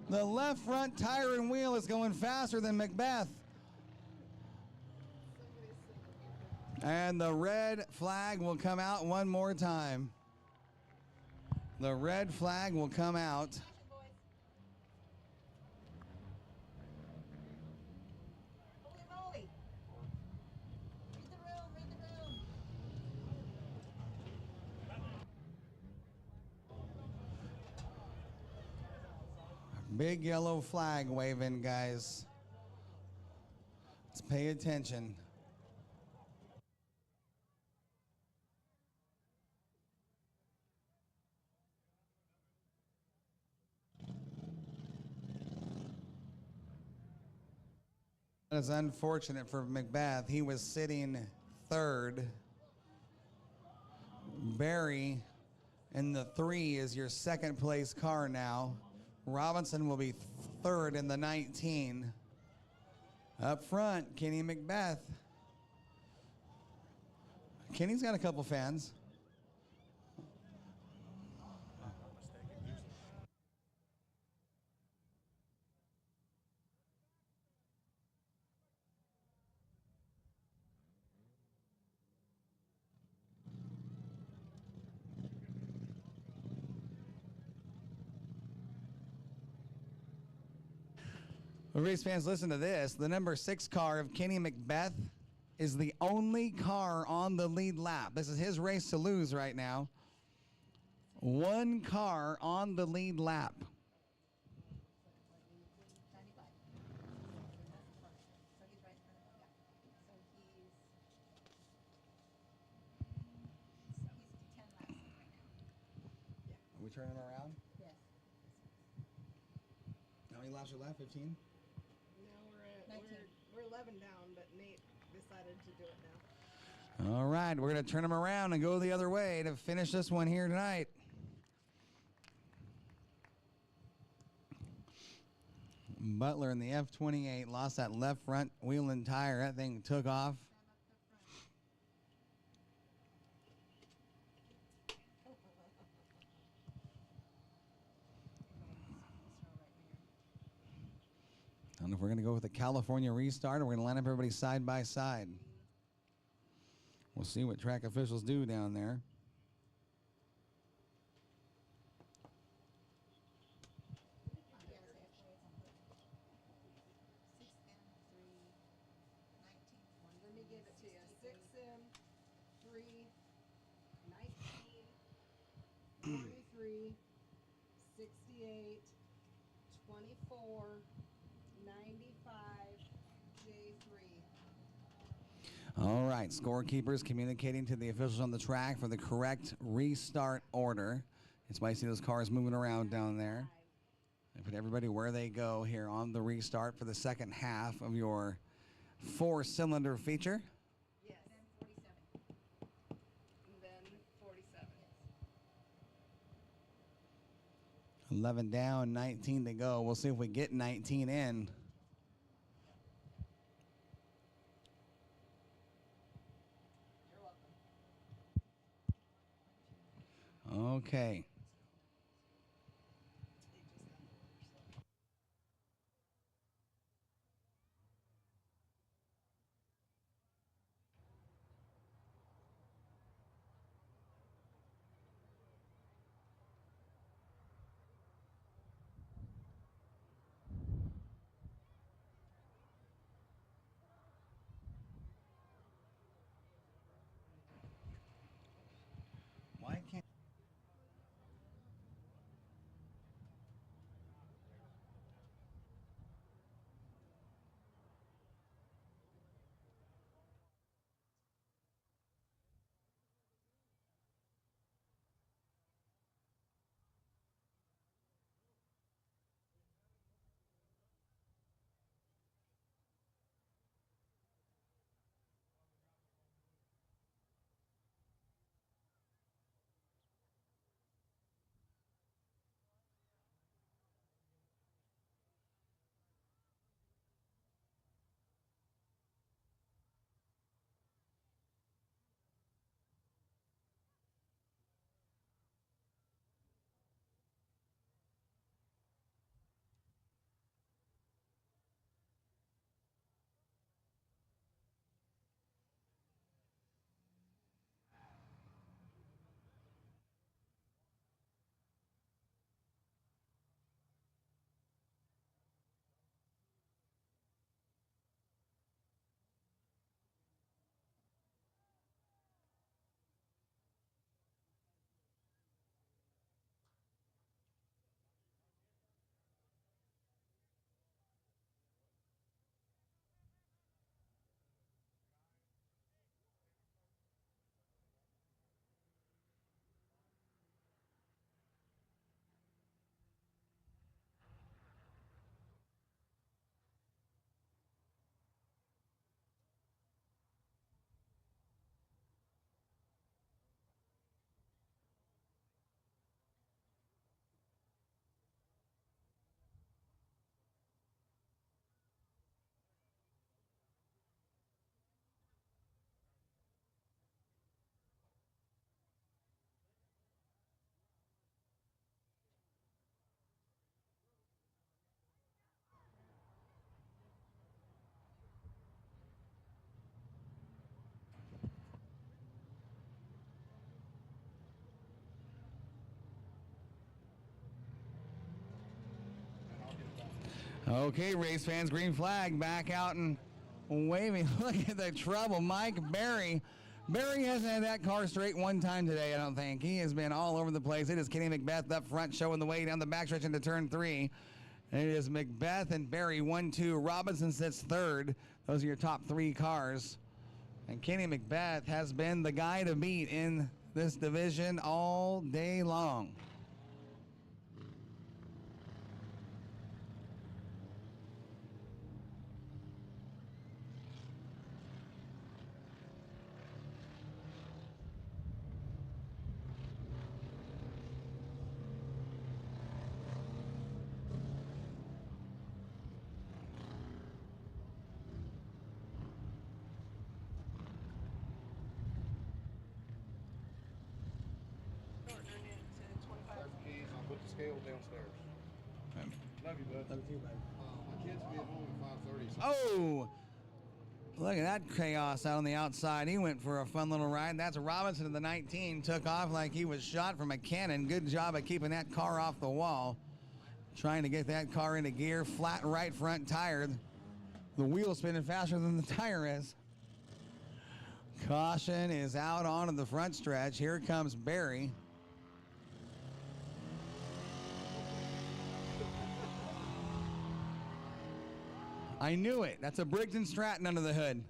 S6: The left front tire and wheel is going faster than Macbeth. And the red flag will come out one more time. The red flag will come out.
S7: Holy moly. Read the room, read the room.
S6: Big yellow flag waving, guys. Let's pay attention. That is unfortunate for Macbeth. He was sitting 3rd. Barry in the 3 is your 2nd place car now. Robinson will be 3rd in the 19. Up front, Kenny Macbeth. Kenny's got a couple fans. Well, race fans, listen to this. The number 6 car of Kenny Macbeth is the only car on the lead lap. This is his race to lose right now. 1 car on the lead lap.
S7: 95. So he's right in front of him. Yeah. So he's 10 laps in right now.
S6: Are we turning him around?
S7: Yes.
S6: How many laps are left? 15?
S10: Now we're at
S7: 19.
S10: we're 11 down, but Nate decided to do it now.
S6: All right, we're going to turn him around and go the other way to finish this one here tonight. Butler in the F28 lost that left front wheel and tire. That thing took off. I don't know if we're going to go with a California restart or we're going to line up everybody side by side. We'll see what track officials do down there.
S10: Let me give it to you. 6M, 3, 19, 43, 68, 24, 95, J3.
S6: All right, scorekeepers communicating to the officials on the track for the correct restart order. It's why you see those cars moving around down there. They put everybody where they go here on the restart for the second half of your 4-cylinder feature.
S10: Yes. And then 47.
S6: 11 down, 19 to go. We'll see if we get 19 in. Okay. Why can't Okay, race fans, green flag back out and waving. Look at the trouble. Mike Berry. Berry hasn't had that car straight one time today, I don't think. He has been all over the place. It is Kenny Macbeth up front showing the way down the backstretch into turn 3. And it is Macbeth and Berry 1-2. Robinson sits third. Those are your top 3 cars. And Kenny Macbeth has been the guy to beat in this division all day long.
S9: I'll put the scale downstairs. Love you, bud. Love you, bud. My kids will be at home at 5:30.
S6: Oh! Look at that chaos out on the outside. He went for a fun little ride. That's Robinson in the 19. Took off like he was shot from a cannon. Good job of keeping that car off the wall. Trying to get that car into gear. Flat right front tire. The wheel's spinning faster than the tire is. Caution is out onto the front stretch. Here comes Berry. I knew it. That's a Briggs & Stratton under the hood.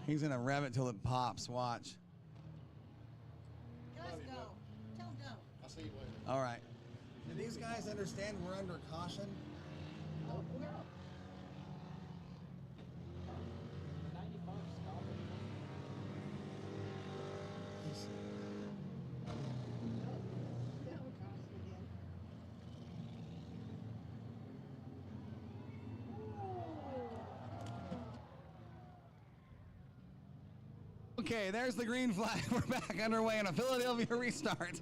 S6: He's going to rev it till it pops. Watch.
S7: Guys, go. Tell them go.
S9: I'll see you later.
S6: All right. Do these guys understand we're under caution? Okay, there's the green flag. We're back underway in a Philadelphia restart.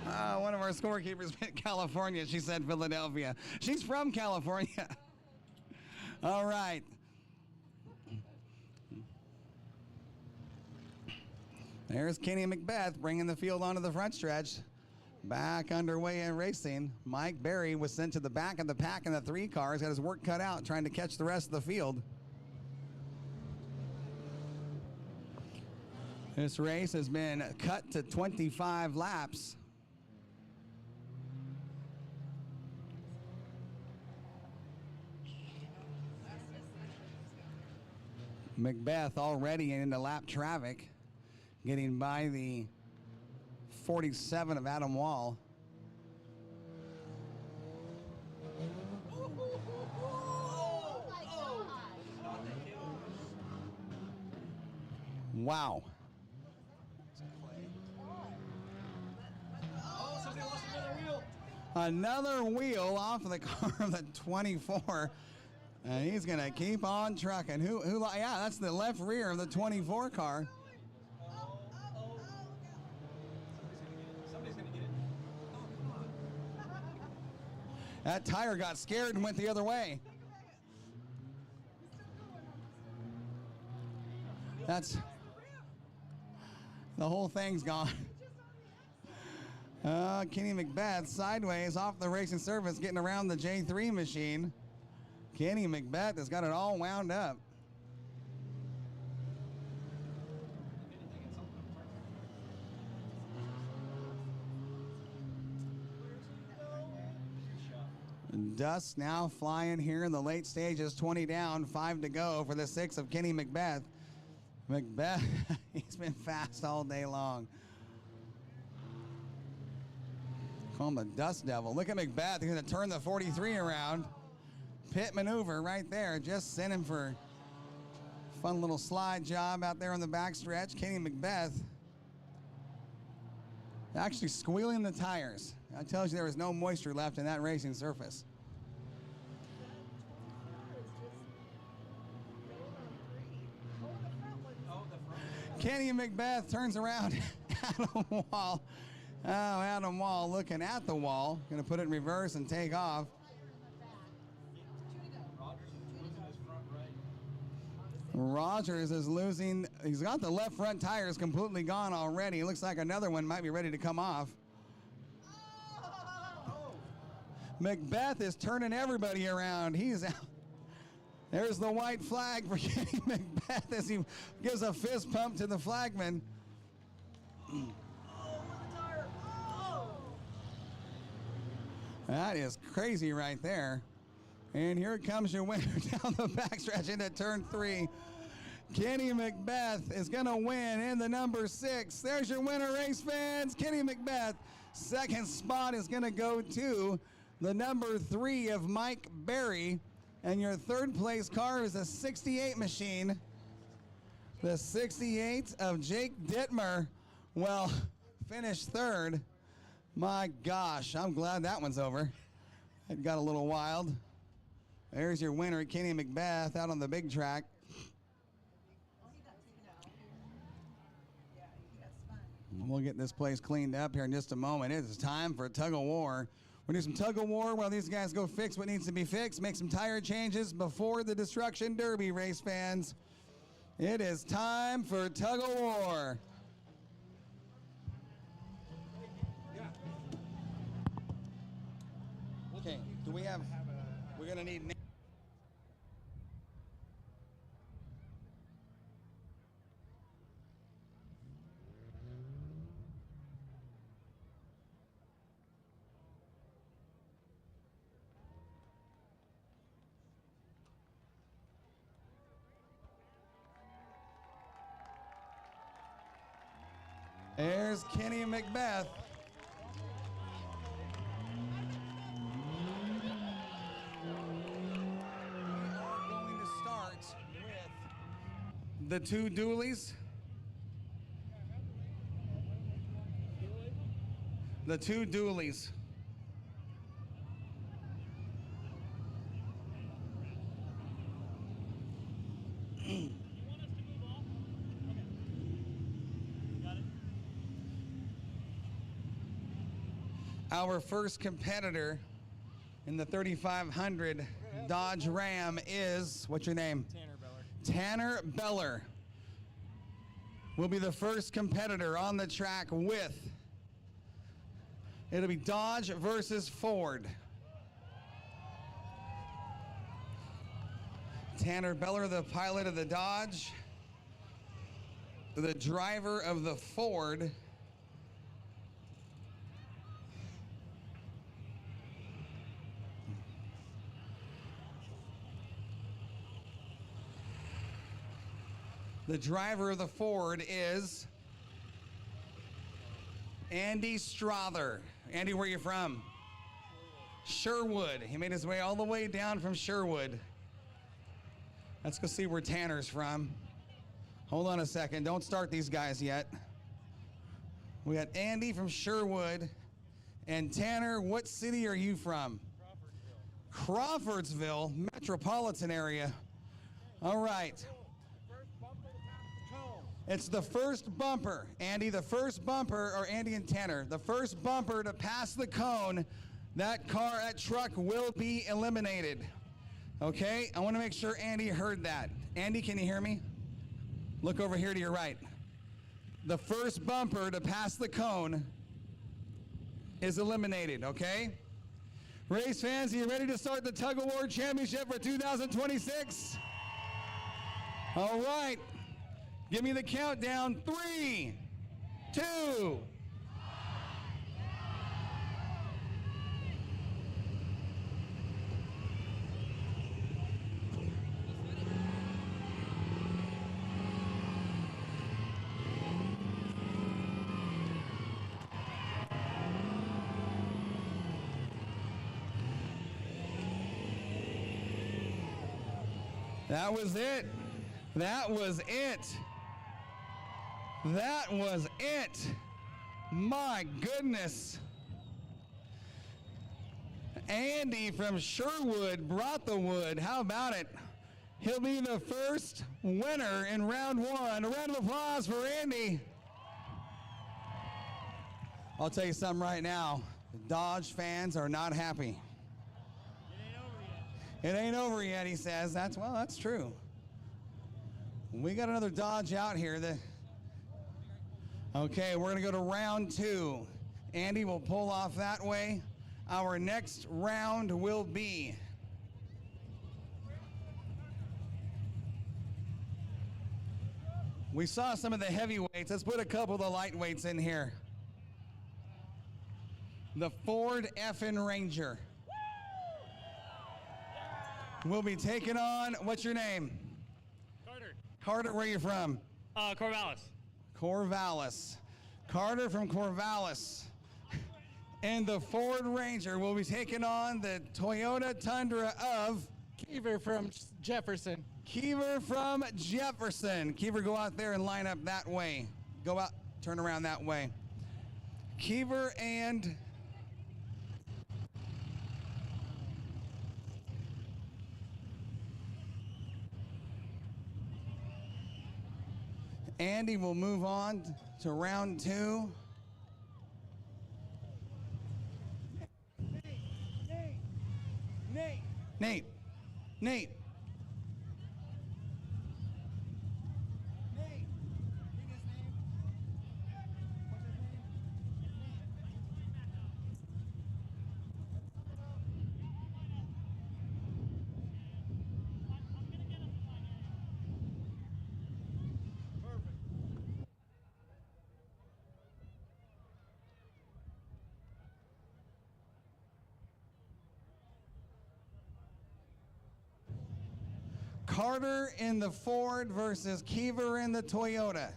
S6: One of our scorekeepers meant California. She said Philadelphia. She's from California. All right. There's Kenny Macbeth bringing the field onto the front stretch. Back underway in racing. Mike Berry was sent to the back of the pack in the 3 cars. Got his work cut out trying to catch the rest of the field. This race has been cut to 25 laps. Macbeth already into lap traffic, getting by the 47 of Adam Wall. Wow. Another wheel off of the car of the 24. And he's going to keep on trucking. Yeah, that's the left rear of the 24 car. That tire got scared and went the other way. That's... the whole thing's gone. Kenny Macbeth sideways off the racing surface, getting around the J3 machine. Kenny Macbeth has got it all wound up. Dust now flying here in the late stages, 20 down, 5 to go for the 6 of Kenny Macbeth. Macbeth, he's been fast all day long. Call him the Dust Devil. Look at Macbeth. He's going to turn the 43 around. Pit maneuver right there. Just sent him for a fun little slide job out there on the backstretch. Kenny Macbeth actually squealing the tires. That tells you there was no moisture left in that racing surface. Kenny Macbeth turns around. Adam Wall. Oh, Adam Wall looking at the wall. Going to put it in reverse and take off. Rogers is losing. He's got the left front tires completely gone already. Looks like another one might be ready to come off. Macbeth is turning everybody around. He's out. There's the white flag for Kenny Macbeth as he gives a fist pump to the flagman. That is crazy right there. And here comes your winner down the backstretch into turn 3. Kenny Macbeth is going to win in the number 6. There's your winner, race fans. Kenny Macbeth. Second spot is going to go to the number 3 of Mike Berry. And your third place car is a 68 machine. The 68 of Jake Dittmer. Well, finished third. My gosh, I'm glad that one's over. It got a little wild. There's your winner, Kenny Macbeth, out on the big track. We'll get this place cleaned up here in just a moment. It is time for tug of war. We'll do some tug of war while these guys go fix what needs to be fixed, make some tire changes before the Destruction Derby, race fans. It is time for tug of war. Okay, do we have, we're gonna need There's Kenny Macbeth. Going to start with the two dualies. The two dualies. Our first competitor in the 3500 Dodge Ram is, what's your name?
S5: Tanner Beller.
S6: Tanner Beller will be the first competitor on the track with, it'll be Dodge versus Ford. Tanner Beller, the pilot of the Dodge, the driver of the Ford. The driver of the Ford is Andy Strother. Andy, where are you from? Sherwood. He made his way all the way down from Sherwood. Let's go see where Tanner's from. Hold on a second. Don't start these guys yet. We got Andy from Sherwood. And Tanner, what city are you from? Crawfordsville, metropolitan area. All right. It's the first bumper. Andy, the first bumper, or Andy and Tanner, the first bumper to pass the cone, that truck will be eliminated. Okay? I want to make sure Andy heard that. Andy, can you hear me? Look over here to your right. The first bumper to pass the cone is eliminated, okay? Race fans, are you ready to start the Tug of War Championship for 2026? All right. Give me the countdown. 3, 2. That was it. That was it. That was it. My goodness. Andy from Sherwood brought the wood. How about it? He'll be the first winner in round 1. A round of applause for Andy. I'll tell you something right now. Dodge fans are not happy. It ain't over yet, he says. That's true. We got another Dodge out here. Okay, we're going to go to round 2. Andy will pull off that way. Our next round will be we saw some of the heavyweights. Let's put a couple of the lightweights in here. The Ford Effin' Ranger will be taking on, what's your name?
S4: Carter.
S6: Carter, where are you from?
S4: Corvallis.
S6: Corvallis. Carter from Corvallis. And the Ford Ranger will be taking on the Toyota Tundra of
S11: Keever from Jefferson.
S6: Keever from Jefferson. Keever, go out there and line up that way. Go out, turn around that way. Keever and Andy will move on to round 2. Nate. Nate. Carter in the Ford versus Keever in the Toyota.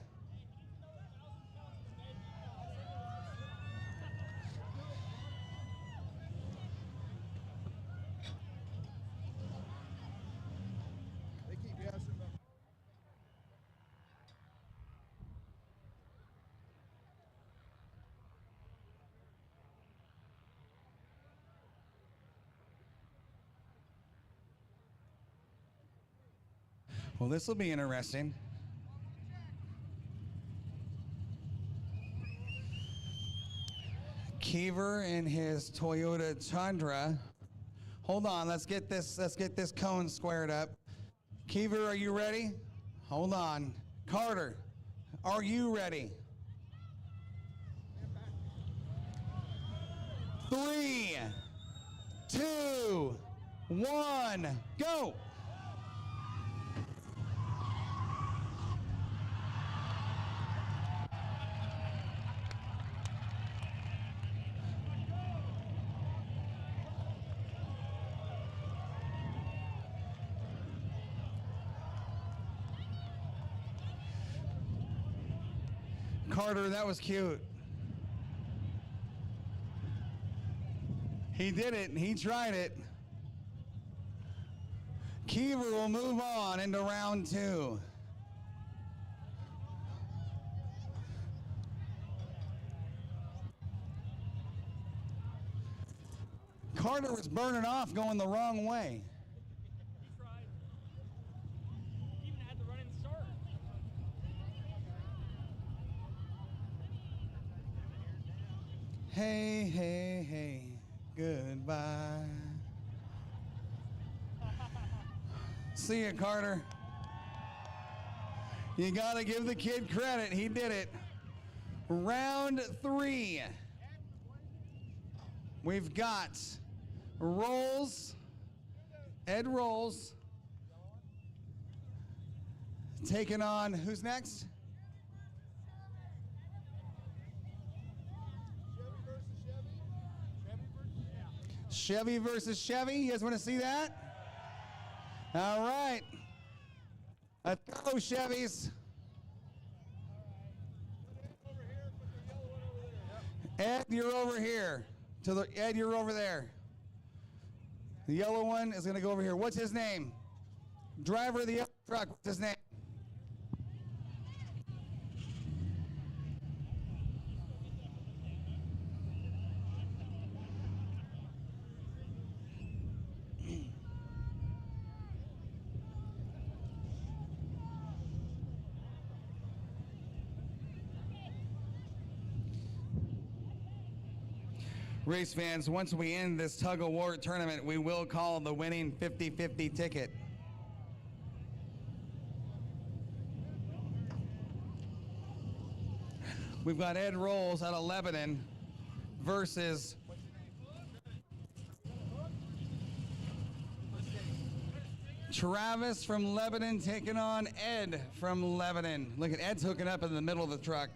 S6: Well, this will be interesting. Keever in his Toyota Tundra. Hold on, let's get this cone squared up. Keever, are you ready? Hold on. Carter, are you ready? 3, 2, 1, go! Carter, that was cute. He did it. He tried it. Keever will move on into round 2. Carter was burning off going the wrong way.
S4: He tried. He even had the running start.
S6: Hey, hey, hey, goodbye. See ya, Carter. You gotta give the kid credit, he did it. Round 3. We've got Ed Rolls, taking on, who's next? Chevy versus Chevy. You guys want to see that? All right. Let's go, Chevys. Ed, you're over here. Ed, you're over there. The yellow one is going to go over here. What's his name? Driver of the yellow truck. What's his name? Race fans, once we end this tug-of-war tournament, we will call the winning 50-50 ticket. We've got Ed Rolls out of Lebanon versus
S2: Travis from Lebanon taking on Ed from Lebanon. Look at Ed's hooking up in the middle of the truck.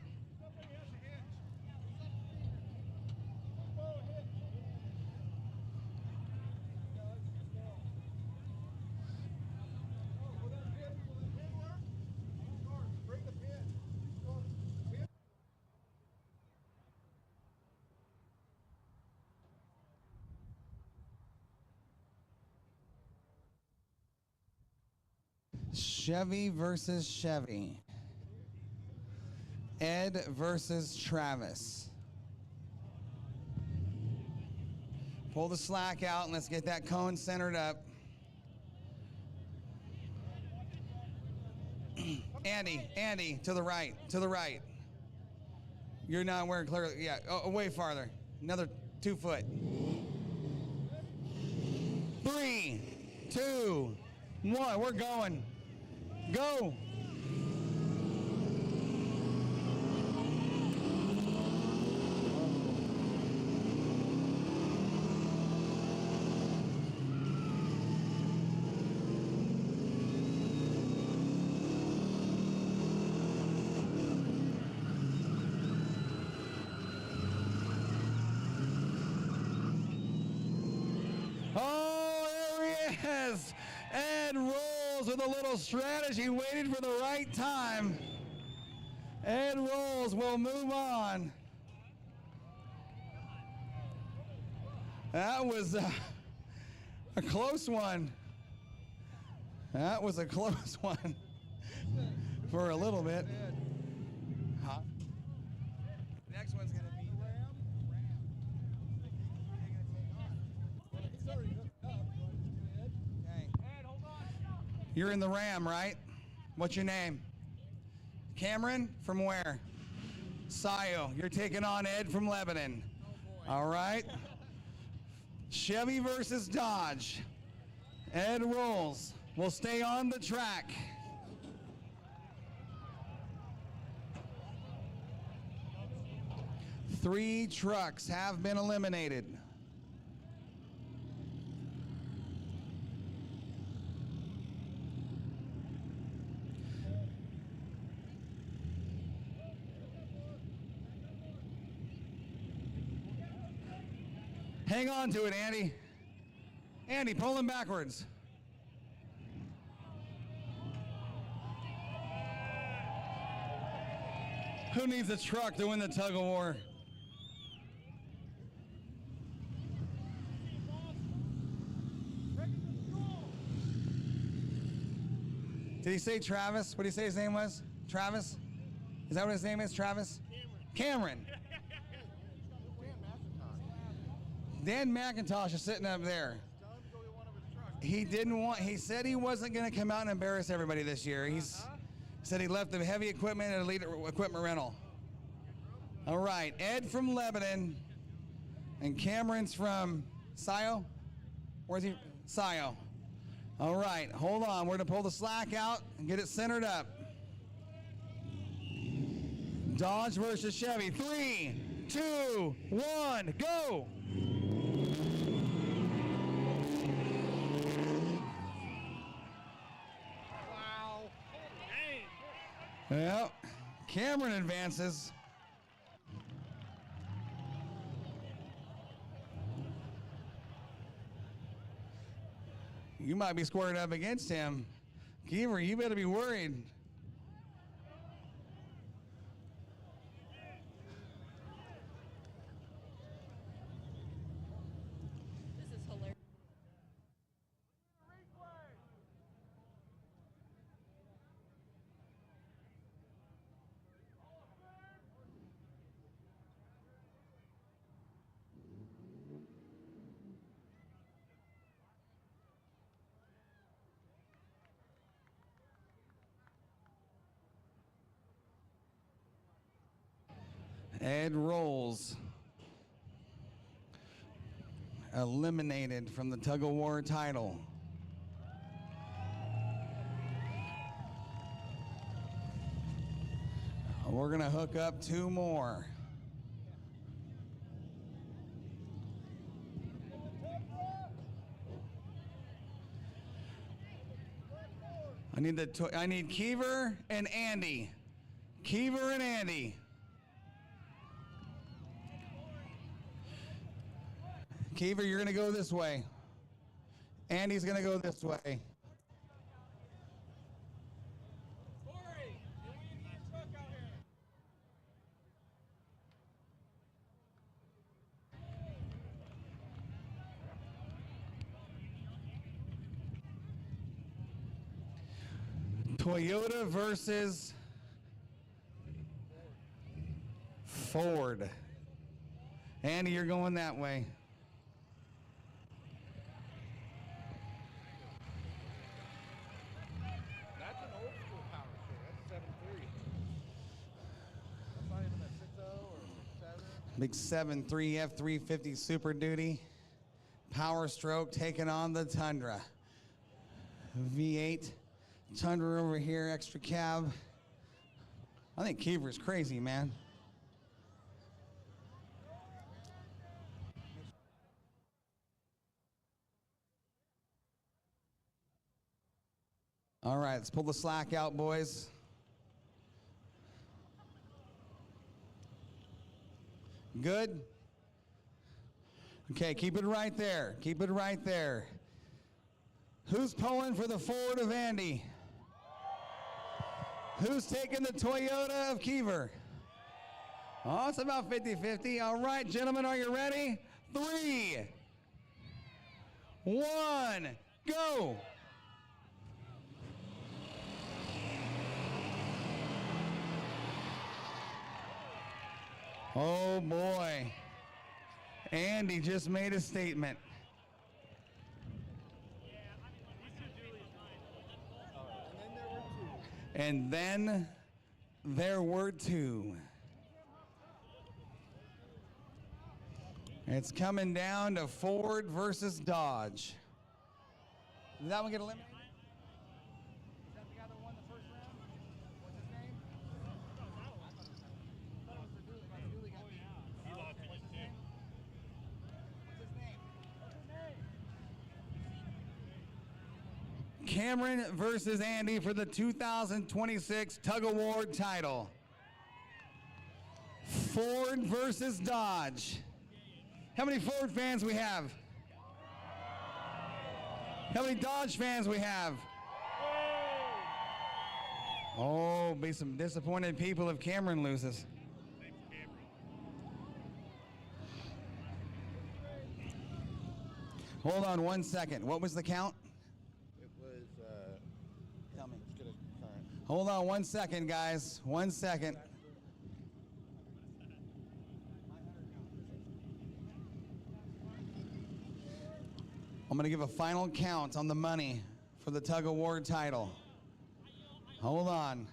S2: Chevy versus Chevy. Ed versus Travis. Pull the slack out and let's get that cone centered up. Andy, to the right, to the right. You're not wearing clearly, yeah, way farther. Another 2 foot. 3, 2, 1, we're going. Go. Oh, there he is. Ed rolls with a little strategy, waited for the right time. Ed rolls, will move on. That was a close one. That was a close one for a little bit. Huh? Next one's gonna be You're in the Ram, right? What's your name? Cameron? From where? Sayo. You're taking on Ed from Lebanon. All right. Chevy versus Dodge. Ed rolls. Will stay on the track. Three trucks have been eliminated. Hang on to it, Andy. Andy, pull him backwards. Who needs a truck to win the tug of war? Did he say Travis? What did he say his name was? Travis? Is that what his name is, Travis? Cameron. Dan McIntosh is sitting up there. He said he wasn't going to come out and embarrass everybody this year. He said he left the heavy equipment at Elite Equipment Rental. All right, Ed from Lebanon and Cameron's from Sayo. Where's he? Sayo. All right, hold on. We're going to pull the slack out and get it centered up. Dodge versus Chevy. 3, 2, 1, go! Well, Cameron advances. You might be squared up against him. Keever, you better be worried.
S12: This is hilarious.
S2: Ed rolls. Eliminated from the tug of war title. We're going to hook up 2 more. I need Keever and Andy. Keever and Andy. Keever, you're gonna go this way. Andy's gonna go this way. Toyota versus Ford. Andy, you're going that way.
S3: That's an old school power stroke. That's 7.3. That's not even a 6.0 or 6.7.
S2: Big 7.3 F350 Super Duty. Power stroke taking on the Tundra. V8. Tundra over here, extra cab. I think Keever's crazy, man. All right, let's pull the slack out, boys. Good? Okay, keep it right there. Keep it right there. Who's pulling for the Ford of Andy? Who's taking the Toyota of Keever? Oh, it's about 50-50. All right, gentlemen, are you ready? 3, 1, go. Oh, boy. Andy just made a statement. And then there were two. It's coming down to Ford versus Dodge. Did that one get eliminated? Is that the guy that won the first round? What's his name? I thought it was the Dooley. The Dooley got beat.
S8: He lost
S2: What's his name? What's his name? Cameron versus Andy for the 2026 Tug of War title. Ford versus Dodge. How many Ford fans we have? How many Dodge fans we have? Oh, be some disappointed people if Cameron loses. Hold on 1 second. What was the count?
S3: It was,
S2: Tell me.
S3: let's get a current.
S2: Hold on 1 second, guys. 1 second. I'm going to give a final count on the money for the Tug of War title. Hold on.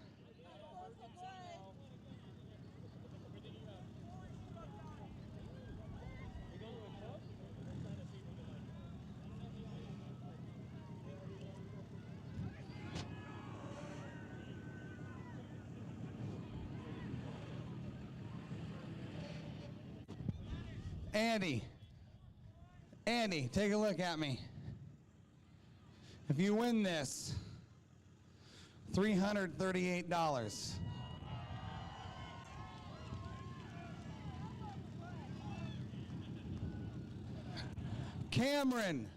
S2: Andy, take a look at me. If you win this, $338. Cameron,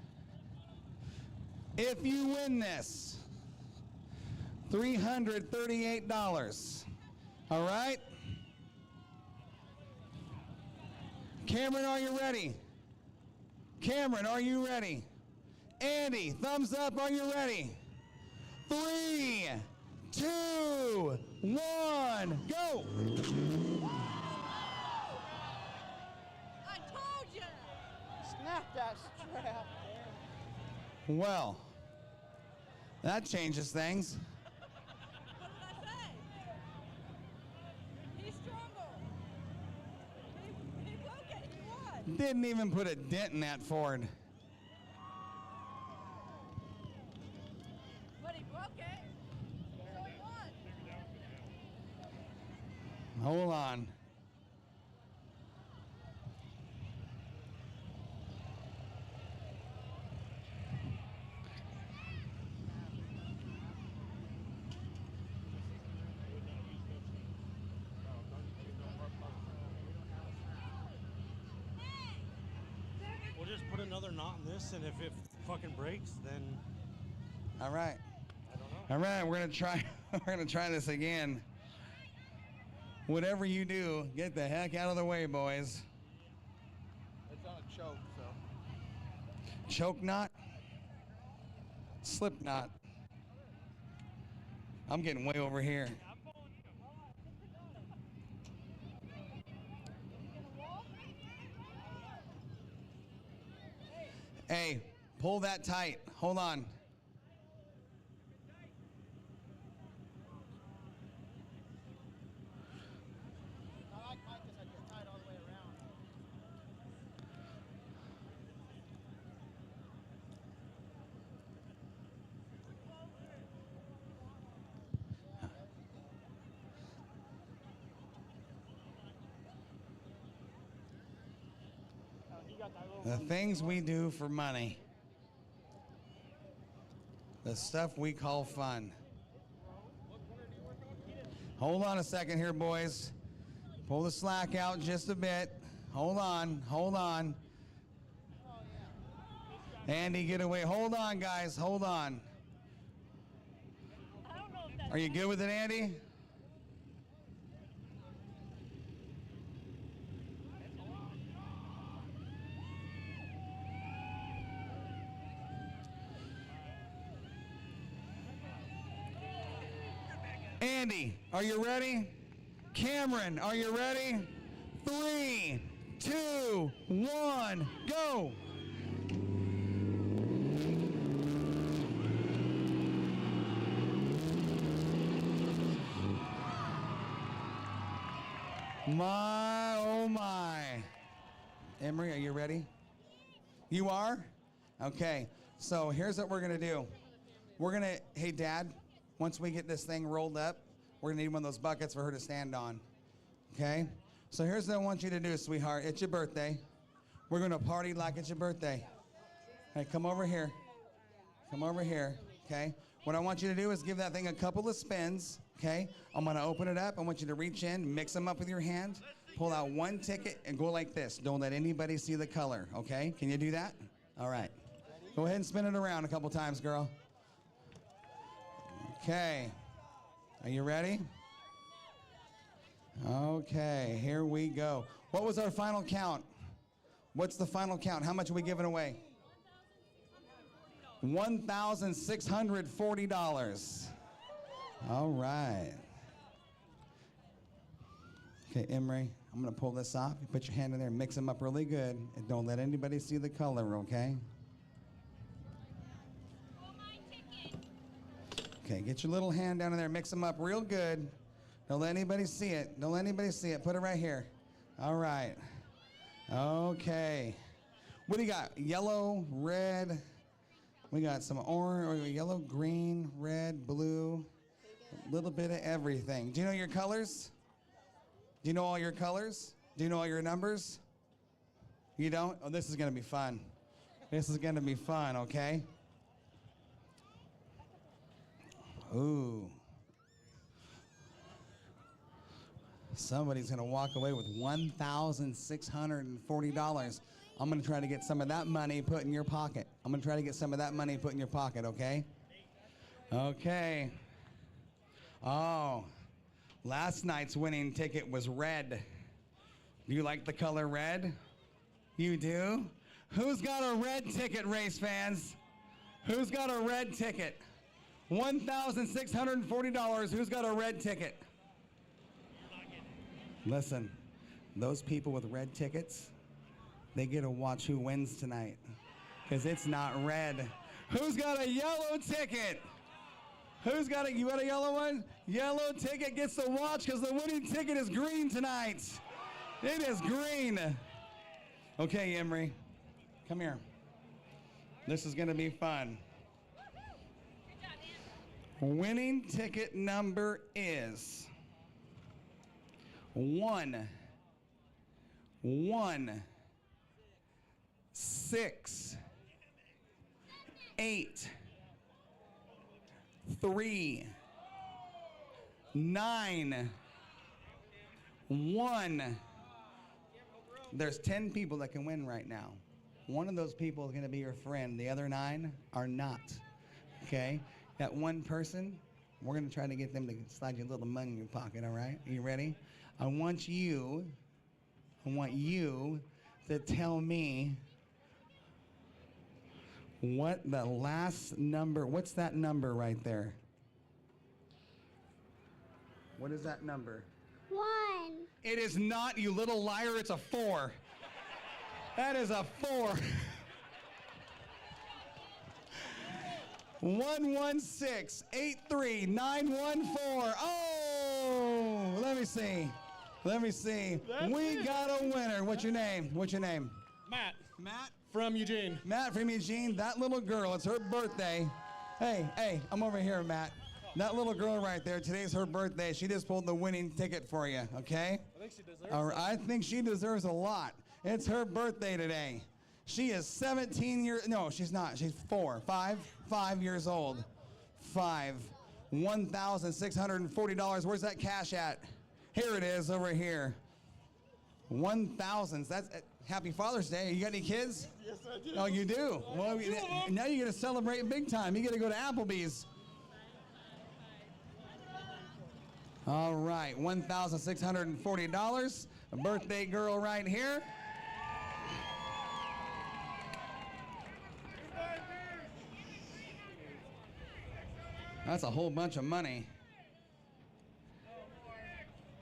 S2: if you win this, $338. All right? Cameron, are you ready? Cameron, are you ready? Andy, thumbs up, are you ready? 3, 2, 1, go!
S12: I told you!
S11: Snap that strap.
S2: Well, that changes things.
S12: What did I say? He's stronger. He broke it. He won.
S2: Didn't even put a dent in that Ford.
S12: But he broke it. So he won.
S2: Hold on.
S13: knot in this, and if it fucking breaks, then
S6: All right.
S13: I don't know.
S6: All right, we're gonna try. We're gonna try this again. Whatever you do, get the heck out of the way, boys.
S3: It's on a choke, so.
S6: Choke knot, slip knot. I'm getting way over here. Hey, pull that tight. Hold on. The things we do for money. The stuff we call fun. Hold on a second here, boys. Pull the slack out just a bit. Hold on, hold on. Andy, get away. Hold on, guys, hold on. Are you good with it, Andy? Andy, are you ready? Cameron, are you ready? 3, 2, 1, go! My, oh my. Emery, are you ready? You are? Okay, so here's what we're gonna do. We're gonna, hey Dad, once we get this thing rolled up, we're gonna need one of those buckets for her to stand on, okay? So here's what I want you to do, sweetheart. It's your birthday. We're gonna party like it's your birthday. Hey, come over here. Come over here, okay? What I want you to do is give that thing a couple of spins, okay? I'm gonna open it up. I want you to reach in, mix them up with your hand, pull out one ticket, and go like this. Don't let anybody see the color, okay? Can you do that? All right. Go ahead and spin it around a couple times, girl. Okay, are you ready? Okay, here we go. What was our final count? What's the final count? How much are we giving away? $1,640. All right. Okay, Emery, I'm gonna pull this off. You put your hand in there, mix them up really good, and don't let anybody see the color, okay? Okay, get your little hand down in there, mix them up real good. Don't let anybody see it. Don't let anybody see it. Put it right here. All right. Okay. What do you got? Yellow, red. We got some orange, or yellow, green, red, blue. A little bit of everything. Do you know your colors? Do you know all your colors? Do you know all your numbers? You don't? Oh, this is gonna be fun. This is gonna be fun, okay? Ooh. Somebody's gonna walk away with $1,640. I'm gonna try to get some of that money put in your pocket. I'm gonna try to get some of that money put in your pocket, okay? Okay. Oh, last night's winning ticket was red. Do you like the color red? You do? Who's got a red ticket, race fans? Who's got a red ticket? $1,640. Who's got a red ticket? Listen, those people with red tickets, they get to watch who wins tonight, because it's not red. Who's got a yellow ticket? Who's got a, you got a yellow one? Yellow ticket gets to watch, because the winning ticket is green tonight. It is green. Okay, Emery, come here. This is gonna be fun. Winning ticket number is 1, 6, 8, 3, 9, 1. There's 10 people that can win right now.
S2: One of those people is going to be your friend. The other 9 are not. Okay? That one person, we're going to try to get them to slide you a little money in your pocket, all right? Are you ready? I want you to tell me what the last number, what's that number right there? What is that number?
S14: 1.
S2: It is not, you little liar, it's a 4. That is a 4. 116-83914. Oh, let me see. We got a winner. What's your name?
S4: Matt.
S2: Matt?
S4: From Eugene.
S2: Matt from Eugene. That little girl, it's her birthday. Hey, I'm over here, Matt. That little girl right there, today's her birthday. She just pulled the winning ticket for you, okay?
S4: I think she deserves
S2: All right, I think she deserves a lot. It's her birthday today. She is 17 years, no, she's not. She's 5 years old. 5. $1,640. Where's that cash at? Here it is, over here. 1,000. That's Happy Father's Day. You got any kids?
S4: Yes, I do.
S2: Oh, you do? Well, now you get to celebrate big time. You get to go to Applebee's. All right, $1,640. A birthday girl right here. That's a whole bunch of money.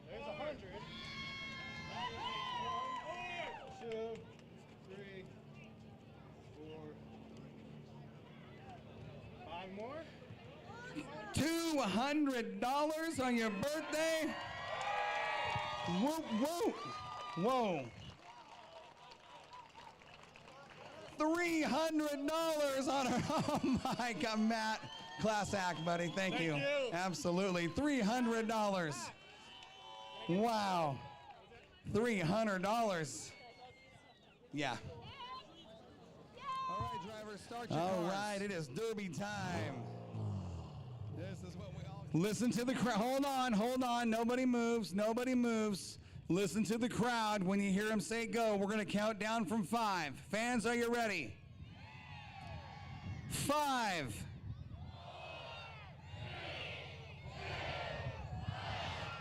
S4: There's 100. 1, 2, 3, 4, 5 more.
S2: $200 on your birthday. Whoop, whoop. Whoa. $300 on her. Oh my God, Matt. Class act, buddy. Thank you. Absolutely. $300. Wow. $300. Yeah. All right, driver, start your cars. All right, it is derby time. This is what we all listen to the crowd. Hold on. Nobody moves. Listen to the crowd. When you hear him say go, we're going to count down from 5. Fans, are you ready? 5. 4.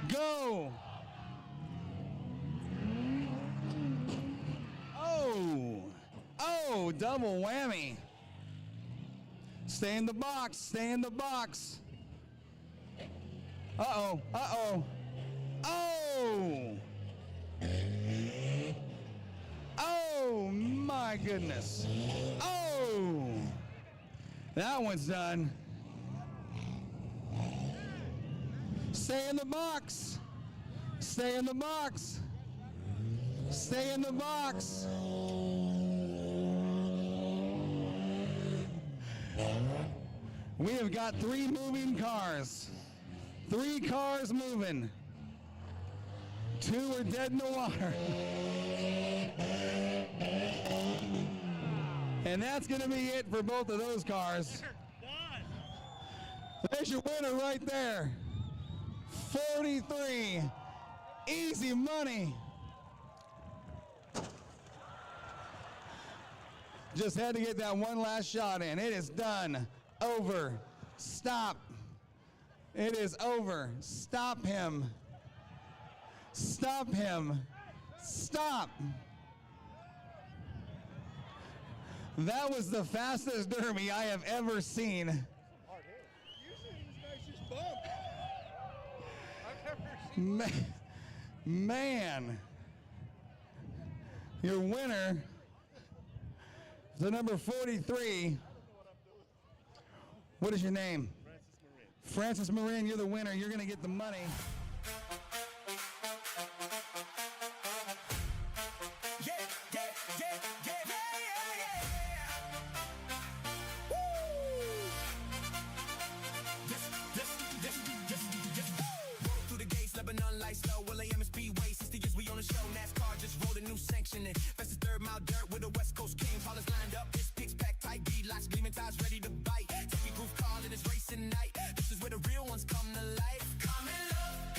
S2: Go. Oh, double whammy. Stay in the box. Uh-oh. Oh, my goodness. Oh, that one's done. Stay in the box. We have got 3 moving cars. 3 cars moving. 2 are dead in the water. And that's going to be it for both of those cars. There's your winner right there. 43. Easy money. Just had to get that one last shot in. It is done. Over. Stop. It is over. Stop him. Stop. That was the fastest derby I have ever seen.
S4: Usually these guys just bump. I've never seen
S2: Man. Your winner, the number 43. What is your name? Francis Marin, you're the winner. You're going to get the money.
S1: Willamette, Speedway, 60 years we on the show. NASCAR just rolled a new sanction in. Fastest third mile dirt with the West Coast Kings. Haulers lined up, this picks packed tight, D-locks, gleaming ties ready to bite. Take your groove, call it, it's racing night. This is where the real ones come to life. Come and look.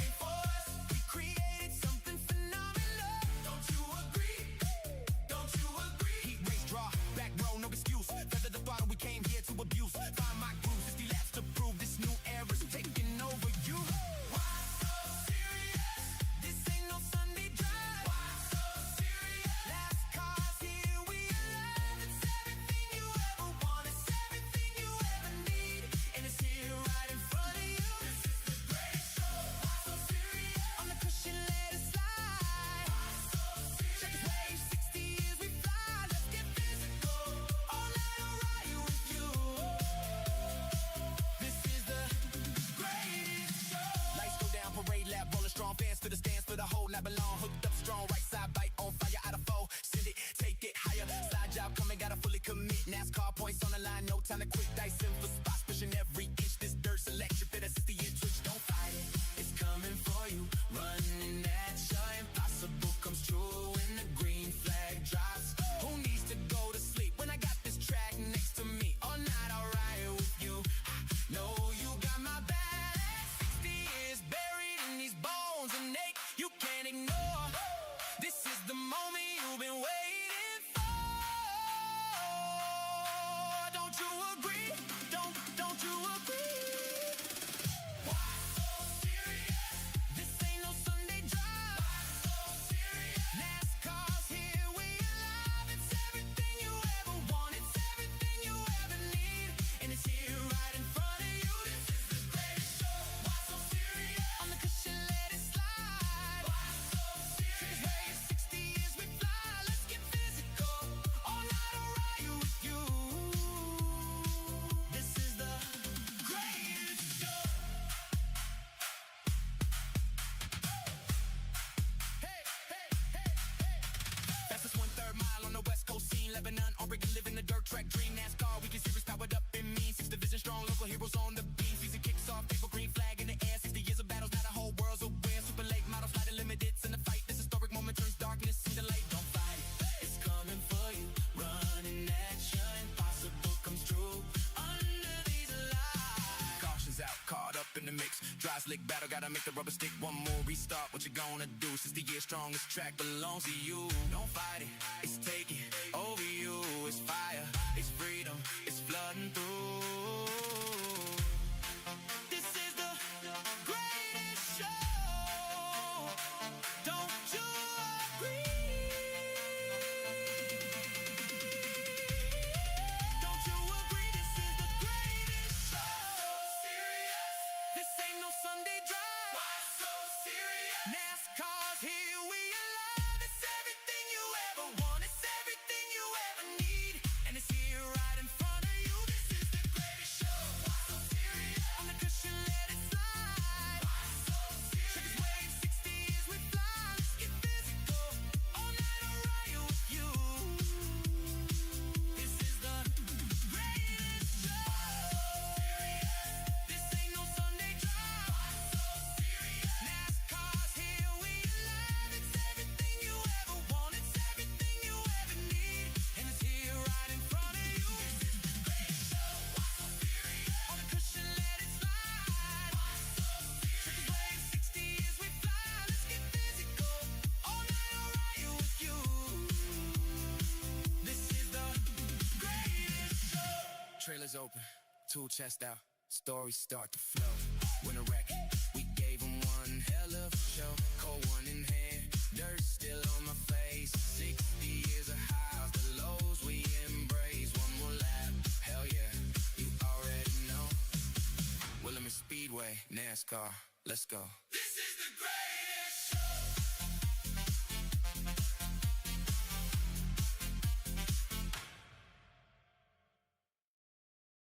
S1: NASCAR points on the line, no time to quit. Dicing for spots, pushing every inch. This dirt's electric, better see the twitch. Don't fight it, it's coming for you. Running at you, impossible comes true when the green flag drops. Who needs to go to sleep when I got this track next to me? All night I'll ride with you. Know you got my back. 60 years buried in these bones, and you can't ignore. This is the moment you've been waiting for. Don't you agree? Don't you agree? Why so serious? This ain't no Sunday drive. Why so serious? NASCAR's here, we alive. It's everything you ever want. It's everything you ever need, and it's here right in front of you. This is the greatest show. Why so serious? On the cushion, let it slide. Why so serious? 'Cause where 60 years we fly. Let's get physical. All night I'll ride you with you. This is the greatest show. Hey, hey, hey, hey. Fastest 1/3 mile on the West Coast scene. Lebanon, Oregon, living the dirt track dream. NASCAR, we can series powered up in mean. 6 division strong, local heroes on the beam. Season kicks off, paper green flag in the air. 60 years of battles, now the whole world's aware. Super late models, fly the limiteds in the fight. This historic moment turns darkness into light. Don't fight it, it's coming for you. Running at you, impossible comes true. Under these lights, caution's out, caught up in the mix. Dry slick battle, gotta make the rubber stick. One more restart, what you gonna do? 60 years strong, this track belongs to you. Don't fight it, it's taking over you. It's fire, it's freedom, it's flooding through. This is the greatest show. Don't you agree? Don't you agree? This is the greatest show. Serious? This ain't no Sunday drive. Why so serious? NASCAR's here, we alive. It's everything you ever want. It's everything you ever need, and it's here right in front of you. This is the greatest show. Why so serious? On the cushion, let it slide. Why so serious? 'Cause wave 60 years we fly. Let's get physical. All night I'll ride you with you. This is the greatest show. This ain't no Sunday drive. Why so serious? NASCAR's here, we alive. It's everything you ever want. It's everything you ever need, and it's here right in front of you. This is the greatest show. Why so serious? On the cushion, let it slide. Why so serious? 'Cause wave 60 years we fly. Let's get physical. All night I'll ride you with you. This is the greatest show. Trailers open, tool chest out, stories start to flow. When a wreck, we gave them one hell of a show. Cold one in hand, dirt still on my face. 60 years of highs, the lows we embrace. One more lap, hell yeah, you already know. Willamette Speedway, NASCAR, let's go. This